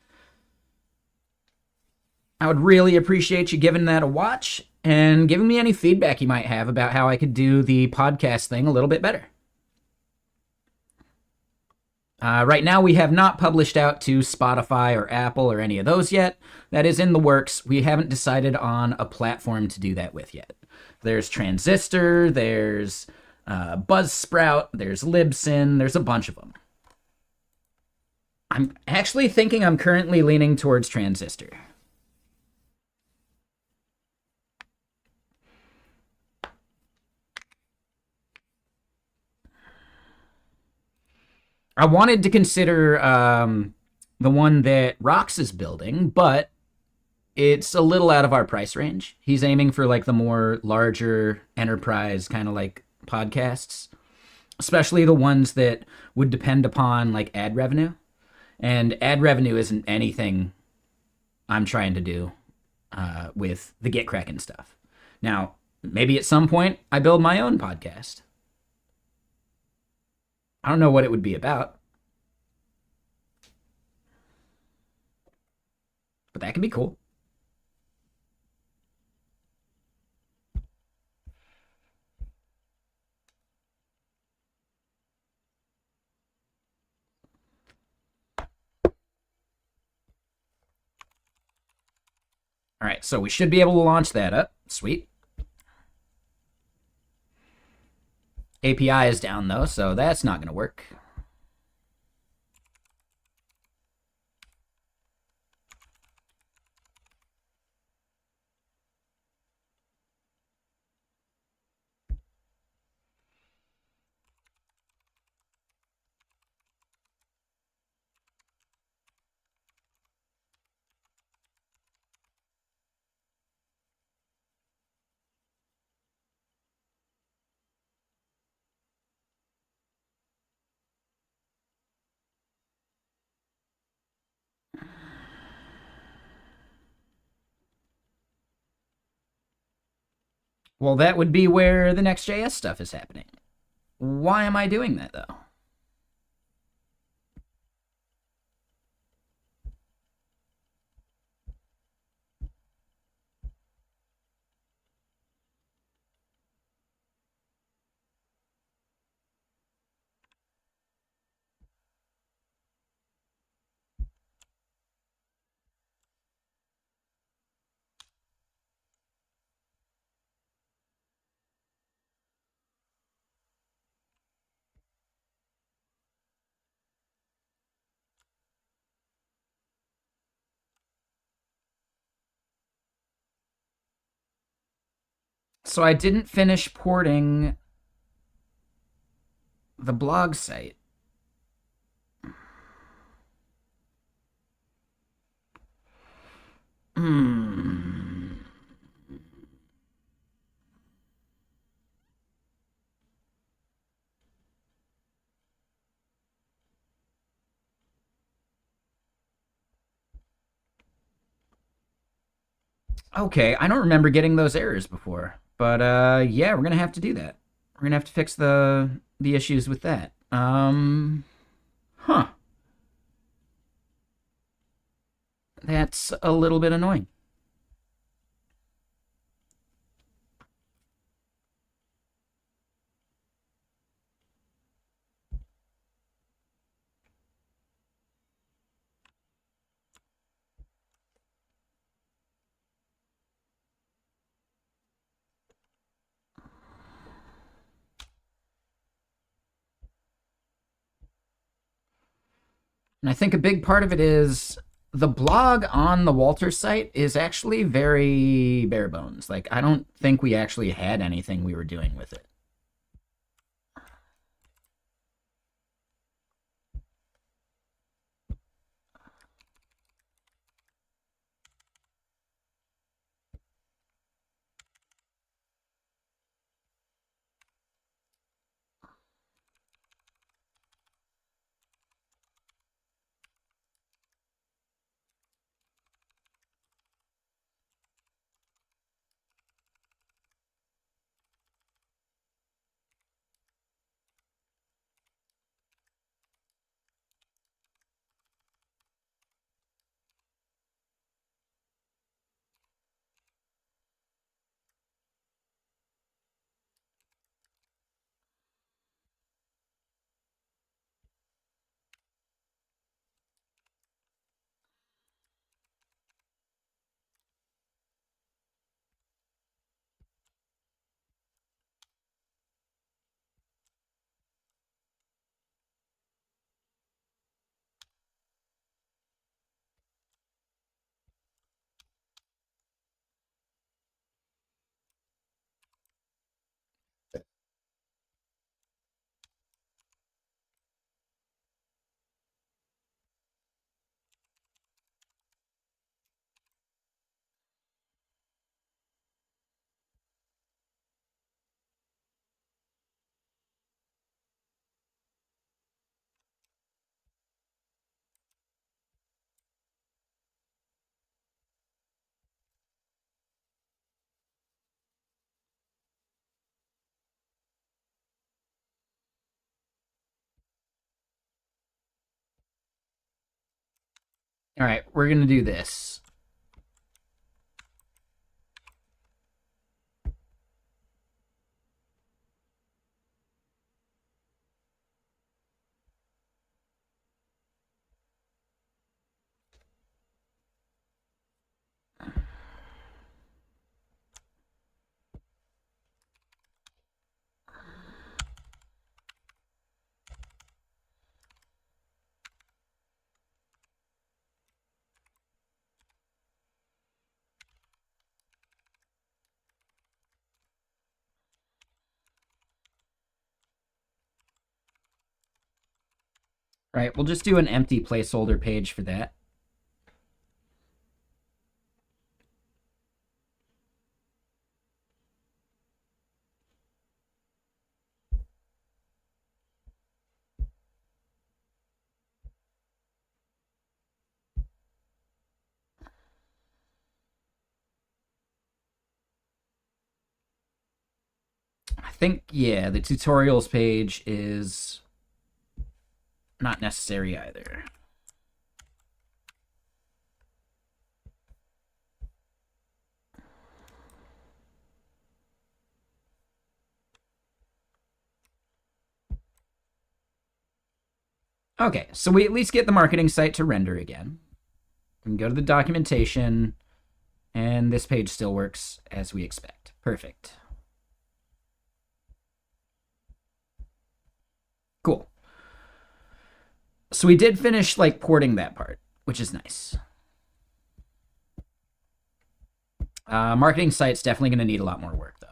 I would really appreciate you giving that a watch and giving me any feedback you might have about how I could do the podcast thing a little bit better. Right now, we have not published out to Spotify or Apple or any of those yet. That is in the works. We haven't decided on a platform to do that with yet. There's Transistor, there's Buzzsprout, there's Libsyn, there's a bunch of them. I'm actually thinking I'm currently leaning towards Transistor. I wanted to consider the one that Rox is building, but it's a little out of our price range. He's aiming for like the more larger enterprise kind of like podcasts, especially the ones that would depend upon like ad revenue. And ad revenue isn't anything I'm trying to do with the Get Crackin' stuff. Now, maybe at some point I build my own podcast. I don't know what it would be about, but that could be cool. All right, so we should be able to launch that up. Sweet. API is down though, so that's not going to work. Well, that would be where the Next.js stuff is happening. Why am I doing that though? So I didn't finish porting the blog site. Okay, I don't remember getting those errors before, but yeah, we're gonna have to do that. We're gonna have to fix the issues with that. Huh? That's a little bit annoying. And I think a big part of it is the blog on the Walter site is actually very bare bones. Like, I don't think we actually had anything we were doing with it. All right, we're gonna do this. All right, we'll just do an empty placeholder page for that. I think, yeah, the tutorials page is not necessary either. Okay, so we at least get the marketing site to render again. We can go to the documentation, and this page still works as we expect. Perfect. Cool. So we did finish like porting that part, which is nice. Marketing site's definitely going to need a lot more work, though.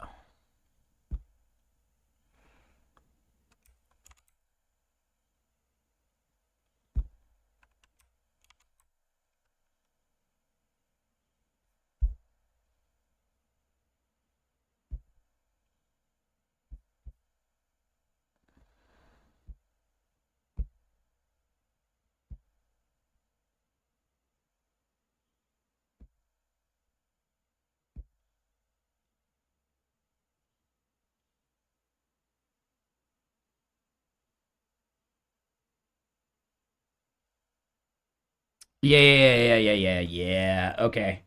Yeah. Okay.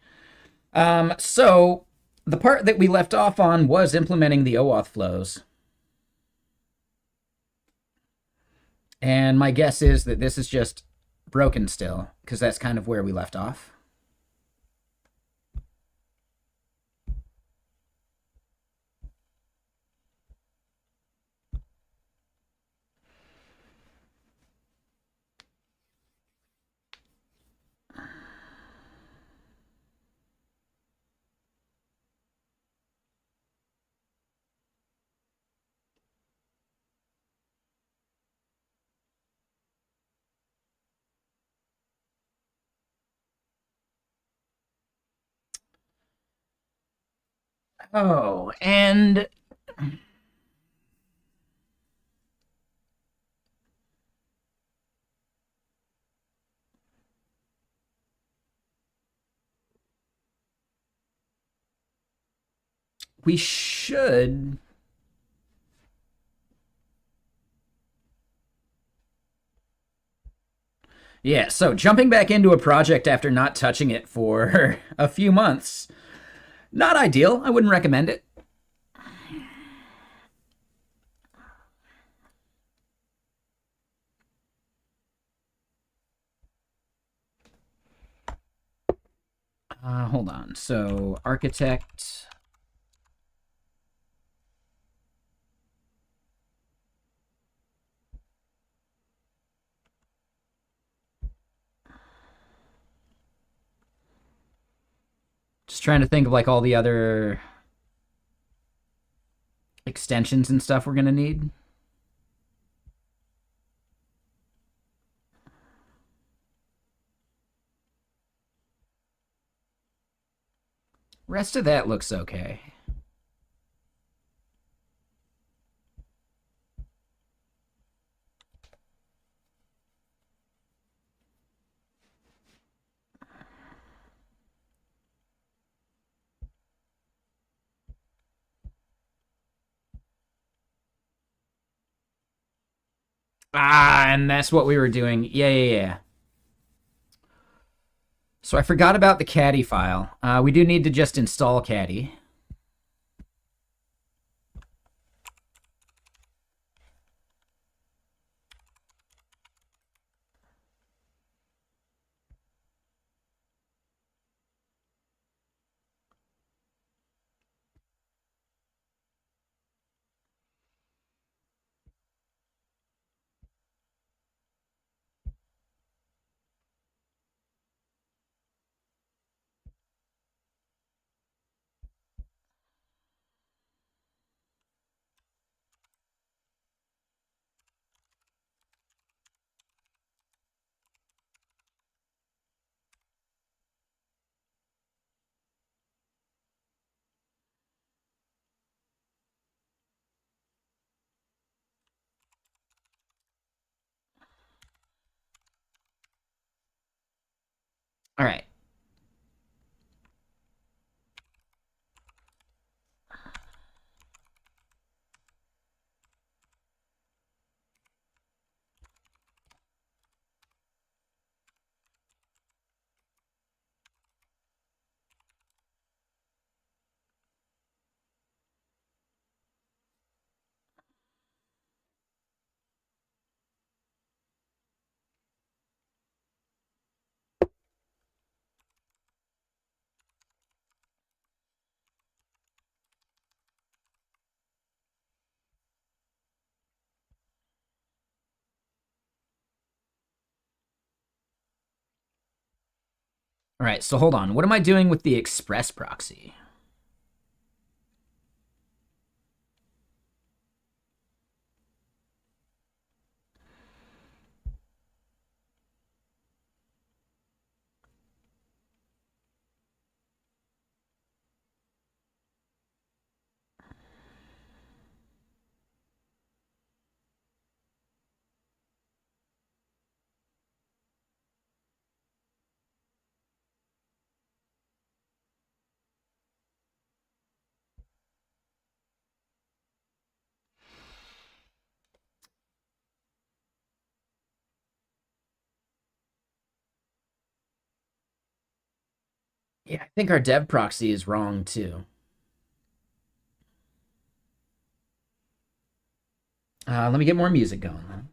So the part that we left off on was implementing the OAuth flows. And my guess is that this is just broken still, because that's kind of where we left off. Oh, and we should. Yeah, so jumping back into a project after not touching it for a few months, not ideal. I wouldn't recommend it. Hold on. So, architect. Just trying to think of like all the other extensions and stuff we're going to need. Rest of that looks okay. And that's what we were doing. Yeah. So I forgot about the caddy file. We do need to just install caddy. All right. All right, so hold on. What am I doing with the express proxy? Yeah, I think our dev proxy is wrong too. Let me get more music going then.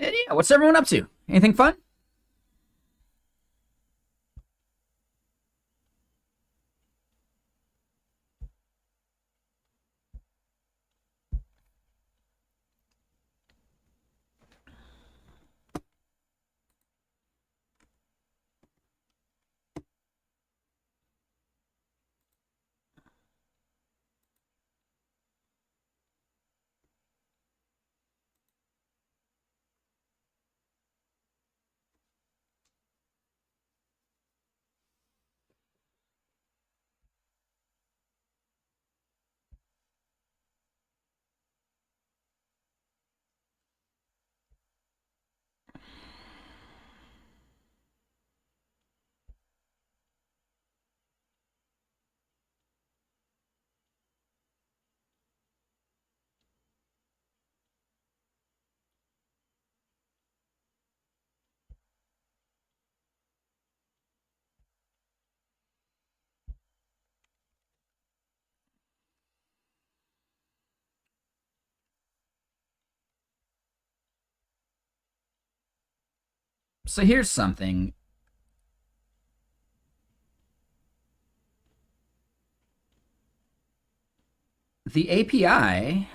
And yeah, what's everyone up to? Anything fun? So here's something. The API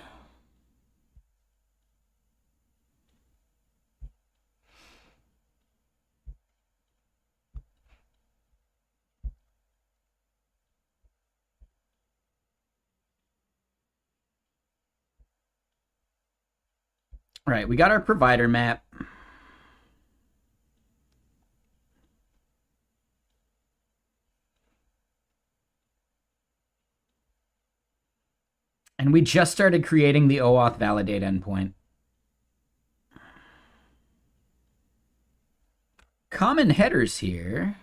right, we got our provider map. And we just started creating the OAuth validate endpoint. Common headers here.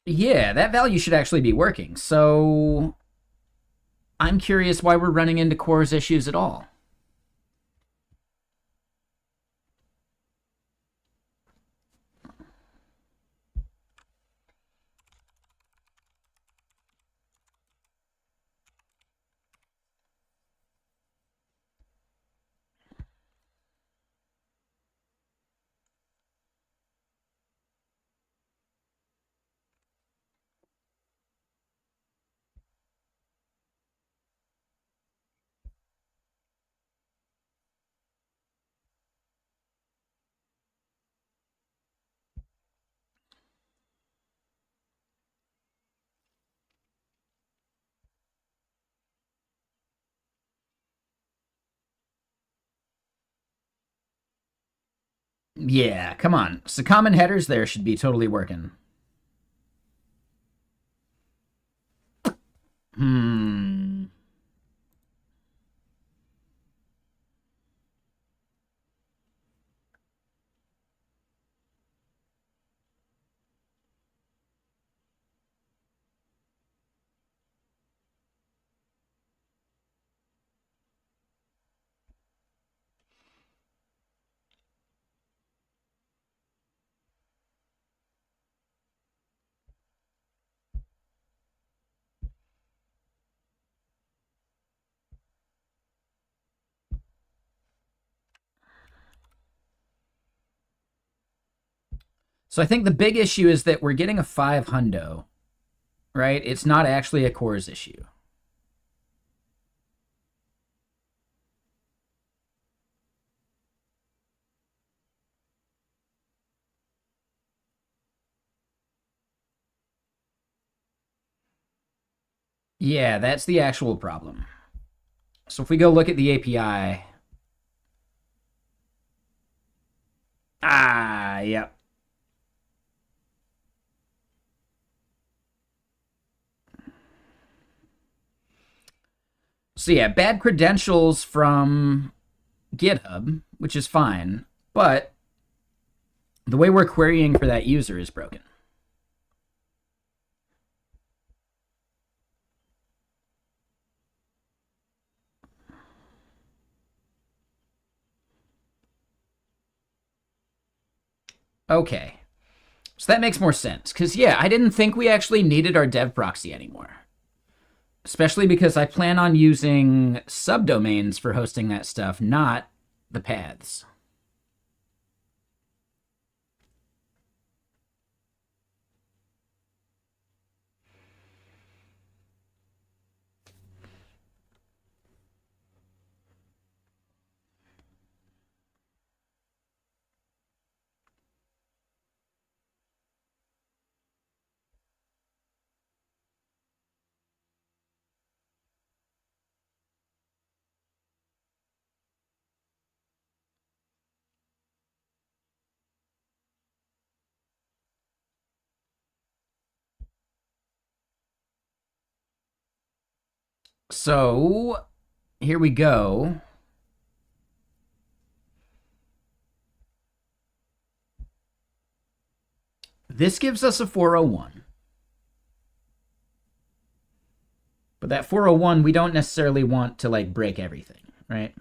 Yeah, that value should actually be working. So I'm curious why we're running into CORS issues at all. Yeah, come on. So common headers there should be totally working. Hmm. So I think the big issue is that we're getting a 5 hundo, right? It's not actually a cores issue. Yeah, that's the actual problem. So if we go look at the API. Yep. So yeah, bad credentials from GitHub, which is fine, but the way we're querying for that user is broken. Okay. So that makes more sense. Because, yeah, I didn't think we actually needed our dev proxy anymore. Especially because I plan on using subdomains for hosting that stuff, not the paths. So, here we go. This gives us a 401. But that 401, we don't necessarily want to, like, break everything, right?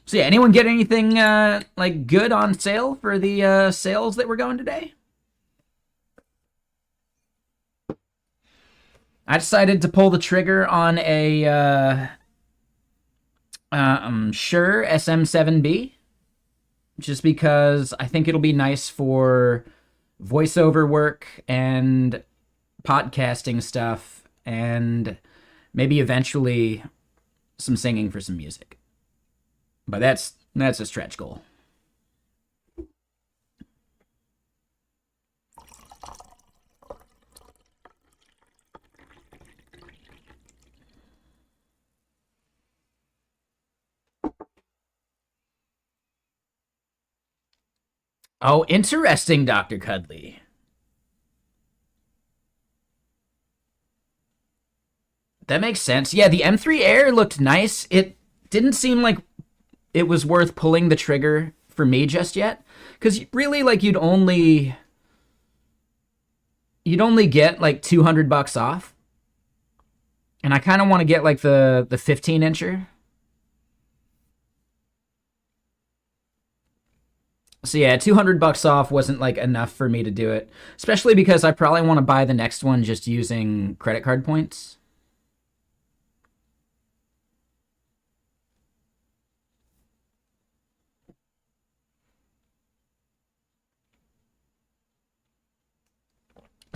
So yeah, anyone get anything like good on sale for the sales that we're going today? I decided to pull the trigger on a Shure SM7B, just because I think it'll be nice for voiceover work and podcasting stuff, and maybe eventually some singing for some music. But that's a stretch goal. Oh, interesting, Dr. Cudley. That makes sense. Yeah, the M3 Air looked nice. It didn't seem like it was worth pulling the trigger for me just yet, because really, like, you'd only get like $200 off, and I kind of want to get like the 15-incher. So yeah, $200 off wasn't like enough for me to do it, especially because I probably want to buy the next one just using credit card points.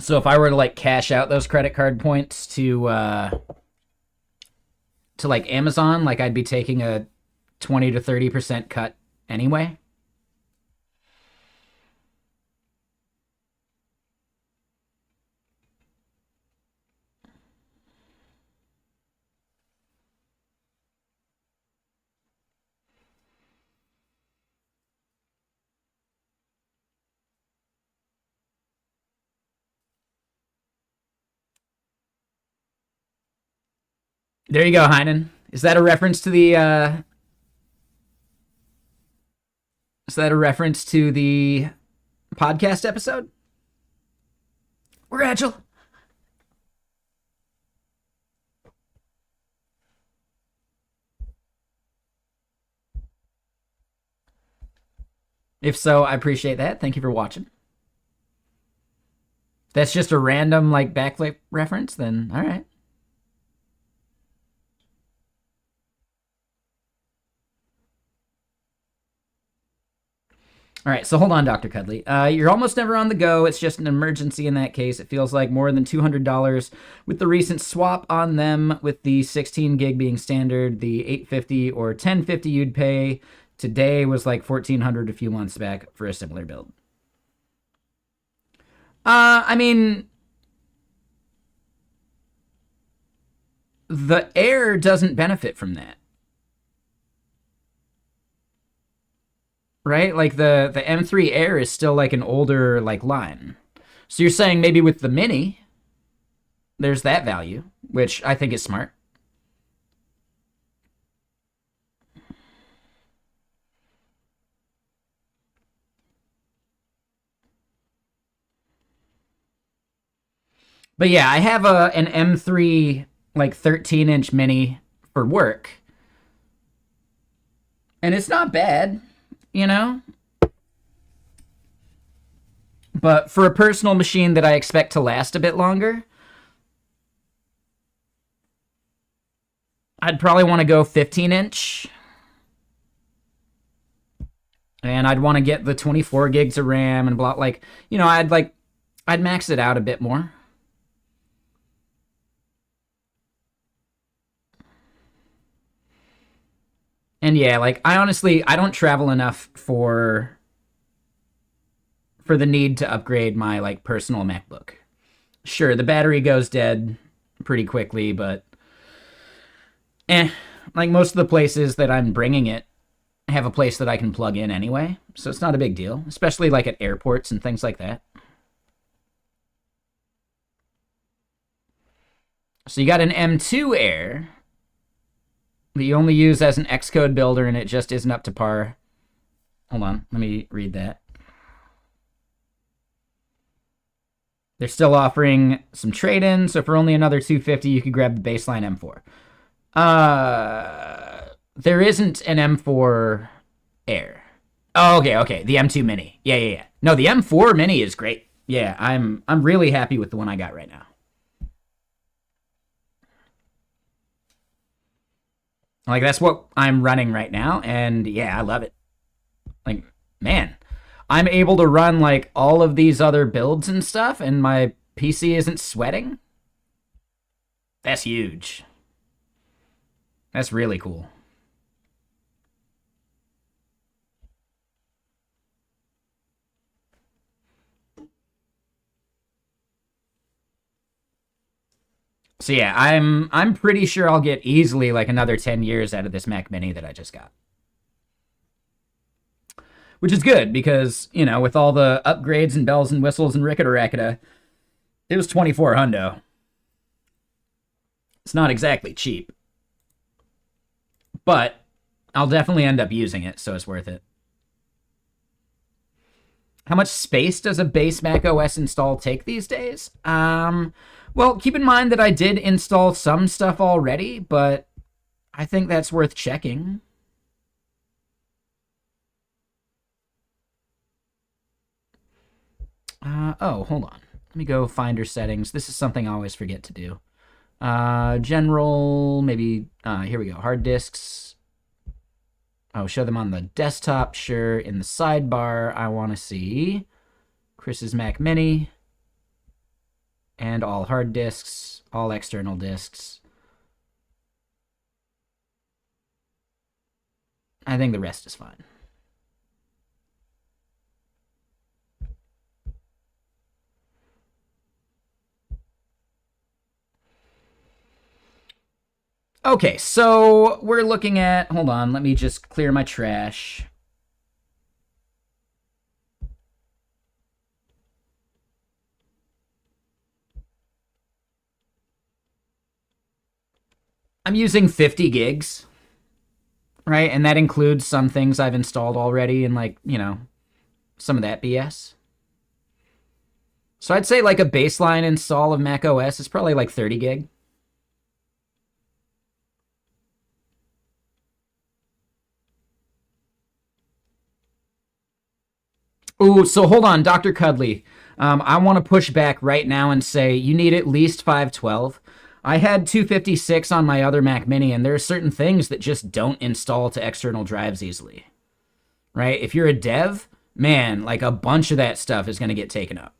So if I were to like cash out those credit card points to like Amazon, like I'd be taking a 20 to 30% cut anyway. There you go, Heinen. Is that a reference to the is that a reference to the podcast episode? We're agile. If so, I appreciate that. Thank you for watching. That's just a random like backflip reference, then all right. All right, so hold on, Dr. Cudley. You're almost never on the go. It's just an emergency in that case. It feels like more than $200 with the recent swap on them, with the 16 gig being standard. The 850 or 1050 you'd pay today was like 1400 a few months back for a similar build. I mean, the Air doesn't benefit from that. Right? Like the M3 Air is still like an older like line. So you're saying maybe with the Mini, there's that value, which I think is smart. But yeah, I have an M3 like 13-inch Mini for work. And it's not bad, you know? But for a personal machine that I expect to last a bit longer, I'd probably want to go 15-inch. And I'd want to get the 24 gigs of RAM and blah, like, you know, I'd max it out a bit more. And yeah, like I don't travel enough for the need to upgrade my like personal MacBook. Sure, the battery goes dead pretty quickly, but like most of the places that I'm bringing it have a place that I can plug in anyway, so it's not a big deal, especially like at airports and things like that. So you got an M2 Air that you only use as an Xcode builder, and it just isn't up to par. Hold on, let me read that. They're still offering some trade-ins, so for only another $250, you could grab the baseline M4. There isn't an M4 Air. Oh, okay. The M2 Mini. Yeah. No, the M4 Mini is great. Yeah, I'm really happy with the one I got right now. Like, that's what I'm running right now, and yeah, I love it. Like, man, I'm able to run, like, all of these other builds and stuff, and my PC isn't sweating. That's huge. That's really cool. So yeah, I'm pretty sure I'll get easily like another 10 years out of this Mac Mini that I just got. Which is good because, you know, with all the upgrades and bells and whistles and ricketa racketa, it was 24 hundo. It's not exactly cheap. But I'll definitely end up using it, so it's worth it. How much space does a base Mac OS install take these days? Well, keep in mind that I did install some stuff already, but I think that's worth checking. Oh, hold on. Let me go Finder settings. This is something I always forget to do. General, maybe, here we go. Hard disks. Oh, show them on the desktop. Sure. In the sidebar, I want to see Chris's Mac Mini. and all hard disks, all external disks. I think the rest is fine. Okay, so we're looking at, hold on, let me just clear my trash. I'm using 50 gigs, right? And that includes some things I've installed already and like, you know, some of that BS. So I'd say like a baseline install of Mac OS is probably like 30 gig. Ooh, so hold on, Dr. Cudley. I want to push back right now and say you need at least 512. I had 256 on my other Mac Mini, and there are certain things that just don't install to external drives easily. Right? If you're a dev, man, like a bunch of that stuff is going to get taken up.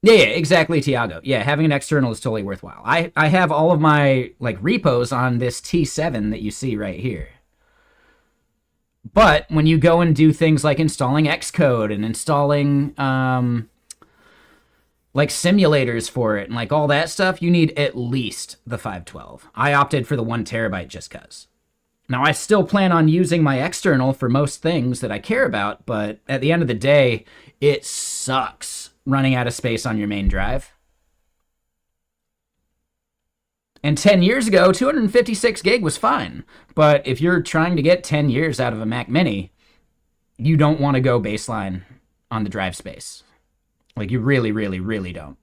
Yeah, exactly, Tiago. Yeah, having an external is totally worthwhile. I have all of my like repos on this T7 that you see right here. But when you go and do things like installing Xcode and installing like simulators for it and like all that stuff, you need at least the 512. I opted for the 1 terabyte just because. Now, I still plan on using my external for most things that I care about, but at the end of the day, it sucks running out of space on your main drive. And 10 years ago, 256 gig was fine. But if you're trying to get 10 years out of a Mac Mini, you don't want to go baseline on the drive space. Like, you really, really, really don't.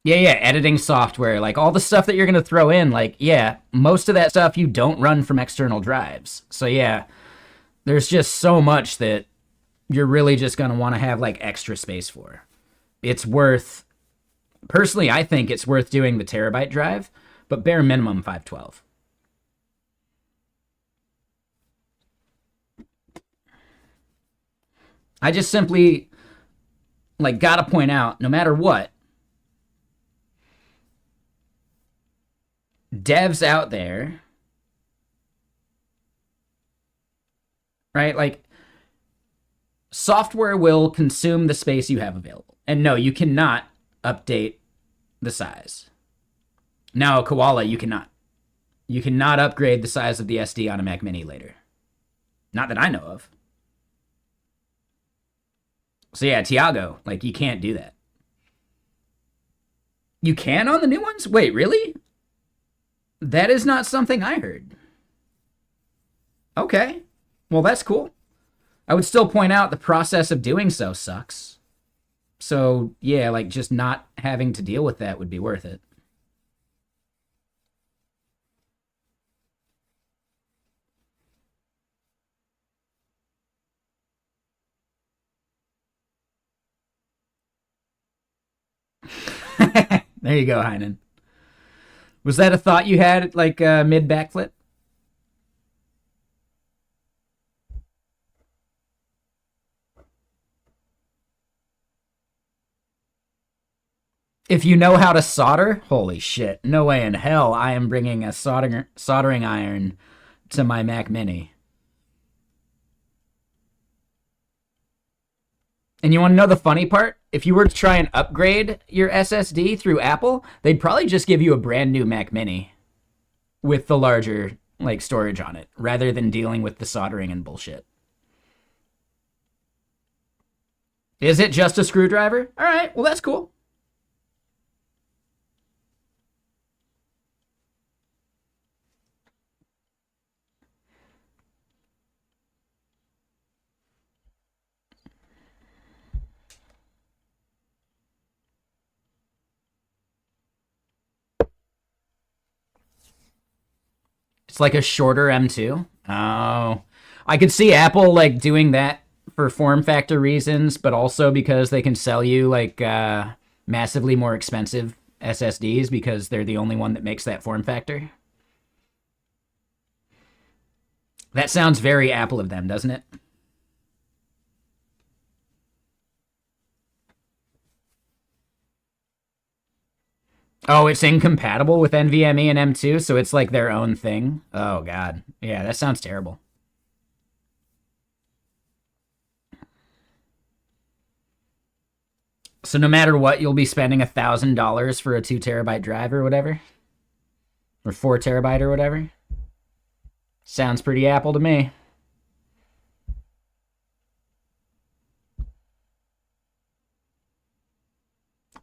Yeah, editing software, like all the stuff that you're going to throw in, like, yeah, most of that stuff you don't run from external drives. So, yeah, there's just so much that you're really just going to want to have, like, extra space for. It's worth, personally, I think it's worth doing the terabyte drive, but bare minimum 512. I just simply, like, gotta point out, no matter what, devs out there, right? Like, software will consume the space you have available. And no, you cannot update the size. Now, Koala, you cannot. You cannot upgrade the size of the SD on a Mac Mini later. Not that I know of. So yeah, Tiago, like, you can't do that. You can on the new ones? Wait, really? That is not something I heard. Okay. Well, that's cool. I would still point out the process of doing so sucks. So, yeah, like, just not having to deal with that would be worth it. There you go, Heinen. Was that a thought you had, like, mid backflip? If you know how to solder, holy shit, no way in hell I am bringing a soldering iron to my Mac Mini. And you want to know the funny part? If you were to try and upgrade your SSD through Apple, they'd probably just give you a brand new Mac Mini with the larger like storage on it, rather than dealing with the soldering and bullshit. Is it just a screwdriver? All right, well, that's cool. It's like a shorter M2. Oh, I could see Apple like doing that for form factor reasons, but also because they can sell you like massively more expensive SSDs because they're the only one that makes that form factor. That sounds very Apple of them, doesn't it? Oh, it's incompatible with NVMe and M2, so it's like their own thing. Oh, God. Yeah, that sounds terrible. So no matter what, you'll be spending $1,000 for a 2 terabyte drive or whatever? Or 4 terabyte or whatever? Sounds pretty Apple to me.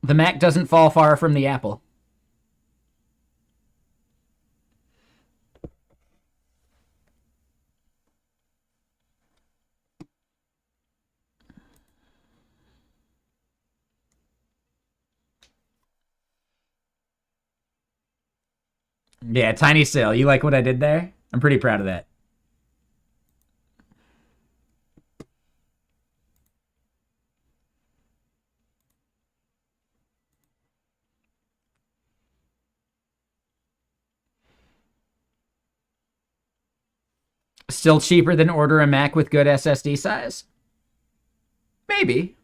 The Mac doesn't fall far from the Apple. Yeah, tiny sale. You like what I did there? I'm pretty proud of that. Still cheaper than order a Mac with good SSD size? Maybe.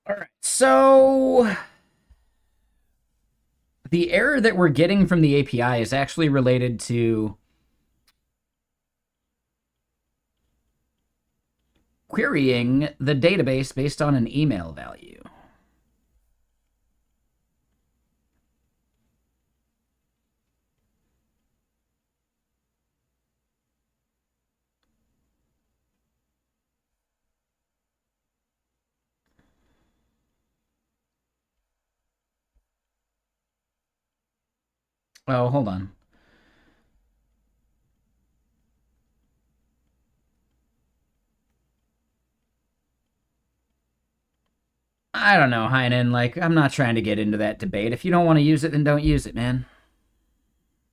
All right. So the error that we're getting from the API is actually related to querying the database based on an email value. Oh, hold on. I don't know, Heinen. Like, I'm not trying to get into that debate. If you don't want to use it, then don't use it, man.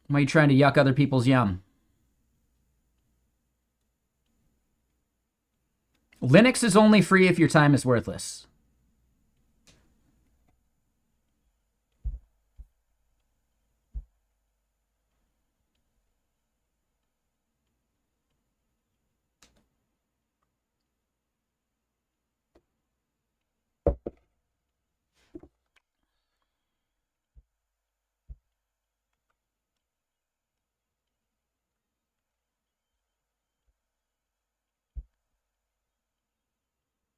Why are you trying to yuck other people's yum? Linux is only free if your time is worthless.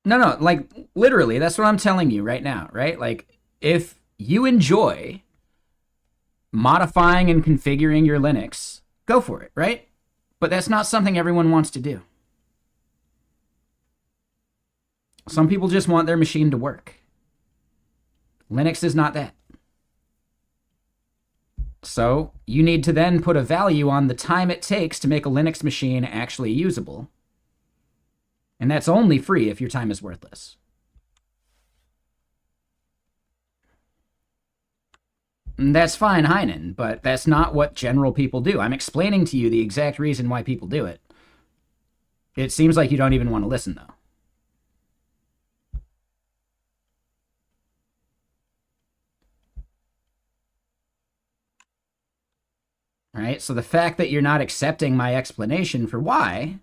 No, like literally, that's what I'm telling you right now, right? Like, if you enjoy modifying and configuring your Linux, go for it, right? But that's not something everyone wants to do. Some people just want their machine to work. Linux is not that. So you need to then put a value on the time it takes to make a Linux machine actually usable. And that's only free if your time is worthless. And that's fine, Heinen, but that's not what general people do. I'm explaining to you the exact reason why people do it. It seems like you don't even want to listen, though. All right, so the fact that you're not accepting my explanation for why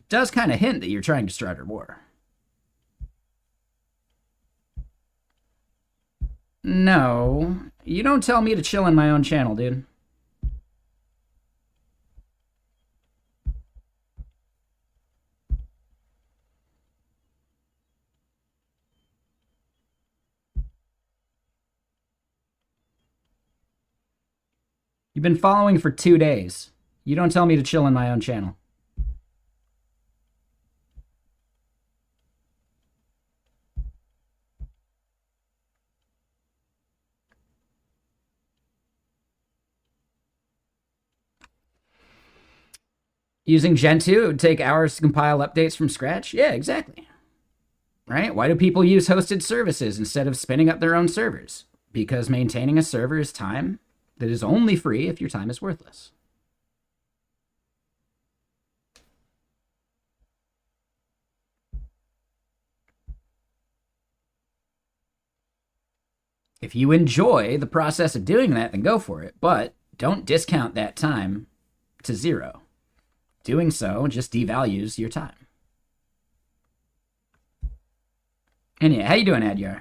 does kind of hint that you're trying to start a war. No, you don't tell me to chill in my own channel, dude. You've been following for 2 days. You don't tell me to chill in my own channel. Using Gen 2, it would take hours to compile updates from scratch. Yeah, exactly. Right? Why do people use hosted services instead of spinning up their own servers? Because maintaining a server is time that is only free if your time is worthless. If you enjoy the process of doing that, then go for it, but don't discount that time to 0. Doing so just devalues your time. And yeah, how you doing, Adyar?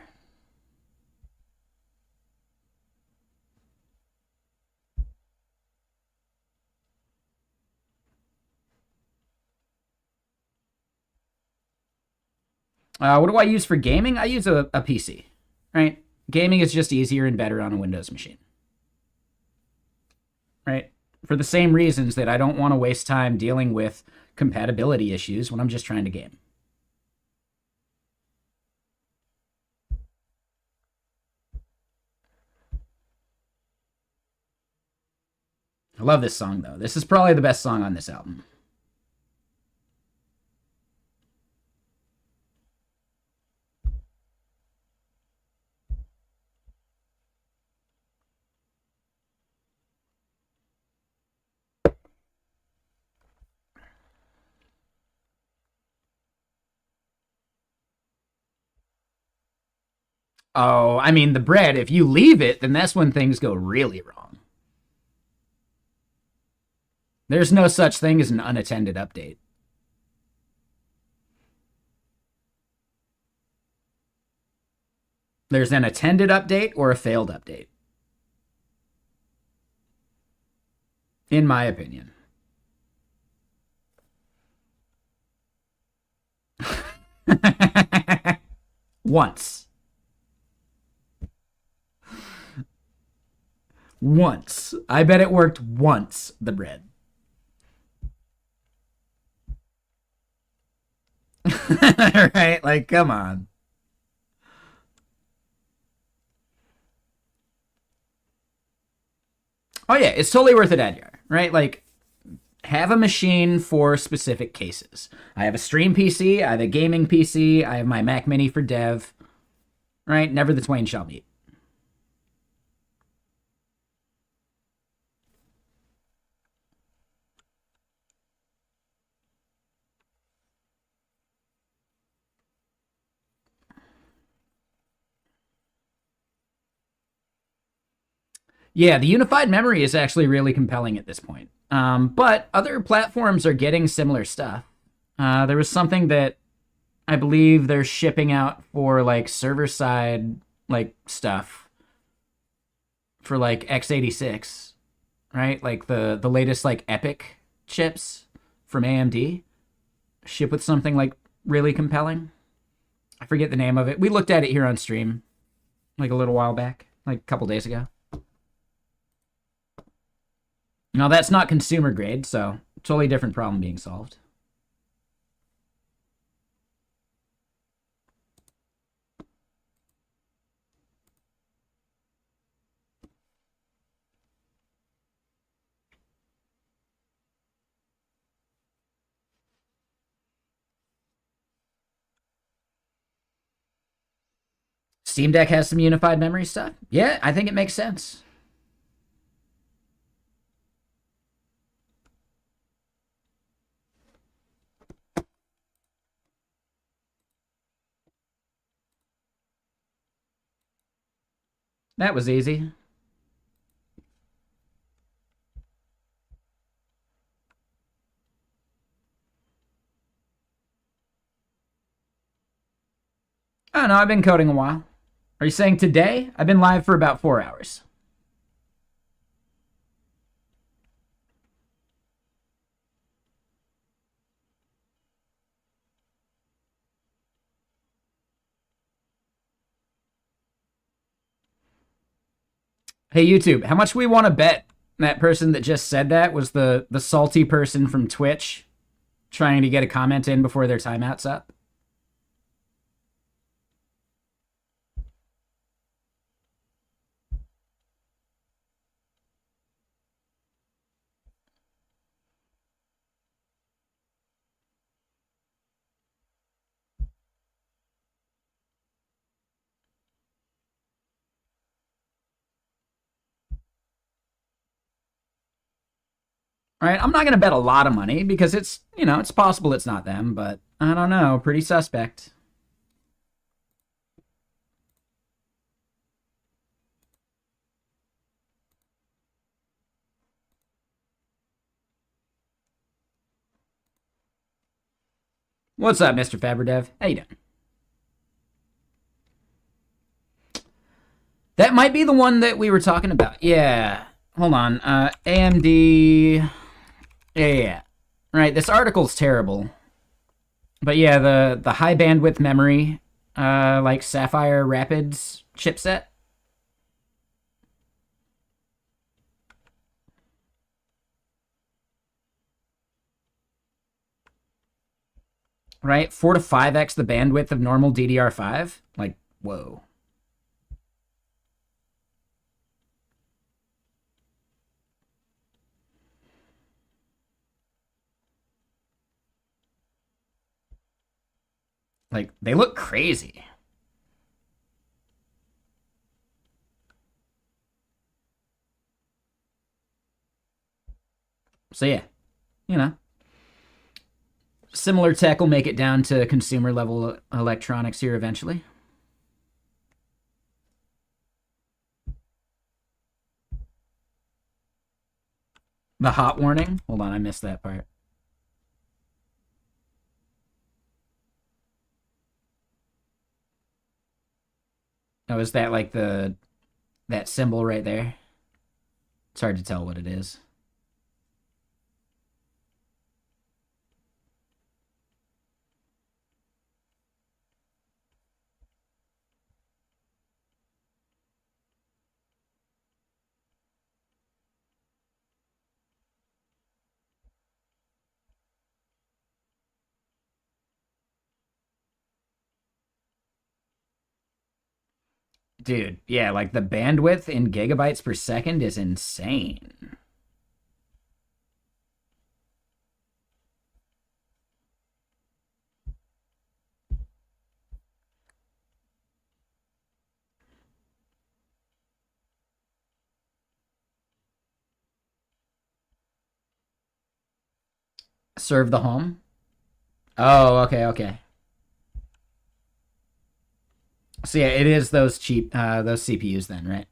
What do I use for gaming? I use a PC, right? Gaming is just easier and better on a Windows machine, right? For the same reasons that I don't want to waste time dealing with compatibility issues when I'm just trying to game. I love this song, though. This is probably the best song on this album. Oh, I mean, the bread, if you leave it, then that's when things go really wrong. There's no such thing as an unattended update. There's an attended update or a failed update. In my opinion. Once. Once. I bet it worked once, the bread. Right? Like, come on. Oh, yeah, it's totally worth it, Adyar, right? Like, have a machine for specific cases. I have a stream PC, I have a gaming PC, I have my Mac Mini for dev, right? Never the twain shall meet. Yeah, the unified memory is actually really compelling at this point. But other platforms are getting similar stuff. There was something that I believe they're shipping out for like server side like stuff for like x86, right? Like the latest like Epic chips from AMD ship with something like really compelling. I forget the name of it. We looked at it here on stream like a little while back, like a couple days ago. Now that's not consumer grade, so totally different problem being solved. Steam Deck has some unified memory stuff. Yeah, I think it makes sense. That was easy. I don't know, I've been coding a while. Are you saying today? I've been live for about 4 hours. Hey, YouTube, how much we want to bet that person that just said that was the salty person from Twitch trying to get a comment in before their timeout's up? Right? I'm not going to bet a lot of money because it's, it's possible it's not them, but I don't know. Pretty suspect. What's up, Mr. Faberdev? How you doing? That might be the one that we were talking about. Yeah. Hold on. AMD. Yeah. Right. This article's terrible. But yeah, the high bandwidth memory, like Sapphire Rapids chipset. Right? 4 to 5x the bandwidth of normal DDR5. Like, whoa. Like, they look crazy. So yeah, you know. Similar tech will make it down to consumer level electronics here eventually. The hot warning. Hold on, I missed that part. Oh, is that like that symbol right there? It's hard to tell what it is. Dude, yeah, like the bandwidth in gigabytes per second is insane. Serve the home. Oh, okay, okay. So yeah, it is those cheap those CPUs then, right?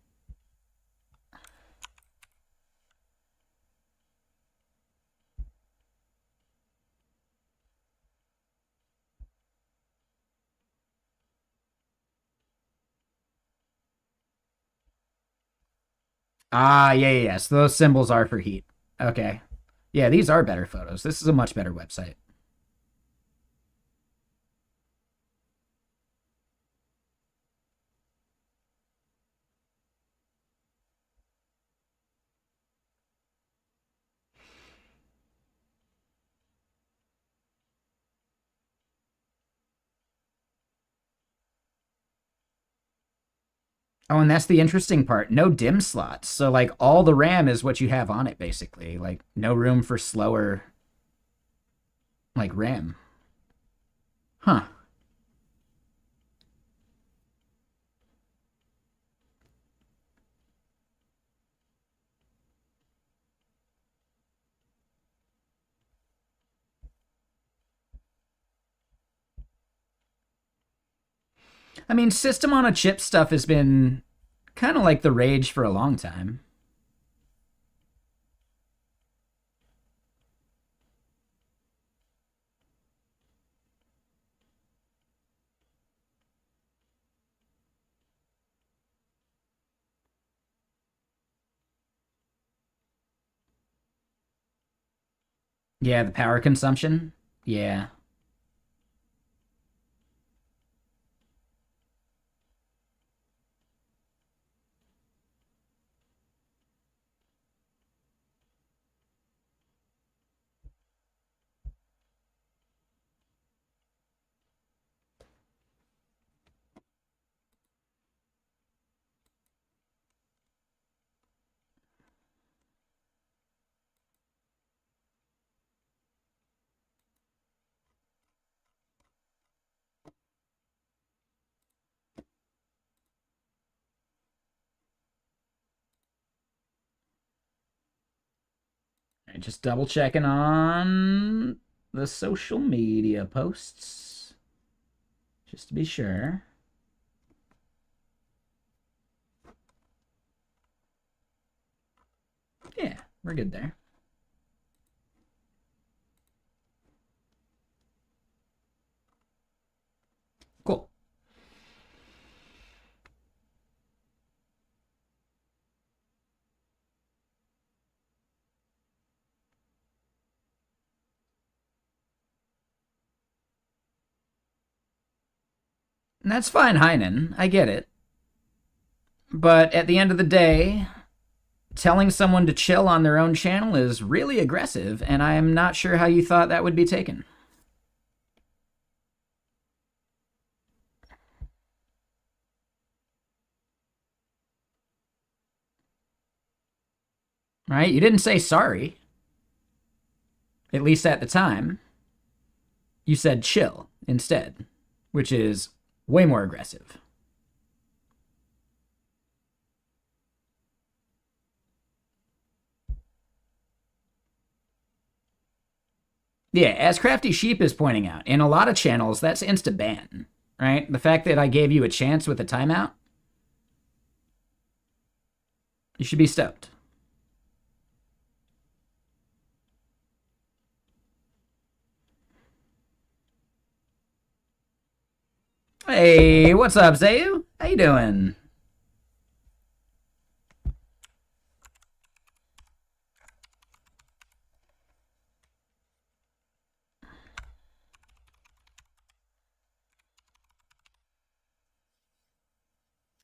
Ah, yeah, yeah, yeah. So those symbols are for heat. Okay. Yeah, these are better photos. This is a much better website. Oh, and that's the interesting part. No DIMM slots. So like all the RAM is what you have on it basically. Like no room for slower like RAM. Huh. I mean, system on a chip stuff has been kind of like the rage for a long time. Yeah, the power consumption. Yeah. right, just double checking on the social media posts. Just to be sure. Yeah, we're good there. Cool. And that's fine, Heinen. I get it. But at the end of the day, telling someone to chill on their own channel is really aggressive, and I'm not sure how you thought that would be taken. Right? You didn't say sorry. At least at the time. You said chill instead, which is way more aggressive. Yeah, as Crafty Sheep is pointing out, in a lot of channels, that's insta-ban, right? The fact that I gave you a chance with a timeout, you should be stoked. Hey, what's up, Zayu? How you doing?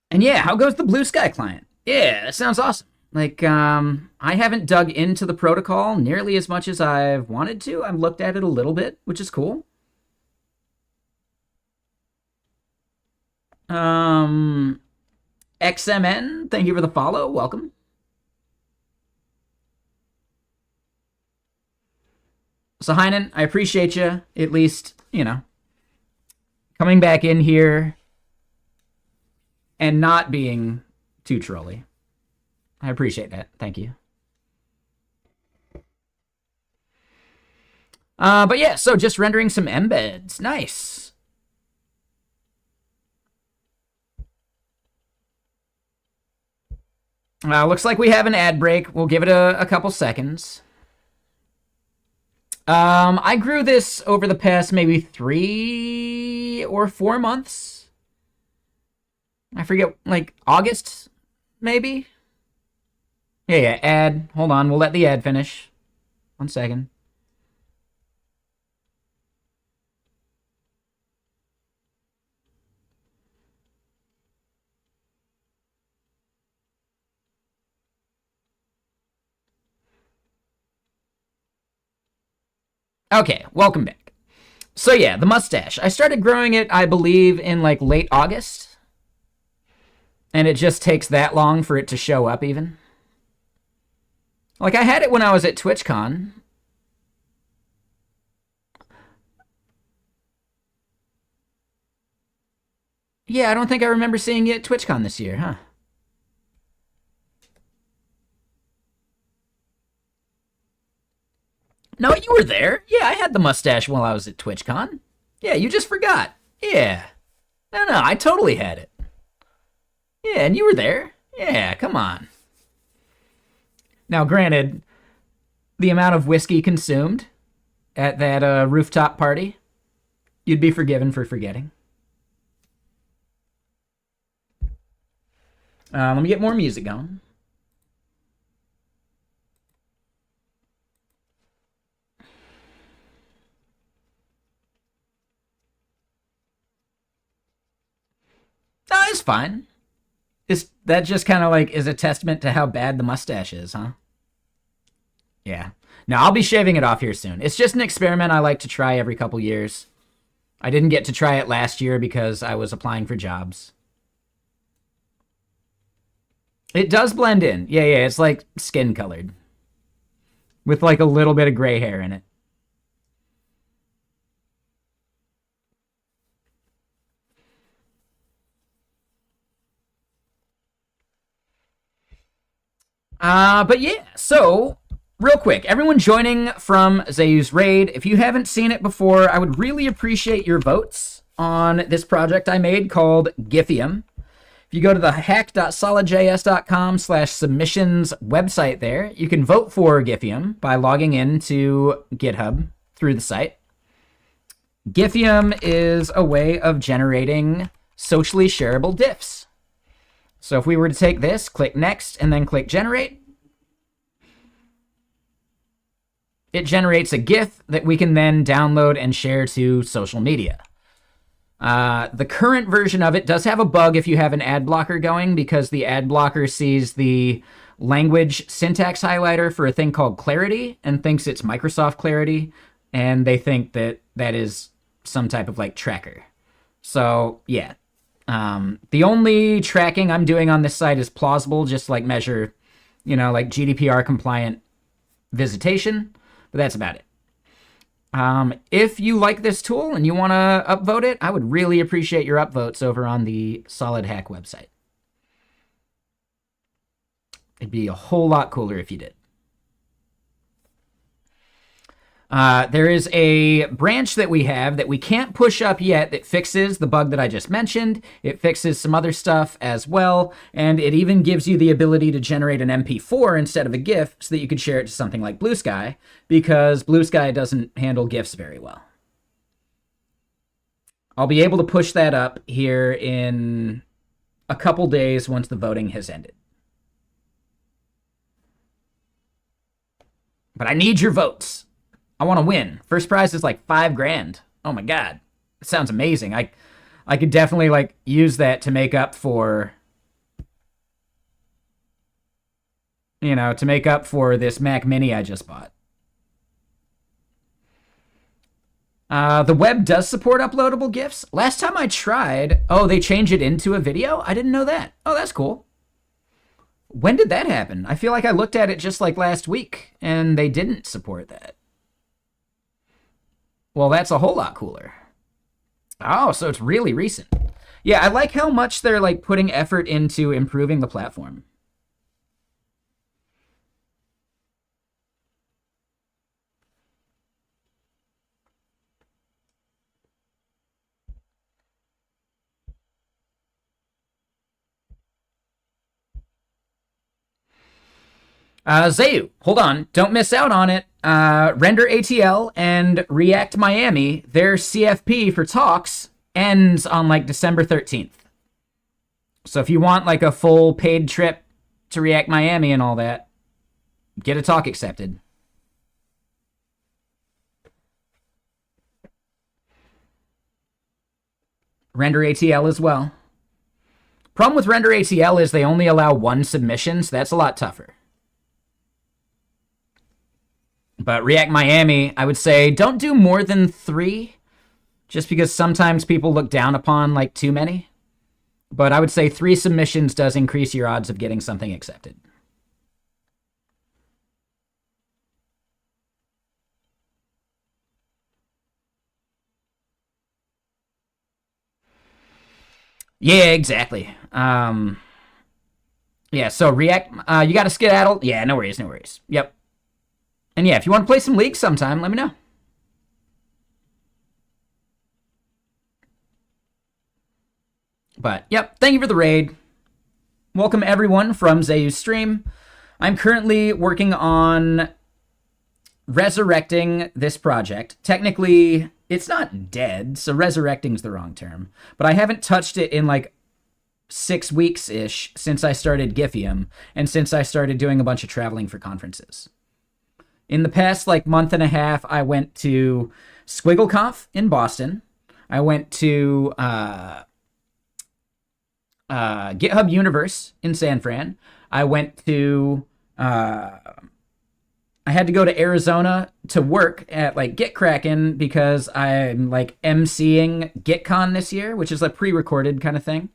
And yeah, how goes the Blue Sky client? Yeah, that sounds awesome. Like, I haven't dug into the protocol nearly as much as I've wanted to. I've looked at it a little bit, which is cool. XMN, thank you for the follow. Welcome. So, Heinen, I appreciate you, at least, you know, coming back in here and not being too trolly. I appreciate that. Thank you. But yeah, so just rendering some embeds. Nice. Looks like we have an ad break. We'll give it a couple seconds. I grew this over the past maybe 3 or 4 months. I forget, like August, maybe? Yeah, ad. Hold on, we'll let the ad finish. 1 second. Okay, welcome back. So yeah, the mustache. I started growing it, I believe, in like late August. And it just takes that long for it to show up even. Like, I had it when I was at TwitchCon. Yeah, I don't think I remember seeing you at TwitchCon this year, huh? No, you were there. Yeah, I had the mustache while I was at TwitchCon. Yeah, you just forgot. Yeah. No, I totally had it. Yeah, and you were there. Yeah, come on. Now, granted, the amount of whiskey consumed at that rooftop party, you'd be forgiven for forgetting. Let me get more music going. No, it's fine. That just kind of like is a testament to how bad the mustache is, huh? Yeah. No, I'll be shaving it off here soon. It's just an experiment I like to try every couple years. I didn't get to try it last year because I was applying for jobs. It does blend in. Yeah, it's like skin colored. With like a little bit of gray hair in it. But yeah, so real quick, everyone joining from Zayu's raid, if you haven't seen it before, I would really appreciate your votes on this project I made called Giphium. If you go to the hack.solidjs.com/submissions website there, you can vote for Giphium by logging into GitHub through the site. Giphium is a way of generating socially shareable diffs. So if we were to take this, click next, and then click generate, it generates a GIF that we can then download and share to social media. The current version of it does have a bug if you have an ad blocker going, because the ad blocker sees the language syntax highlighter for a thing called Clarity and thinks it's Microsoft Clarity, and they think that that is some type of like tracker. So yeah, the only tracking I'm doing on this site is plausible, just like measure, like GDPR compliant visitation, but that's about it. If you like this tool and you want to upvote it, I would really appreciate your upvotes over on the Solid Hack website. It'd be a whole lot cooler if you did. There is a branch that we have that we can't push up yet that fixes the bug that I just mentioned. It fixes some other stuff as well, and it even gives you the ability to generate an MP4 instead of a GIF so that you could share it to something like Blue Sky, because Blue Sky doesn't handle GIFs very well. I'll be able to push that up here in a couple days once the voting has ended. But I need your votes. I want to win. First prize is like $5,000. Oh my god, that sounds amazing. I could definitely like use that to make up for, this Mac Mini I just bought. The web does support uploadable GIFs. Last time I tried, they changed it into a video. I didn't know that. Oh, that's cool. When did that happen? I feel like I looked at it just like last week and they didn't support that. Well, that's a whole lot cooler. Oh, so it's really recent. Yeah, I like how much they're like putting effort into improving the platform. Zayu, hold on. Don't miss out on it. Render ATL and React Miami, their CFP for talks ends on like December 13th. So if you want like a full paid trip to React Miami and all that, get a talk accepted. Render ATL as well. Problem with Render ATL is they only allow one submission, so that's a lot tougher. But React Miami, I would say don't do more than 3, just because sometimes people look down upon like too many. But I would say 3 submissions does increase your odds of getting something accepted. Yeah, exactly. Yeah, so React, you got to skedaddle. Yeah, no worries, no worries. Yep. And yeah, if you want to play some League sometime, let me know. But, yep, thank you for the raid. Welcome everyone from Zayu's stream. I'm currently working on resurrecting this project. Technically, it's not dead, so resurrecting is the wrong term. But I haven't touched it in like 6 weeks-ish since I started Giphium, and since I started doing a bunch of traveling for conferences. In the past like month and a half, I went to SquiggleConf in Boston. I went to GitHub Universe in San Fran. I went to I had to go to Arizona to work at like GitKraken because I'm like emceeing GitCon this year, which is a pre-recorded kind of thing.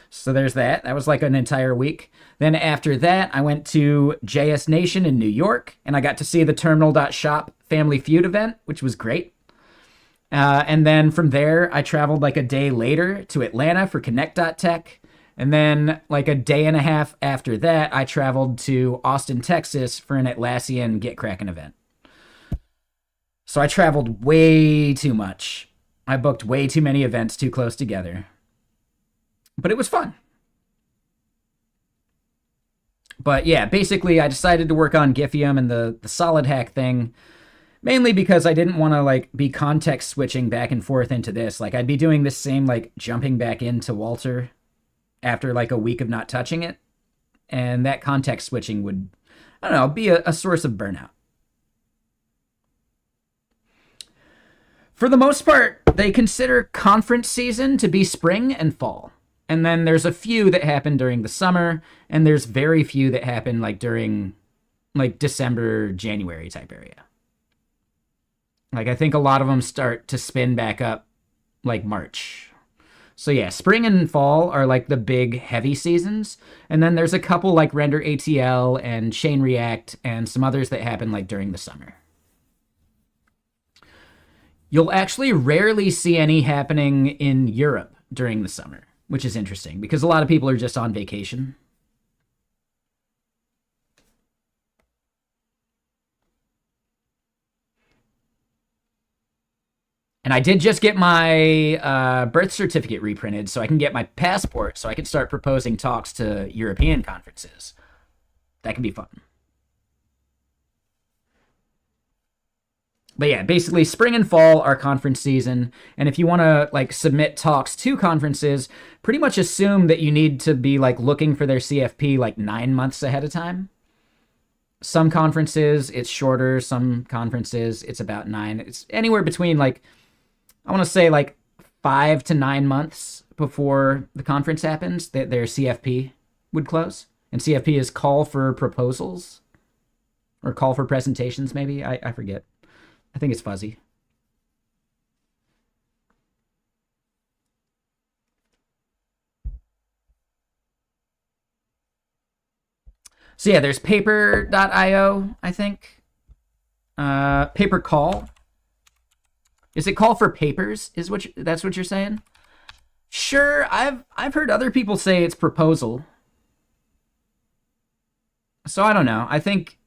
So there's that. That was like an entire week. Then after that, I went to JS Nation in New York, and I got to see the Terminal.shop Family Feud event, which was great. And then from there, I traveled like a day later to Atlanta for Connect.tech. And then, like a day and a half after that, I traveled to Austin, Texas for an Atlassian Get Kraken event. So I traveled way too much. I booked way too many events too close together. But it was fun. But yeah, basically, I decided to work on Giphium and the solid hack thing, mainly because I didn't want to like be context switching back and forth into this. Like I'd be doing this same like jumping back into Walter after like a week of not touching it, and that context switching would, I don't know, be a source of burnout. For the most part, they consider conference season to be spring and fall. And then there's a few that happen during the summer, and there's very few that happen like during like December, January type area. Like I think a lot of them start to spin back up like March. So yeah, spring and fall are like the big heavy seasons, and then there's a couple like Render ATL and Chain React and some others that happen like during the summer. You'll actually rarely see any happening in Europe during the summer, which is interesting because a lot of people are just on vacation. And I did just get my birth certificate reprinted so I can get my passport so I can start proposing talks to European conferences. That can be fun. But yeah, basically spring and fall are conference season, and if you want to like submit talks to conferences, pretty much assume that you need to be like looking for their CFP like 9 months ahead of time. Some conferences it's shorter, some conferences it's about 9. It's anywhere between like, I want to say like 5 to 9 months before the conference happens that their CFP would close. And CFP is call for proposals or call for presentations, maybe. I forget. I think it's fuzzy. So yeah, there's paper.io, I think. Paper call. Is it call for papers? That's what you're saying? Sure, I've heard other people say it's proposal. So I don't know. I think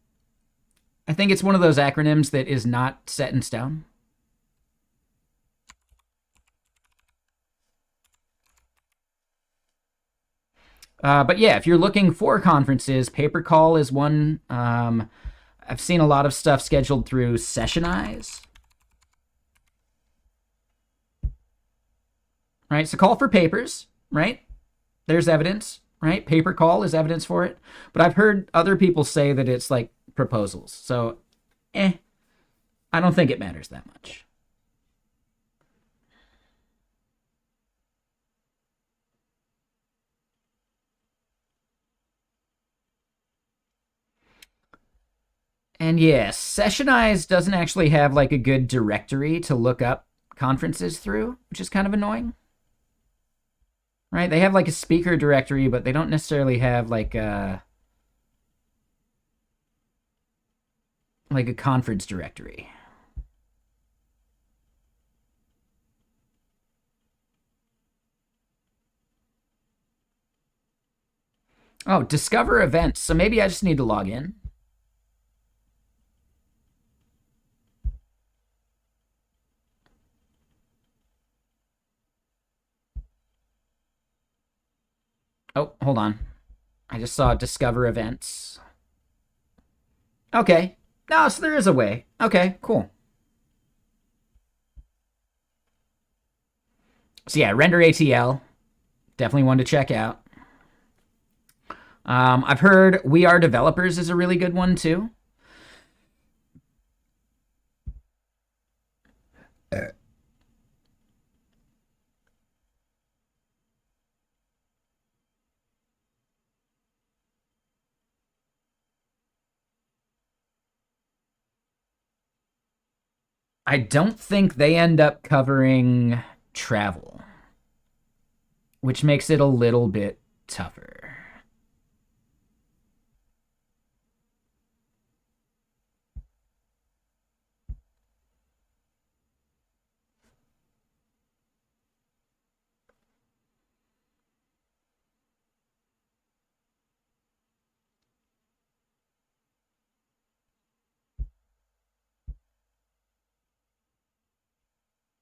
it's one of those acronyms that is not set in stone. But yeah, if you're looking for conferences, Paper Call is one. I've seen a lot of stuff scheduled through Sessionize. Right? So call for papers, right? There's evidence, right? Paper call is evidence for it. But I've heard other people say that it's like proposals. So, I don't think it matters that much. And yeah, Sessionize doesn't actually have like a good directory to look up conferences through, which is kind of annoying. Right? They have like a speaker directory, but they don't necessarily have like a conference directory. Oh, discover events. So maybe I just need to log in. Oh, hold on. I just saw discover events. Okay. No, so there is a way. Okay, cool. So yeah, Render ATL. Definitely one to check out. I've heard We Are Developers is a really good one too. I don't think they end up covering travel, which makes it a little bit tougher.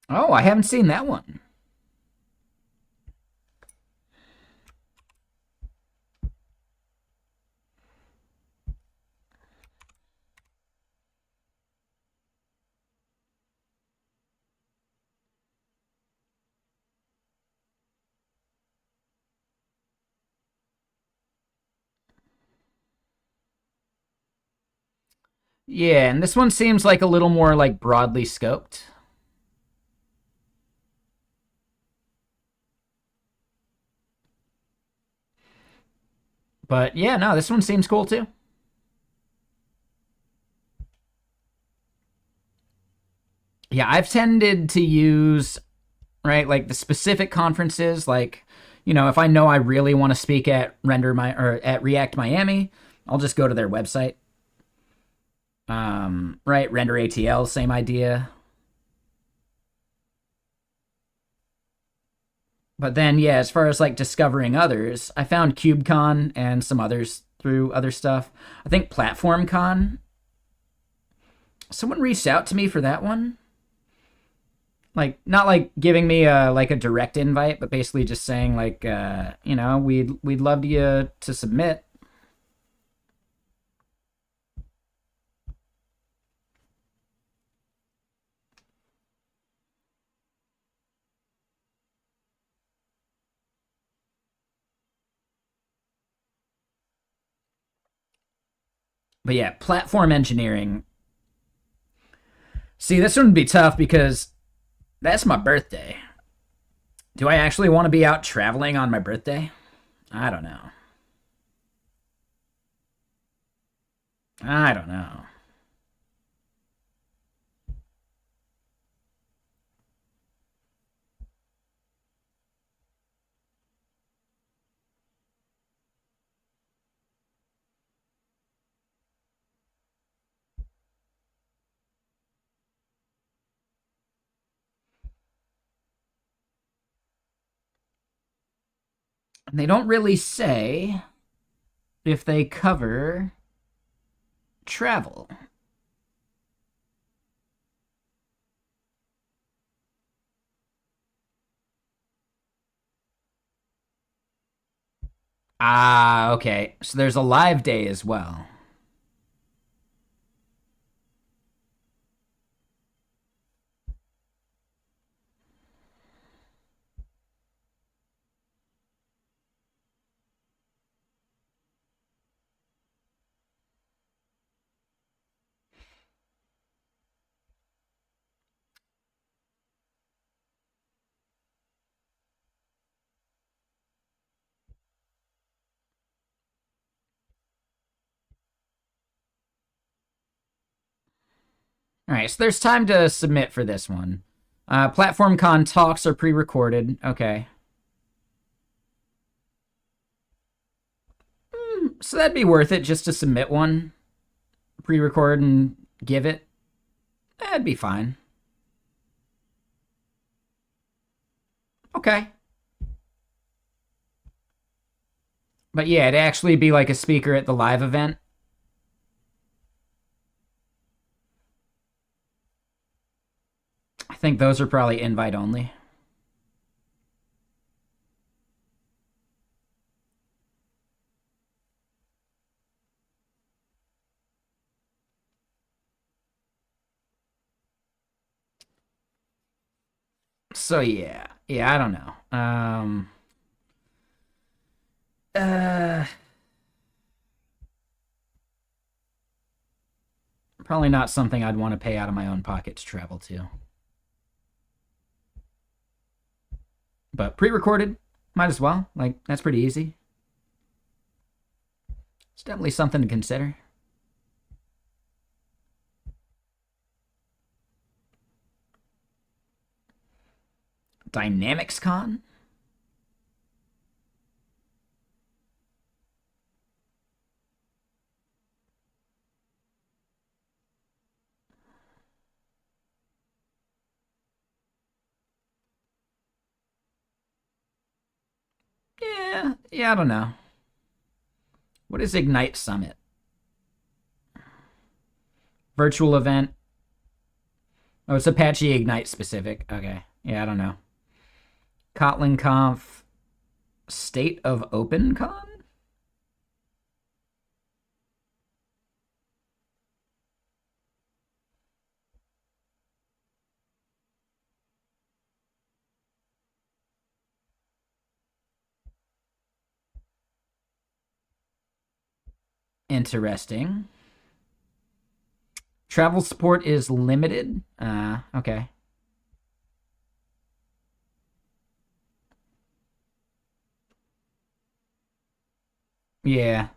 Oh, I haven't seen that one. Yeah, and this one seems like a little more like broadly scoped. But yeah, no, this one seems cool too. Yeah, I've tended to use, right, like the specific conferences, like, if I know I really want to speak at at React Miami, I'll just go to their website. Right, Render ATL, same idea. But then, yeah, as far as like discovering others, I found KubeCon and some others through other stuff. I think PlatformCon. Someone reached out to me for that one. Like, not like giving me a direct invite, but basically just saying like, we'd love you to submit. But yeah, platform engineering. See, this one would be tough because that's my birthday. Do I actually want to be out traveling on my birthday? I don't know. I don't know. They don't really say if they cover travel. Ah, okay. So there's a live day as well. All right, so there's time to submit for this one. Platform Con talks are pre-recorded. Okay. So that'd be worth it just to submit one, pre-record and give it. That'd be fine. Okay. But yeah, to actually be like a speaker at the live event. I think those are probably invite only. So yeah. Yeah, I don't know. Uh Probably not something I'd want to pay out of my own pocket to travel to. But pre-recorded, might as well. Like, that's pretty easy. It's definitely something to consider. Dynamics Con? Yeah, I don't know. What is Ignite Summit? Virtual event. Oh, it's Apache Ignite specific. Okay. Yeah, I don't know. Kotlin Conf State of OpenCon? Interesting. Travel support is limited. Okay. Yeah.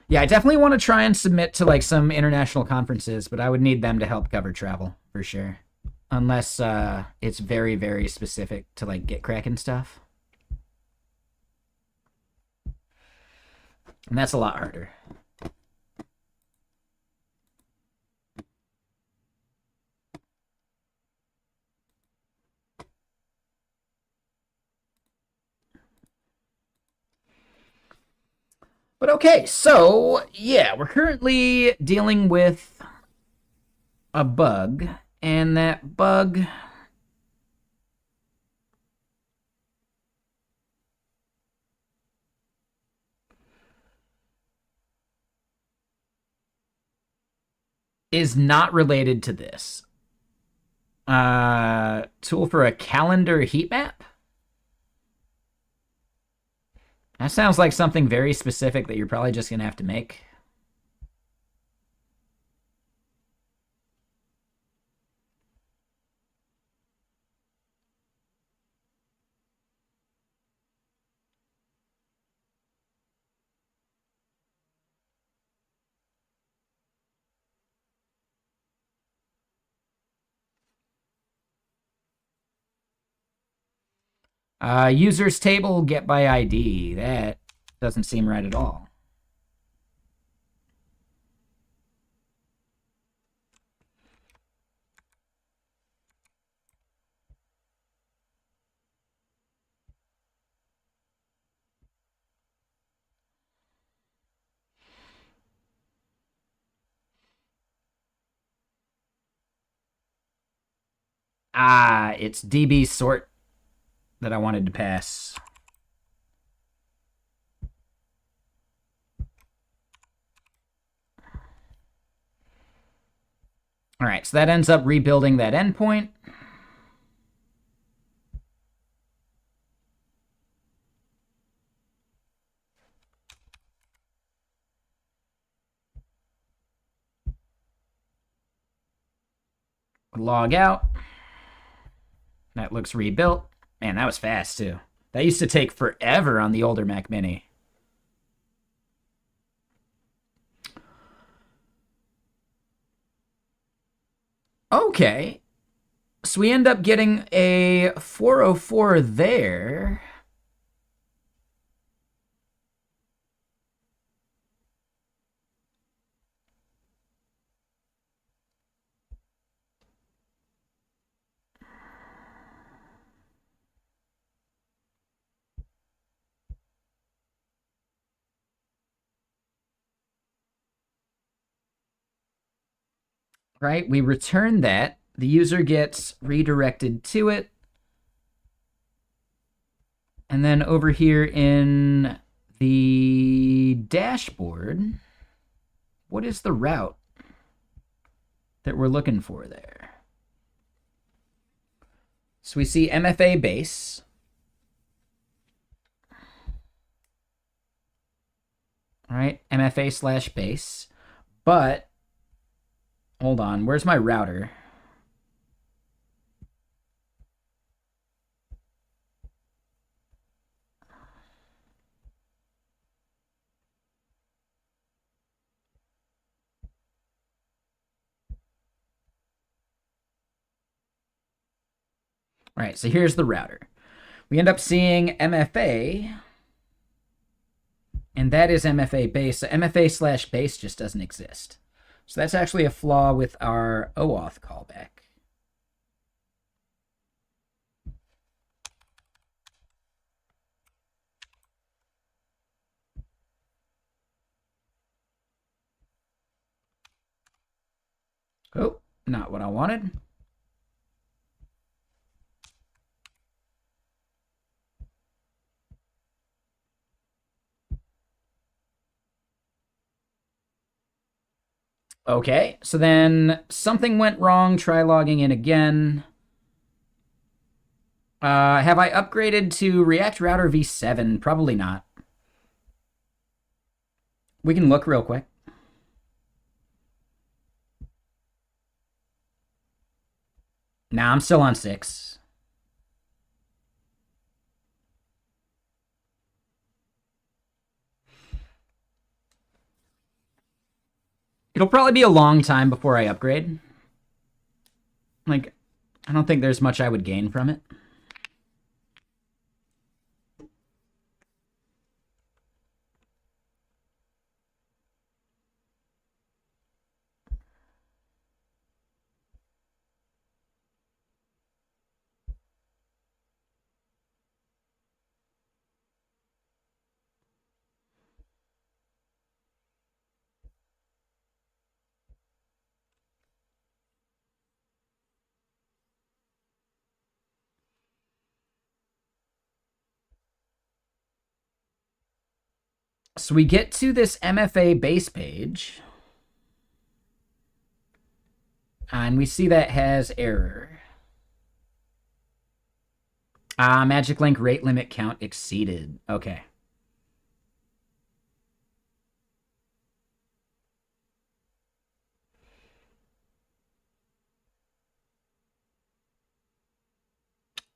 Yeah, I definitely want to try and submit to like some international conferences, but I would need them to help cover travel for sure. Unless it's very, very specific to like get cracking stuff. And that's a lot harder. But okay, so yeah, we're currently dealing with a bug, and that bug is not related to this. Tool for a calendar heat map? That sounds like something very specific that you're probably just gonna have to make. Users table get by ID. That doesn't seem right at all. It's DB sort that I wanted to pass. All right, so that ends up rebuilding that endpoint. Log out. That looks rebuilt. Man, that was fast too. That used to take forever on the older Mac Mini. Okay. So we end up getting a 404 there. Right? We return that. The user gets redirected to it. And then over here in the dashboard, what is the route that we're looking for there? So we see MFA base. All right, MFA slash base. But, hold on, where's my router? All right, so here's the router. We end up seeing MFA, and that is MFA base. So MFA slash base just doesn't exist. So that's actually a flaw with our OAuth callback. Oh, not what I wanted. Okay, so then something went wrong. Try logging in again. Have I upgraded to React Router v7? Probably not. We can look real quick. Nah, I'm still on 6. It'll probably be a long time before I upgrade. Like, I don't think there's much I would gain from it. So we get to this MFA base page. And we see that has error. Magic link rate limit count exceeded. Okay.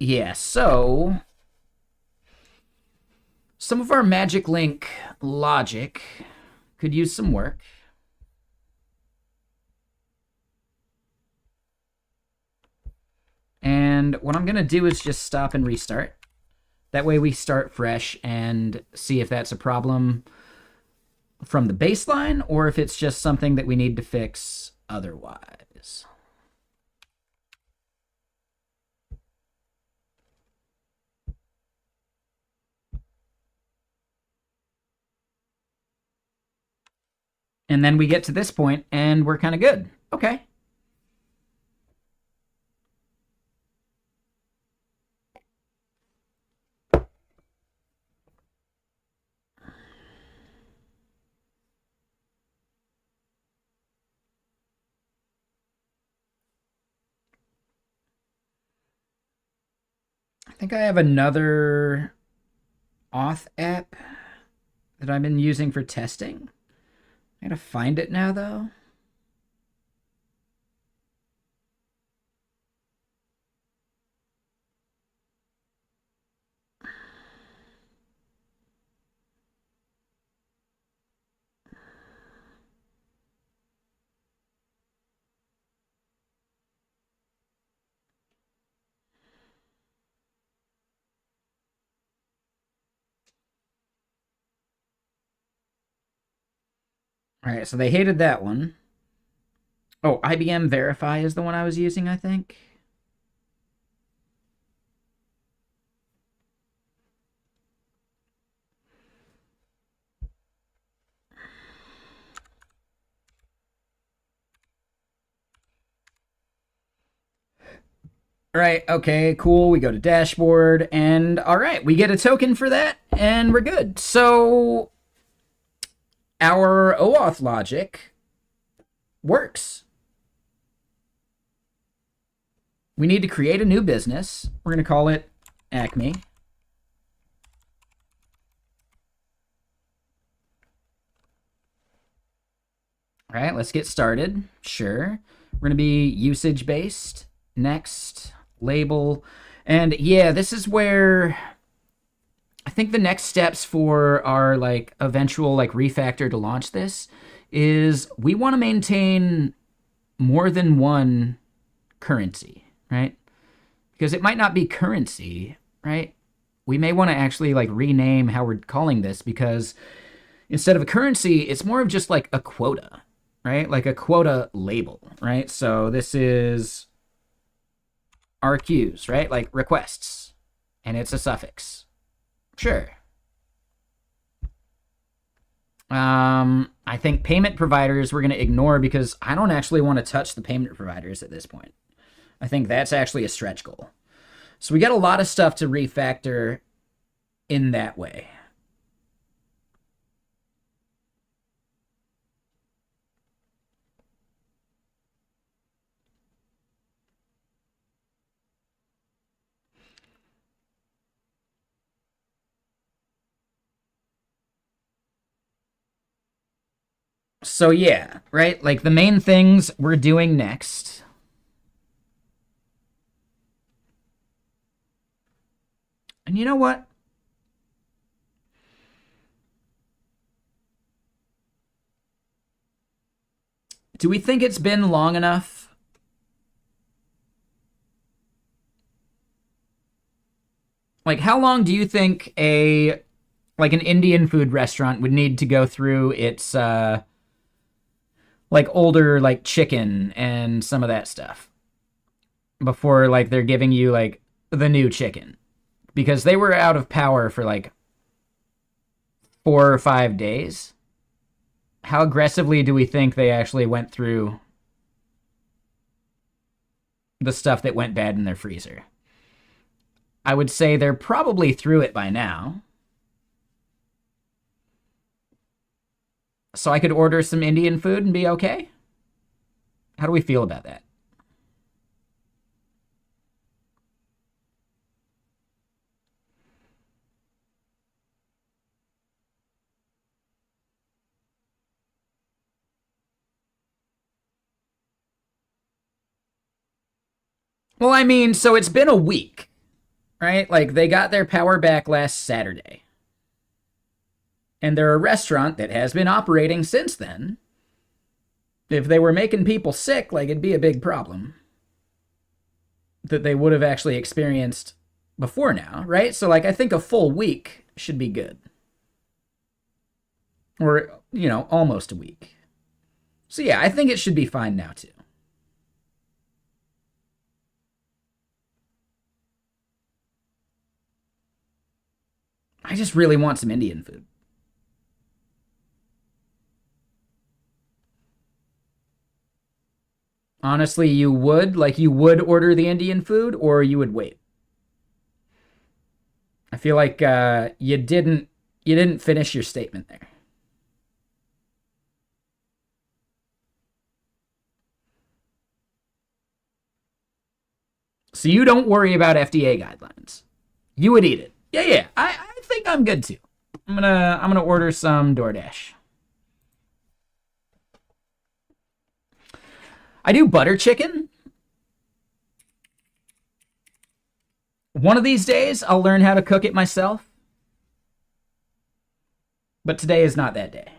Yeah, so some of our magic link logic could use some work. And what I'm going to do is just stop and restart. That way we start fresh and see if that's a problem from the baseline or if it's just something that we need to fix otherwise. And then we get to this point and we're kind of good. Okay. I think I have another auth app that I've been using for testing. I gotta find it now, though. All right, so they hated that one. Oh, IBM Verify is the one I was using, I think. All right, okay, cool. We go to dashboard, and all right, we get a token for that, and we're good. So our OAuth logic works. We need to create a new business. We're going to call it Acme. All right, let's get started. Sure. We're going to be usage-based. Next, label. And yeah, this is where I think the next steps for our like eventual like refactor to launch this is we want to maintain more than one currency, right? Because it might not be currency, right? We may want to actually like rename how we're calling this because instead of a currency, it's more of just like a quota, right? Like a quota label, right? So this is RQs, right? Like requests, and it's a suffix. Sure. I think payment providers we're going to ignore because I don't actually want to touch the payment providers at this point. I think that's actually a stretch goal. So we got a lot of stuff to refactor in that way. So yeah, right? Like the main things we're doing next. And you know what? Do we think it's been long enough? Like how long do you think a like an Indian food restaurant would need to go through its like older like chicken and some of that stuff before like they're giving you like the new chicken? Because they were out of power for like 4 or 5 days. How aggressively do we think they actually went through the stuff that went bad in their freezer? I would say they're probably through it by now. So I could order some Indian food and be okay? How do we feel about that? Well, I mean, so it's been a week, right? Like they got their power back last Saturday. And they're a restaurant that has been operating since then. If they were making people sick, like it'd be a big problem that they would have actually experienced before now, right? So like I think a full week should be good. Or, almost a week. So yeah, I think it should be fine now too. I just really want some Indian food. Honestly, you would order the Indian food or you would wait. I feel like you didn't finish your statement there. So you don't worry about FDA guidelines. You would eat it. Yeah, yeah. I think I'm good too. I'm gonna order some DoorDash. I do butter chicken. One of these days, I'll learn how to cook it myself. But today is not that day.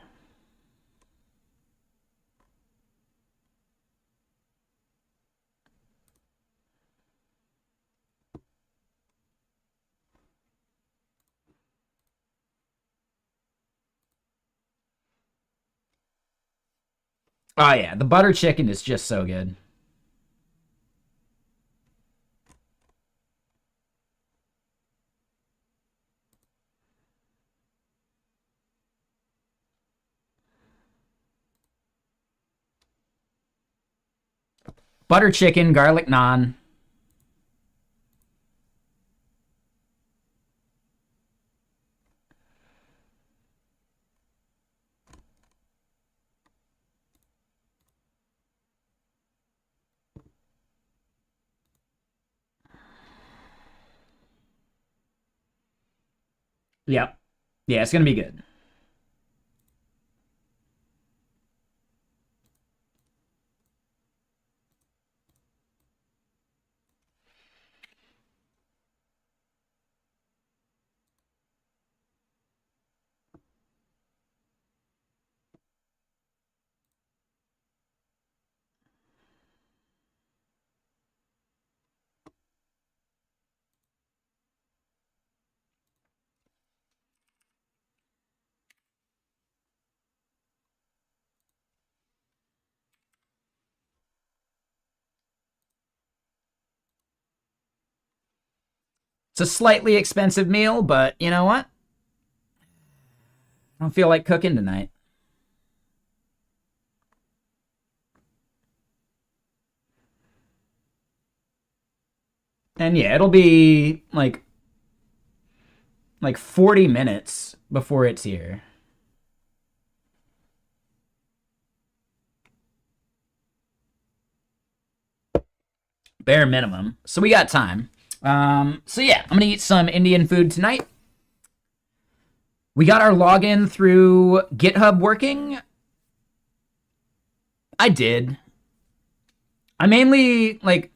Oh, yeah. The butter chicken is just so good. Butter chicken, garlic naan. Yep. Yeah, it's going to be good. It's a slightly expensive meal, but you know what? I don't feel like cooking tonight. And yeah, it'll be like 40 minutes before it's here. Bare minimum. So we got time. So yeah, I'm gonna eat some Indian food tonight. We got our login through GitHub working. I did. I mainly, like,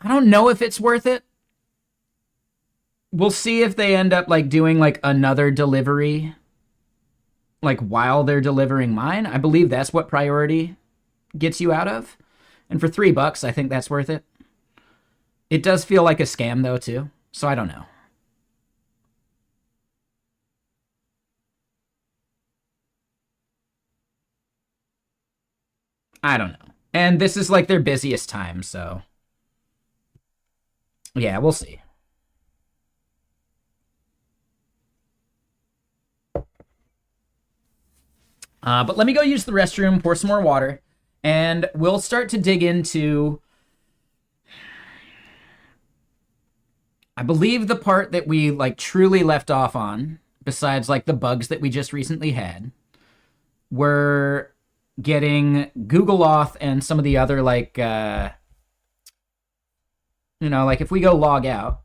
I don't know if it's worth it. We'll see if they end up, like, doing, like, another delivery, like, while they're delivering mine. I believe that's what priority gets you out of. And for $3, I think that's worth it. It does feel like a scam, though, too. So I don't know. I don't know. And this is like their busiest time, so yeah, we'll see. But let me go use the restroom, pour some more water, and we'll start to dig into, I believe, the part that we like truly left off on, besides like the bugs that we just recently had, were getting Google Auth and some of the other like, like if we go log out,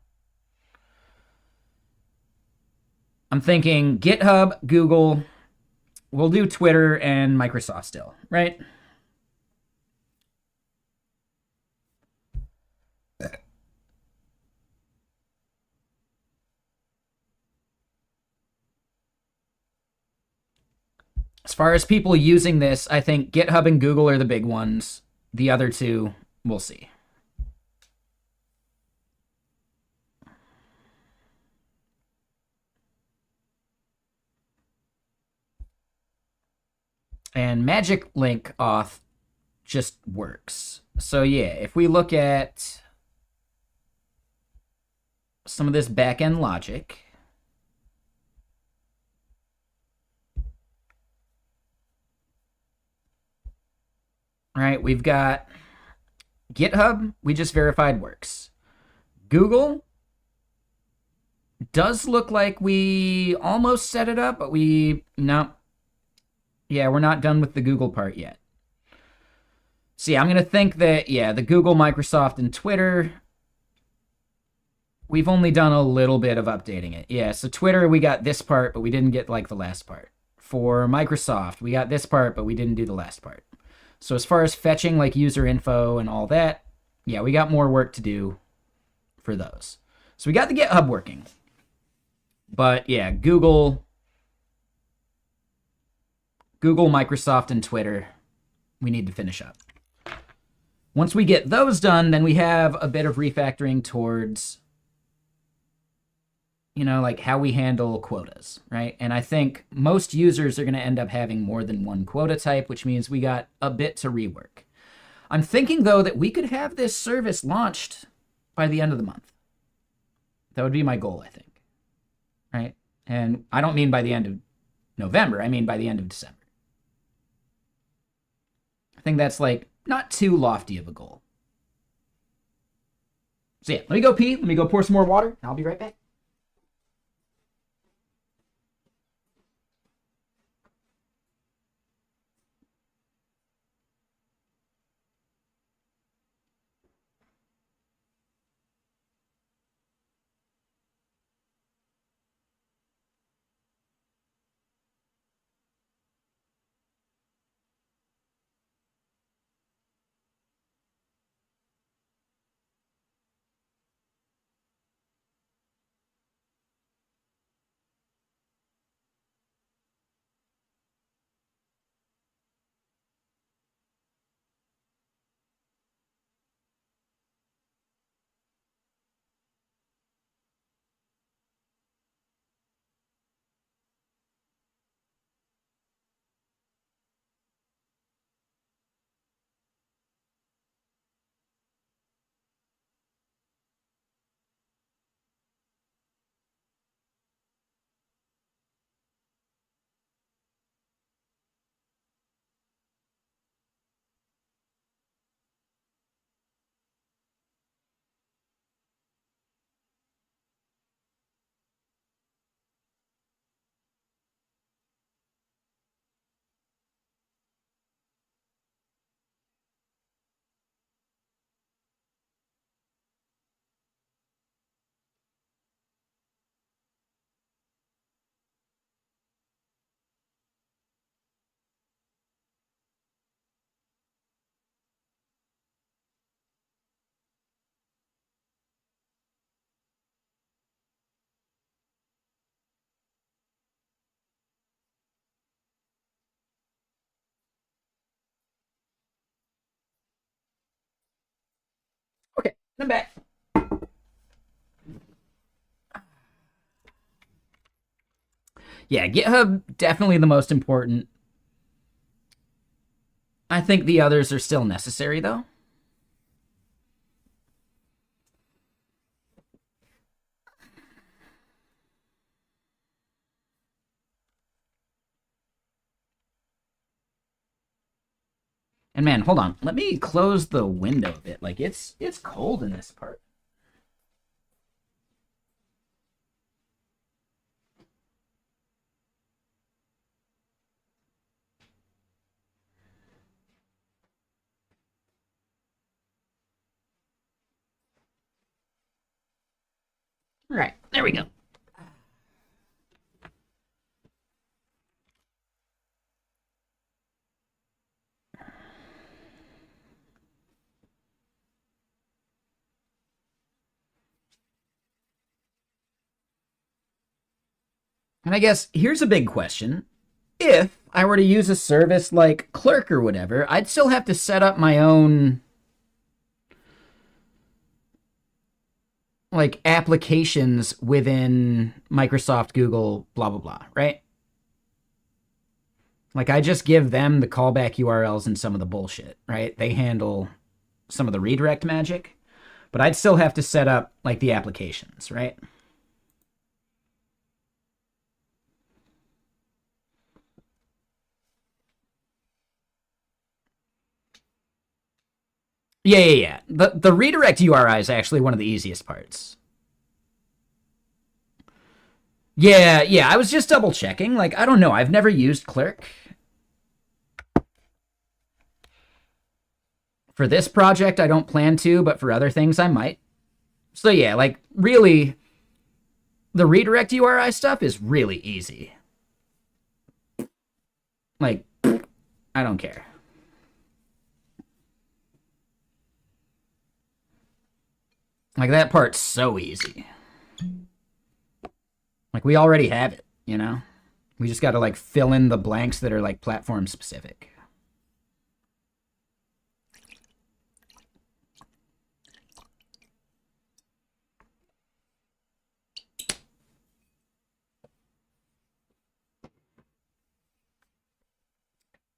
I'm thinking GitHub, Google, we'll do Twitter and Microsoft still, right? As far as people using this, I think GitHub and Google are the big ones. The other two, we'll see. And Magic Link Auth just works. So yeah, if we look at some of this backend logic, all right, we've got GitHub, we just verified works. Google does look like we almost set it up, but no. Yeah, we're not done with the Google part yet. So yeah, I'm going to think that, yeah, the Google, Microsoft, and Twitter, we've only done a little bit of updating it. Yeah, so Twitter, we got this part, but we didn't get like the last part. For Microsoft, we got this part, but we didn't do the last part. So as far as fetching like user info and all that, yeah, we got more work to do for those. So we got the GitHub working. But yeah, Google, Microsoft, and Twitter, we need to finish up. Once we get those done, then we have a bit of refactoring towards, like how we handle quotas, right? And I think most users are going to end up having more than one quota type, which means we got a bit to rework. I'm thinking, though, that we could have this service launched by the end of the month. That would be my goal, I think, right? And I don't mean by the end of November. I mean by the end of December. I think that's like not too lofty of a goal. So yeah, let me go pee. Let me go pour some more water. I'll be right back. I'm back. Yeah, GitHub, definitely the most important. I think the others are still necessary, though. And man, hold on. Let me close the window a bit. Like, it's cold in this part. All right, there we go. And I guess here's a big question. If I were to use a service like Clerk or whatever, I'd still have to set up my own like applications within Microsoft, Google, blah, blah, blah, right? Like I just give them the callback URLs and some of the bullshit, right? They handle some of the redirect magic, but I'd still have to set up like the applications, right? Yeah. The redirect URI is actually one of the easiest parts. Yeah. I was just double checking. Like, I don't know. I've never used Clerk. For this project, I don't plan to, but for other things, I might. So yeah, like, really, the redirect URI stuff is really easy. Like, I don't care. Like, that part's so easy. Like, we already have it, you know? We just gotta, like, fill in the blanks that are, like, platform specific.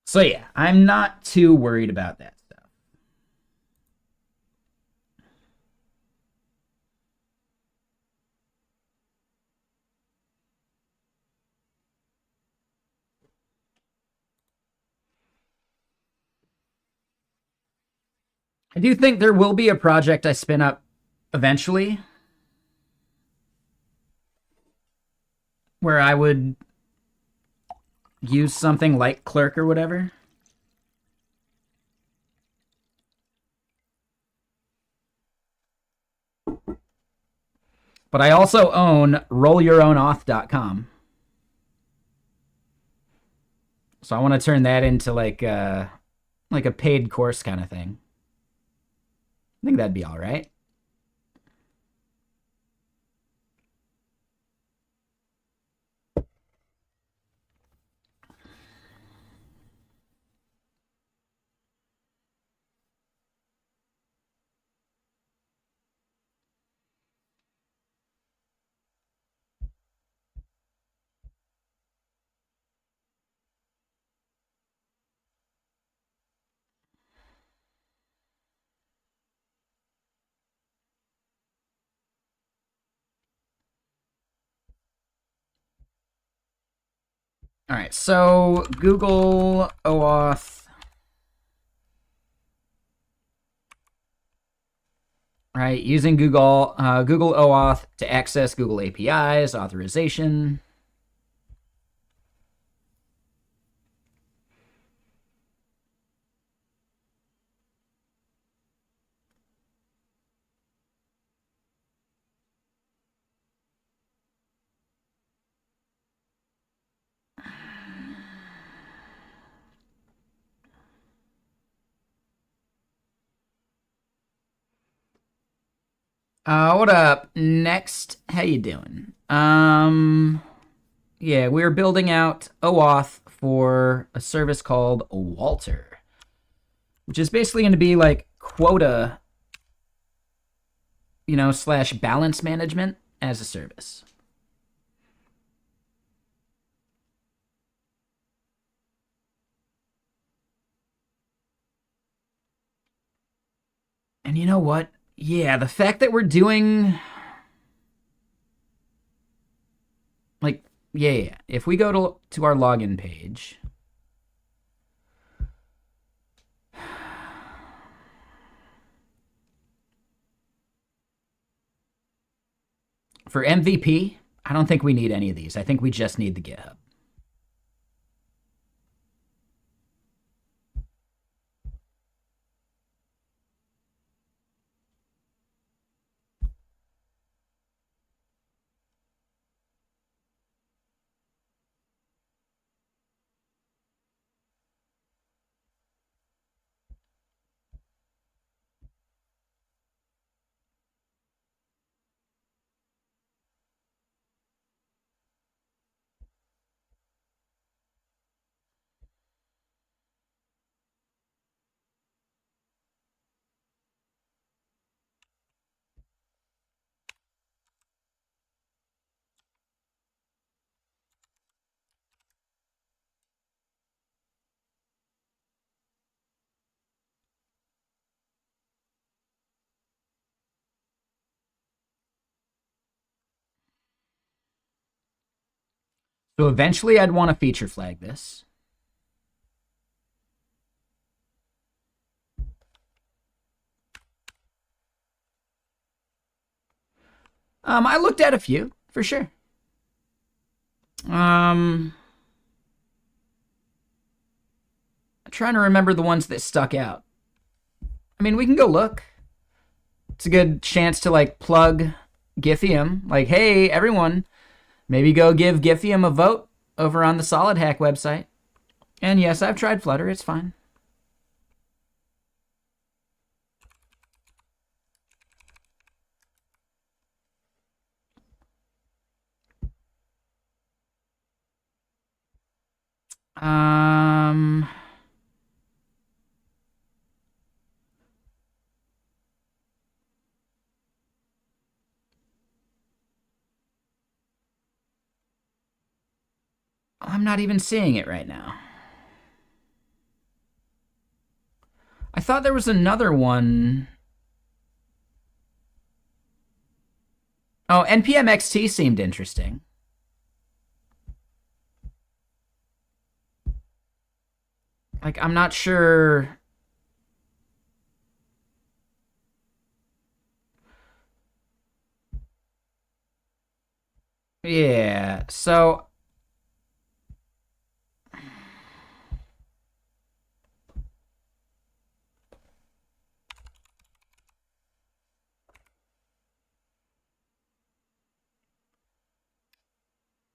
So yeah, I'm not too worried about that stuff. I do think there will be a project I spin up eventually where I would use something like Clerk or whatever. But I also own rollyourownauth.com. So I want to turn that into like a paid course kind of thing. I think that'd be all right. All right, so Google OAuth. Right, using Google OAuth to access Google APIs, authorization. What up? Next, how you doing? Yeah, we're building out OAuth for a service called Walter, which is basically going to be like quota slash balance management as a service. And you know what? Yeah, the fact that we're doing like, yeah. If we go to our login page, for MVP, I don't think we need any of these. I think we just need the GitHub. So eventually I'd want to feature flag this. I looked at a few, for sure. I'm trying to remember the ones that stuck out. I mean, we can go look. It's a good chance to like plug Githium. Like, hey, everyone, maybe go give Githium a vote over on the Solid Hack website. And yes, I've tried Flutter. It's fine. I'm not even seeing it right now. I thought there was another one. Oh, NPM-XT seemed interesting. Like, I'm not sure. Yeah, so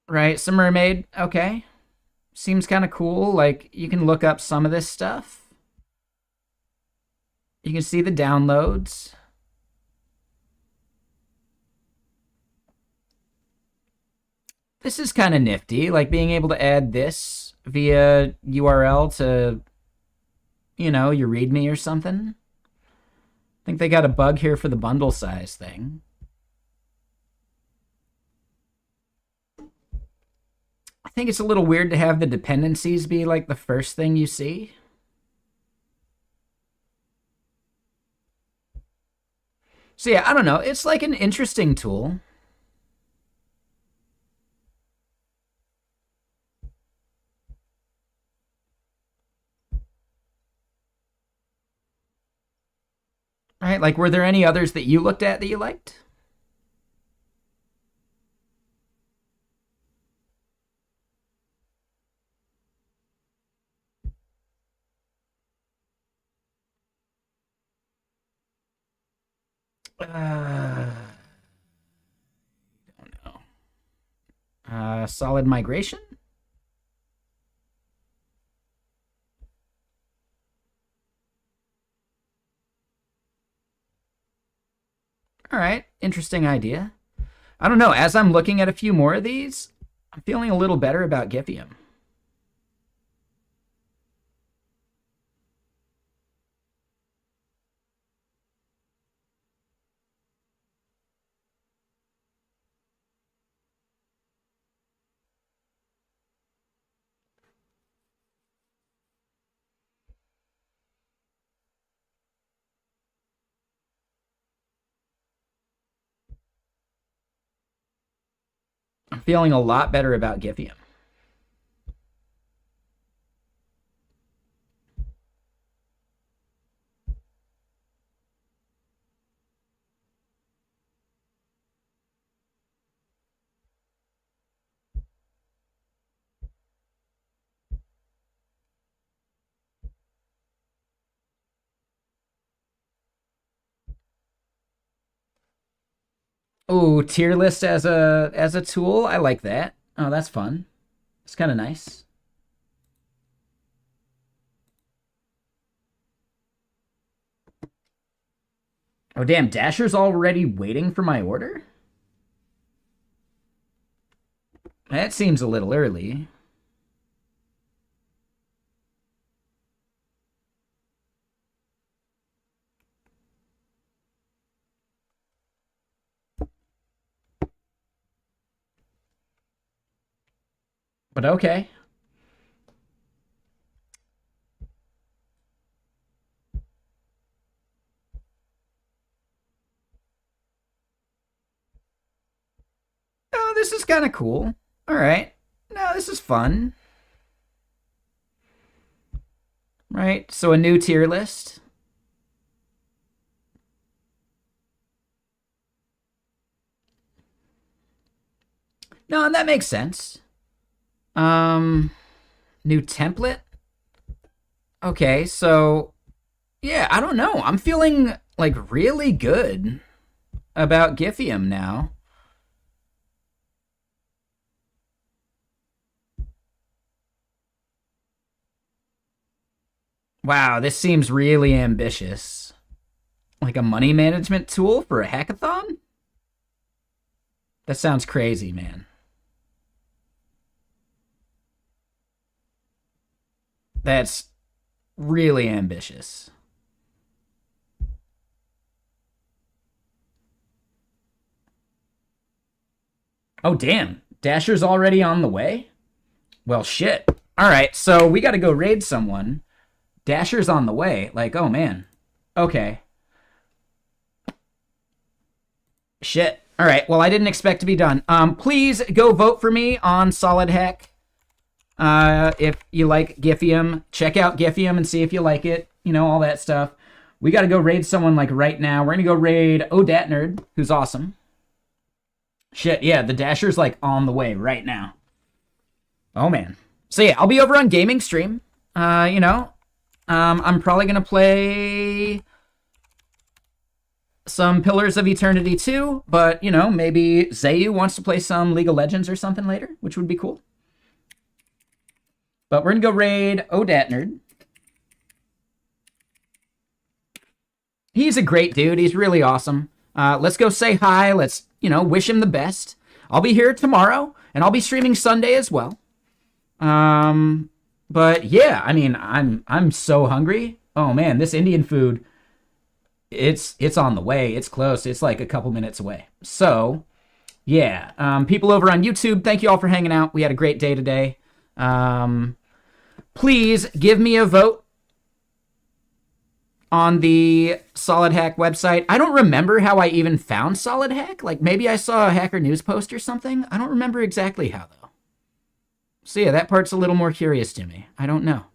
right, some Mermaid. Okay. Seems kind of cool. Like, you can look up some of this stuff. You can see the downloads. This is kind of nifty, like being able to add this via URL to, your README or something. I think they got a bug here for the bundle size thing. I think it's a little weird to have the dependencies be like the first thing you see. So yeah, I don't know. It's like an interesting tool. Right? Like, were there any others that you looked at that you liked? Don't know. Solid migration? All right, interesting idea. I don't know. As I'm looking at a few more of these, I'm feeling a little better about Githium. I'm feeling a lot better about Giphium. Oh, tier list as a tool. I like that. Oh, that's fun. It's kind of nice. Oh, damn. Dasher's already waiting for my order? That seems a little early. But okay. Oh, this is kind of cool. All right. No, this is fun. Right. So a new tier list. No, that makes sense. New template. Okay, so yeah, I don't know. I'm feeling like really good about Giphium now. Wow, this seems really ambitious. Like a money management tool for a hackathon? That sounds crazy, man. That's really ambitious. Oh, damn. Dasher's already on the way? Well, shit. All right, so we got to go raid someone. Dasher's on the way. Like, oh, man. Okay. Shit. All right, well, I didn't expect to be done. Please go vote for me on Solid Hack. If you like Giphium, check out Giphium and see if you like it. You know, all that stuff. We got to go raid someone like right now. We're going to go raid Nerd, who's awesome. Shit, yeah, the Dasher's like on the way right now. Oh, man. So yeah, I'll be over on Gaming Stream. You know, I'm probably going to play some Pillars of Eternity 2, but, you know, maybe Zayu wants to play some League of Legends or something later, which would be cool. But we're going to go raid Nerd. He's a great dude. He's really awesome. Let's go say hi. Let's, you know, wish him the best. I'll be here tomorrow, and I'll be streaming Sunday as well. But yeah, I mean, I'm so hungry. Oh man, this Indian food, it's on the way. It's close. It's like a couple minutes away. So yeah, people over on YouTube, thank you all for hanging out. We had a great day today. Please give me a vote on the Solid Hack website. I don't remember how I even found Solid Hack. Like maybe I saw a Hacker News post or something. I don't remember exactly how though. So yeah, that part's a little more curious to me. I don't know.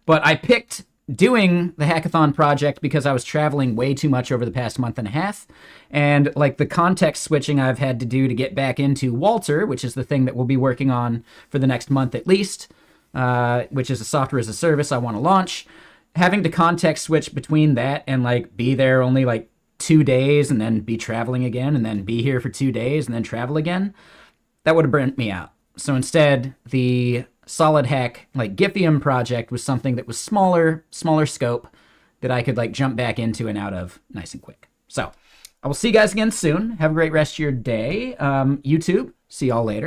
But I picked doing the hackathon project because I was traveling way too much over the past month and a half. And like the context switching I've had to do to get back into Walter, which is the thing that we'll be working on for the next month at least, which is a software as a service I want to launch. Having to context switch between that and like be there only like 2 days and then be traveling again and then be here for 2 days and then travel again, that would have burnt me out. So instead, the Solid Hack like Giphium project was something that was smaller scope that I could like jump back into and out of nice and quick. So I will see you guys again soon. Have a great rest of your day. YouTube, see y'all later.